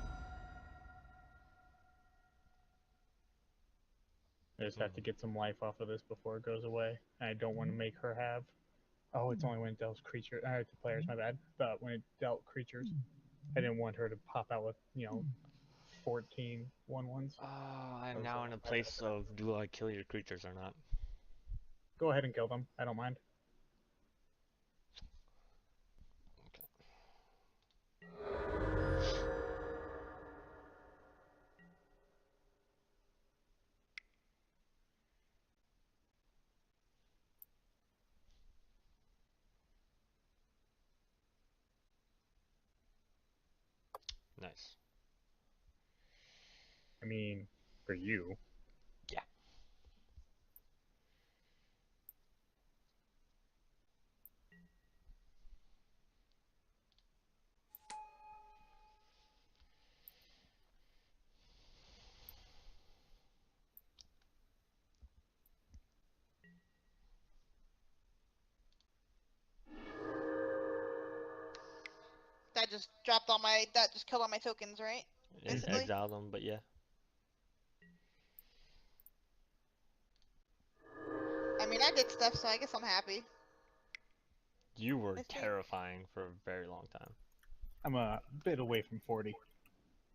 I just have to get some life off of this before it goes away. I don't want to make her have. Oh, it's only when it deals creatures. To players, my bad. But when it dealt creatures, I didn't want her to pop out with 14 1/1s. I'm now in a place of do I kill your creatures or not? Go ahead and kill them. I don't mind. Nice. I mean, for you. Yeah. That just dropped all my. That just killed all my tokens, right? It Basically. exiled them, but yeah. I mean, I did stuff, so I guess I'm happy. You were I think- terrifying for a very long time. I'm a bit away from 40.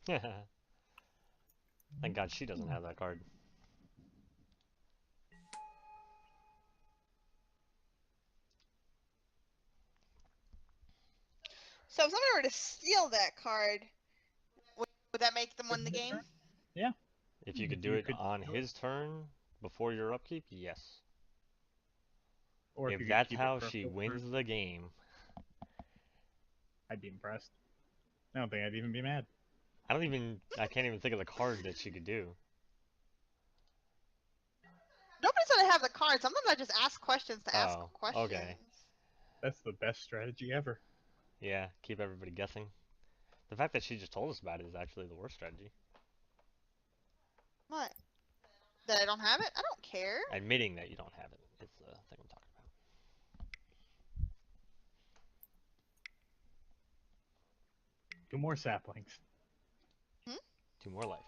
Thank God she doesn't have that card. So if somebody were to steal that card, would that make them win the game? Yeah. If you could If do you it could on do his turn before your upkeep, yes. Or If you could that's keep it how for she full wins turn, the game, I'd be impressed. I don't think I'd even be mad. I can't even think of the card that she could do. Nobody said I have the card. Sometimes I just ask questions to ask Oh, questions. okay. That's the best strategy ever. Yeah, keep everybody guessing. The fact that she just told us about it is actually the worst strategy. What? That I don't have it? I don't care. Admitting that you don't have it is the thing I'm talking about. 2 more saplings. 2 more life.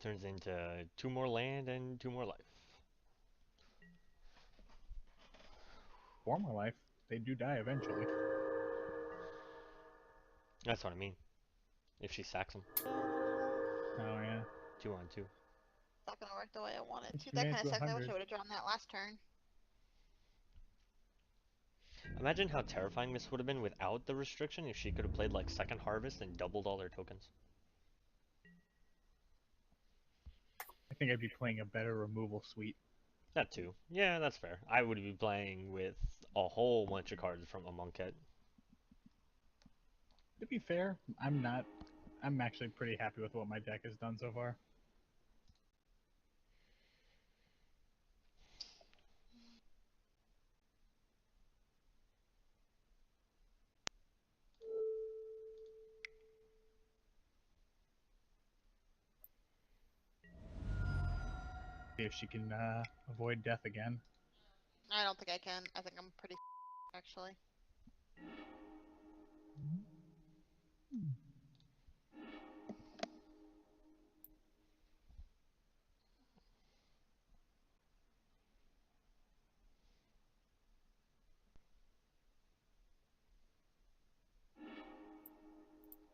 Turns into 2 more land and 2 more life. 4 more life. They do die eventually. That's what I mean. If she sacks them. Oh yeah. 2 on 2. It's not gonna work the way I want it If to. she That made kind of to sucks. I wish 100. I would have drawn that last turn. Imagine how terrifying this would have been without the restriction if she could have played like Second Harvest and doubled all their tokens. I think I'd be playing a better removal suite. That too. Yeah, that's fair. I would be playing with a whole bunch of cards from a Monket. To be fair, I'm actually pretty happy with what my deck has done so far. See if she can avoid death again. I don't think I can. I think I'm pretty actually.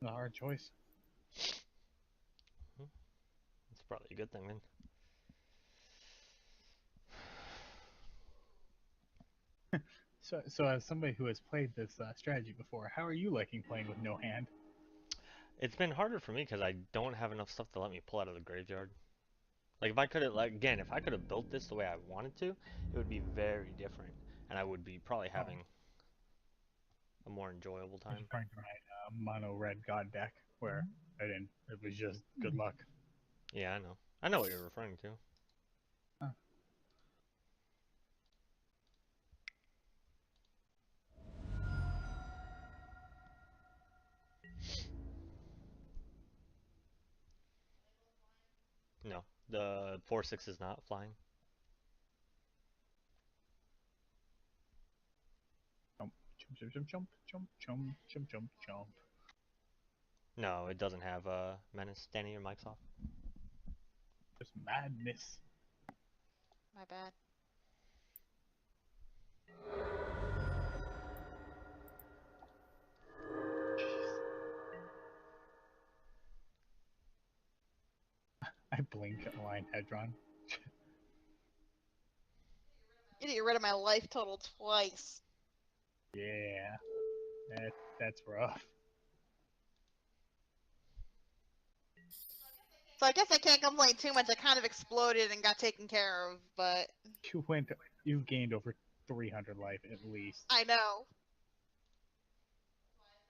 A hard choice. It's probably a good thing then. So as somebody who has played this strategy before, how are you liking playing with no hand? It's been harder for me because I don't have enough stuff to let me pull out of the graveyard. Like if I could have, like again, if I could have built this the way I wanted to, it would be very different, and I would be probably having a more enjoyable I was time. referring to my mono red god deck where I didn't. It was just good luck. Yeah, I know. I know what you're referring to. Huh. No, the 4/6 is not flying. Jump, jump, jump, jump, jump, jump, jump, jump, jump. No, it doesn't have Menace. Danny, your mic's off. Just madness. My bad. I blink Align Hedron. You need to get rid of my life total twice. Yeah, that's rough. So I guess I can't complain too much. I kind of exploded and got taken care of, but You gained over 300 life at least. I know.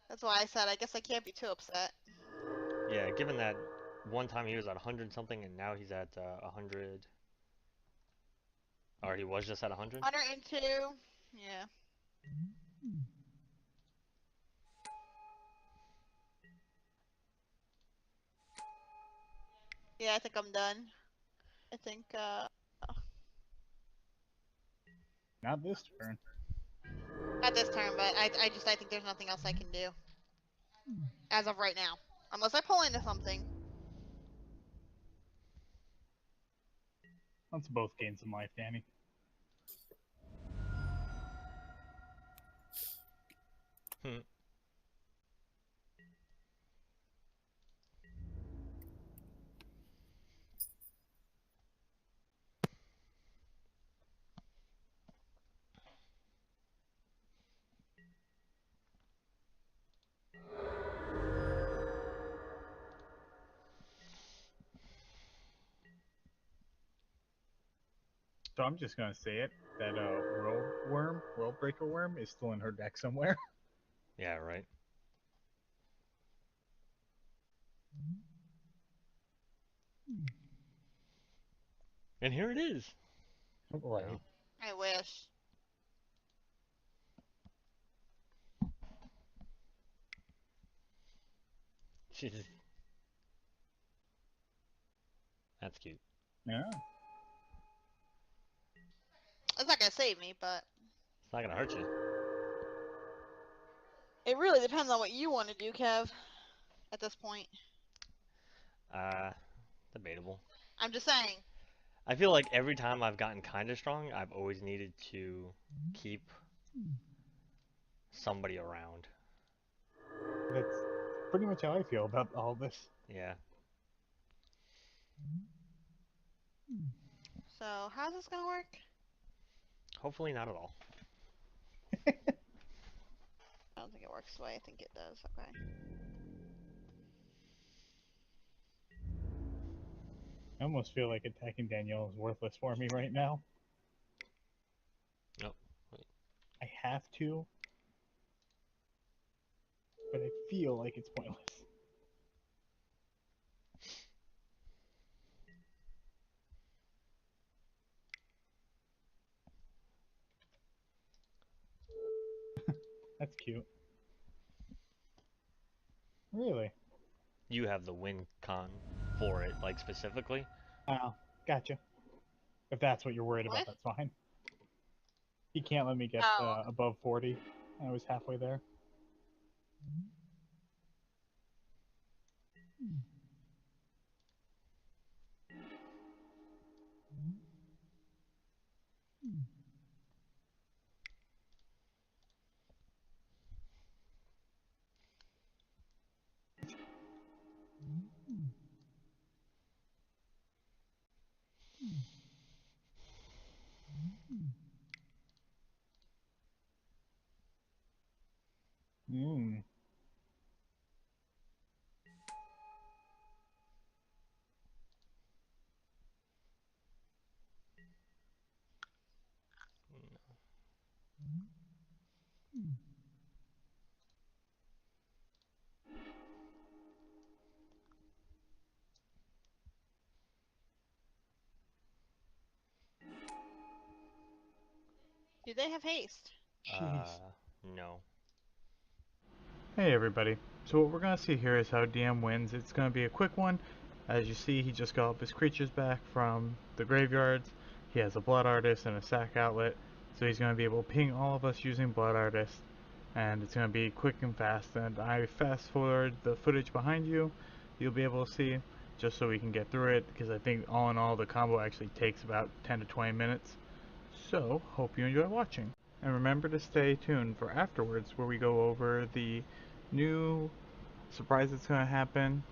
That's why I said I guess I can't be too upset. Yeah, given that one time he was at 100 something and now he's at 100. Or he was just at 100? 102. Yeah. Yeah, I think I'm done. I think, Not this turn. not this turn, but I think there's nothing else I can do. As of right now. Unless I pull into something. Let's both gain some life, Danny. Hmm. So I'm just gonna say it that World Breaker Worm, is still in her deck somewhere. Yeah, right. And here it is. Right. No. I wish. Jesus. That's cute. Yeah. It's not gonna save me, but It's not gonna hurt you. it really depends on what you want to do, Kev. At this point. Debatable. I'm just saying. I feel like every time I've gotten kind of strong, I've always needed to keep somebody around. That's pretty much how I feel about all this. Yeah. So, how's this gonna work? Hopefully not at all. I don't think it works the way I think it does. Okay. I almost feel like attacking Danielle is worthless for me right now. Nope. Wait. I have to, but I feel like it's pointless. That's cute. Really? You have the win con for it, like specifically. Oh, gotcha. If that's what you're worried about, What? that's fine. He can't let me get Oh. above 40. I was halfway there. Mm. Do they have haste? Jeez. No. Hey everybody. So what we're going to see here is how DM wins. It's going to be a quick one. As you see, he just got all his creatures back from the graveyards. He has a Blood Artist and a Sack Outlet. So he's going to be able to ping all of us using Blood Artist. And it's going to be quick and fast. And I fast forward the footage behind you. You'll be able to see, just so we can get through it. Because I think all in all, the combo actually takes about 10 to 20 minutes. So, hope you enjoy watching. And remember to stay tuned for afterwards, where we go over the new surprise that's going to happen.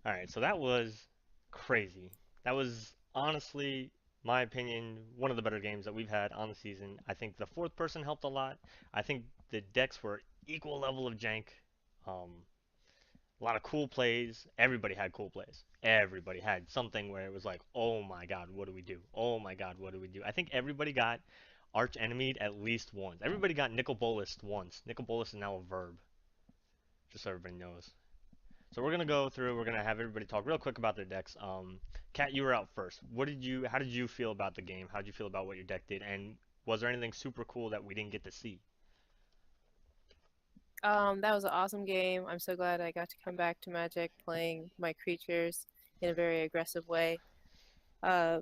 Alright, so that was crazy. That was honestly, my opinion, one of the better games that we've had on the season. I think the fourth person helped a lot. I think the decks were equal level of jank. A lot of cool plays. Everybody had cool plays. Everybody had something where it was like, oh my god, what do we do? Oh my god, what do we do? I think everybody got arch enemied at least once. Everybody got nicol bolas once. Nicol bolas is now a verb, just so everybody knows. So we're gonna go through. We're gonna have everybody talk real quick about their decks. Kat, you were out first. What did you? How did you feel about the game? How did you feel about what your deck did? And was there anything super cool that we didn't get to see? That was an awesome game. I'm so glad I got to come back to Magic playing my creatures in a very aggressive way. Uh,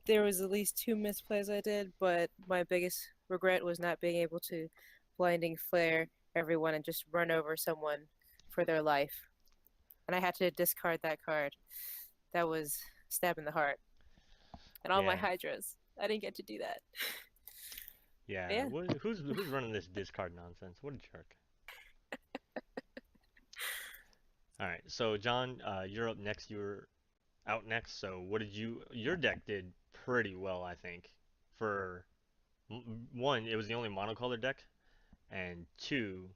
there was at least 2 misplays I did, but my biggest regret was not being able to blinding flare everyone and just run over someone for their life. And I had to discard that card. That was stab in the heart. And all my Yeah, hydras. I didn't get to do that. yeah. Yeah. Who's running this discard nonsense? What a jerk. All right, so John, you're up next. You're out next. So what did you? Your deck did pretty well, I think. For one, it was the only monocolor deck, and two,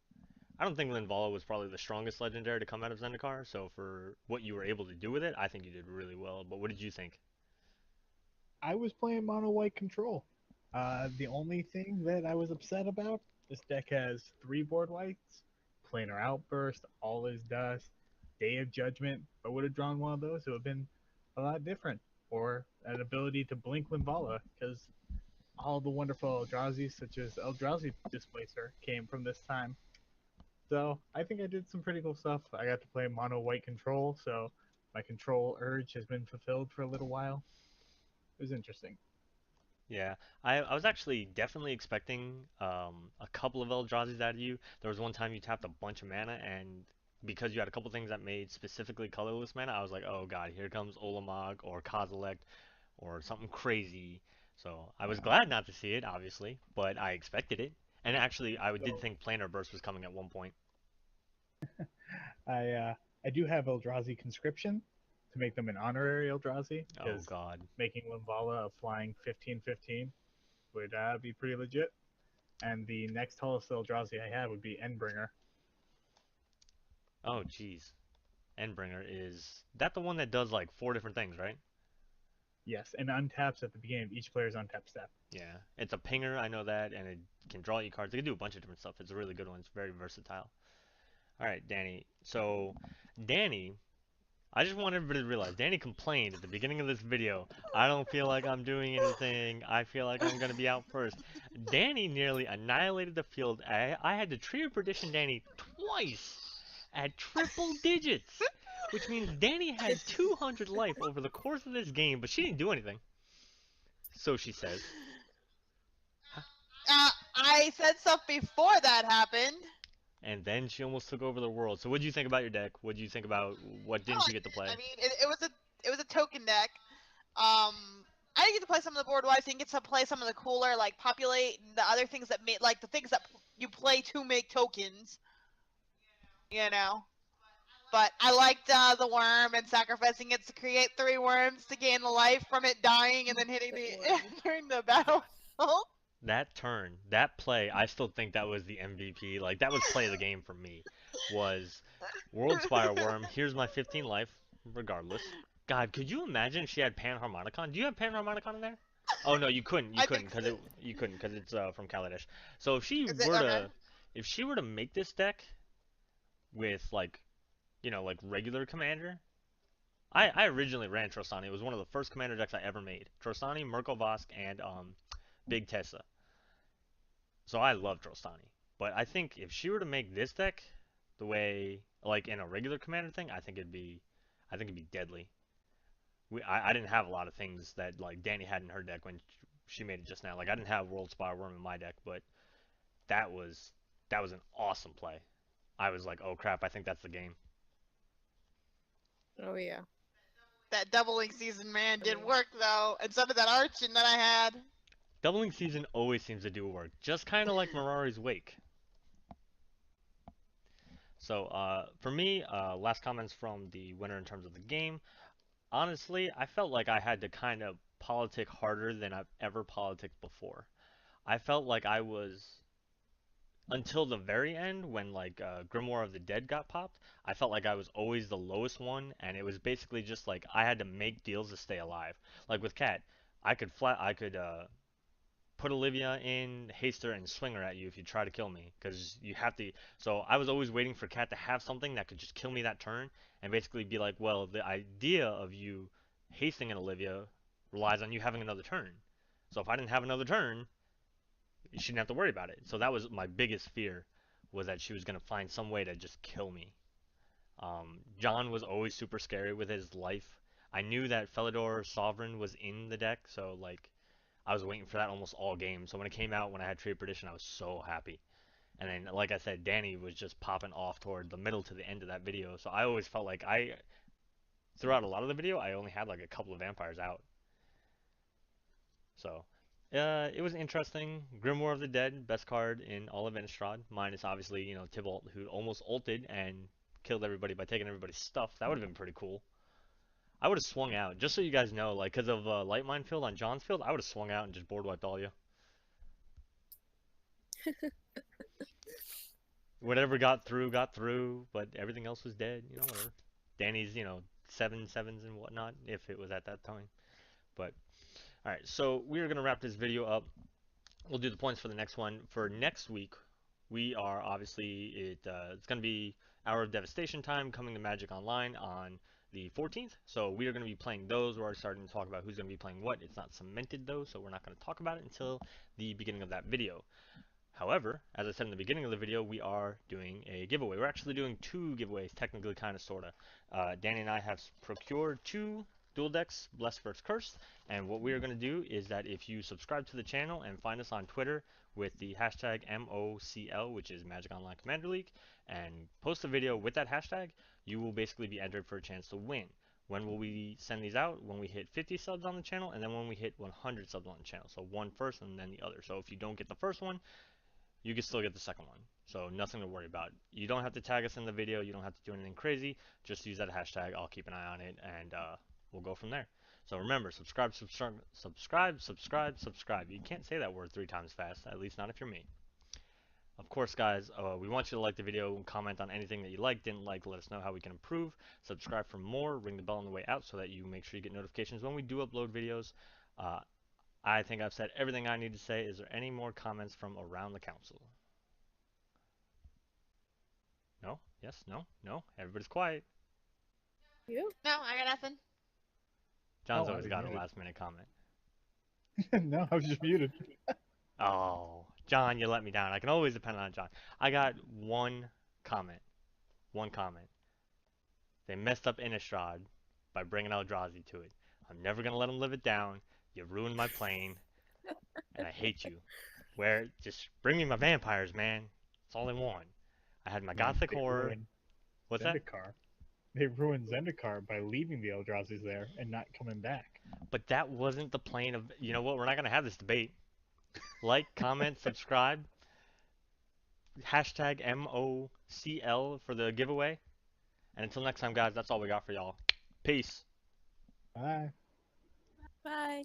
I don't think Linvala was probably the strongest legendary to come out of Zendikar, so for what you were able to do with it, I think you did really well. But what did you think? I was playing mono white control. The only thing that I was upset about, this deck has 3 board whites, Planar Outburst, All Is Dust, Day of Judgment. If I would have drawn one of those, it would have been a lot different. Or an ability to blink Linvala, because all the wonderful Eldrazi, such as Eldrazi Displacer, came from this time. So I think I did some pretty cool stuff. I got to play mono white control, so my control urge has been fulfilled for a little while. It was interesting. Yeah, I was actually definitely expecting a couple of Eldrazi's out of you. There was one time you tapped a bunch of mana, and because you had a couple things that made specifically colorless mana, I was like, oh god, here comes Olamog or Kozilek or something crazy. So I was glad not to see it, obviously, but I expected it. And actually, I did So think Planar Burst was coming at one point. I do have Eldrazi conscription to make them an honorary Eldrazi Oh because god. making Linvala a flying 15/15 would be pretty legit. And the next tallest Eldrazi I have would be Endbringer. Oh jeez. Endbringer is that the one that does like 4 different things, right? Yes, and untaps at the beginning of each player's untap step. Yeah, it's a pinger, I know that, and it can draw you cards. It can do a bunch of different stuff. It's a really good one. It's very versatile. All right, Danny. So, Danny, I just want everybody to realize, Danny complained at the beginning of this video, I don't feel like I'm doing anything. I feel like I'm going to be out first. Danny nearly annihilated the field. I had to Trio Perdition Danny twice at triple digits, which means Danny had 200 life over the course of this game, but she didn't do anything. So she says. I said stuff before that happened. And then she almost took over the world. So what did you think about your deck? What did you think about what didn't you get to play? I mean, it was a token deck. I didn't get to play some of the board wise. Didn't get to play some of the cooler like populate and the other things that made like the things that you play to make tokens. You know. But I liked the worm and sacrificing it to create 3 worms to gain the life from it dying and then hitting the entering the battle. That turn, that play, I still think that was the MVP. Like that was play of the game for me. Was World Spire Worm, here's my 15 life, regardless. God, could you imagine if she had Panharmonicon? Do you have Panharmonicon in there? Oh no, you couldn't. You I couldn't think because you couldn't because it's from Kaladesh. So if she Is it were okay? to if she were to make this deck with like like regular commander, I originally ran Trostani. It was one of the first commander decks I ever made. Trostani, Merkle Vosk, and Big Tessa. So I love Trostani. But I think if she were to make this deck the way like in a regular commander thing, I think it'd be deadly. I didn't have a lot of things that like Danny had in her deck when she made it just now. Like I didn't have World Spire Worm in my deck, but that was that was an awesome play. I was like, oh crap, I think that's the game. Oh yeah. That doubling season man did work though, and some of that arching that I had. Doubling season always seems to do work, just kind of like Mirari's Wake. So for me, last comments from the winner in terms of the game. Honestly, I felt like I had to kind of politic harder than I've ever politicked before. I felt like I was until the very end when like Grimoire of the Dead got popped. I felt like I was always the lowest one, and it was basically just like I had to make deals to stay alive. Like with Cat, I could put Olivia in, haste her, and swing her at you if you try to kill me, because you have to. So I was always waiting for Cat to have something that could just kill me that turn, and basically be like, well, the idea of you hasting an Olivia relies on you having another turn. So if I didn't have another turn, you shouldn't have to worry about it. So that was my biggest fear, was that she was gonna find some way to just kill me. John was always super scary with his life. I knew that Felidor Sovereign was in the deck, so like I was waiting for that almost all game. So when it came out, when I had Trade Perdition, I was so happy. And then, like I said, Danny was just popping off toward the middle to the end of that video. So I always felt like throughout a lot of the video, I only had like a couple of vampires out. So, it was interesting. Grimoire of the Dead, best card in all of Innistrad. Minus obviously, Tybalt, who almost ulted and killed everybody by taking everybody's stuff. That would have been pretty cool. I would have swung out, just so you guys know, like, because of Light Mine Field on John's field, I would have swung out and just board wiped all you. Whatever got through, but everything else was dead, whatever. Danny's, 7/7s and whatnot, if it was at that time. But, alright, so we're going to wrap this video up. We'll do the points for the next one. For next week, we are obviously, it's going to be Hour of Devastation time coming to Magic Online on the 14th. So we are going to be playing those. We're already starting to talk about who's going to be playing what. It's not cemented though, so we're not going to talk about it until the beginning of that video. However, as I said in the beginning of the video, we are doing a giveaway. We're actually doing 2 giveaways, technically, kind of, sort of. Danny and I have procured 2 dual decks, Blessed vs. Cursed. And what we are going to do is that if you subscribe to the channel and find us on Twitter with the hashtag MOCL, which is Magic Online Commander League, and post a video with that hashtag, you will basically be entered for a chance to win. When will we send these out? When we hit 50 subs on the channel, and then when we hit 100 subs on the channel. So one first and then the other. So if you don't get the first one, you can still get the second one. So nothing to worry about. You don't have to tag us in the video. You don't have to do anything crazy. Just use that hashtag. I'll keep an eye on it, and we'll go from there. So remember, subscribe, subscribe, subscribe, subscribe, subscribe. You can't say that word 3 times fast, at least not if you're me. Of course, guys, we want you to like the video and comment on anything that you like, didn't like, let us know how we can improve. Subscribe for more, ring the bell on the way out so that you make sure you get notifications when we do upload videos. I think I've said everything I need to say. Is there any more comments from around the council? No? Yes? No? No? Everybody's quiet. You? No, I got nothing. John's Oh, I always was got a muted. last minute comment. No, I was just muted. Oh, John, you let me down. I can always depend on John. I got one comment. One comment. They messed up Innistrad by bringing Eldrazi to it. I'm never going to let them live it down. You ruined my plane, and I hate you. Just bring me my vampires, man. That's all I want. I had my Gothic They Horror. ruined What's that? Zendikar. They ruined Zendikar by leaving the Eldrazi's there and not coming back. But that wasn't the plane of... You know what? We're not going to have this debate. Like, comment, subscribe. Hashtag MOCL for the giveaway. And until next time, guys, that's all we got for y'all. Peace. Bye. Bye.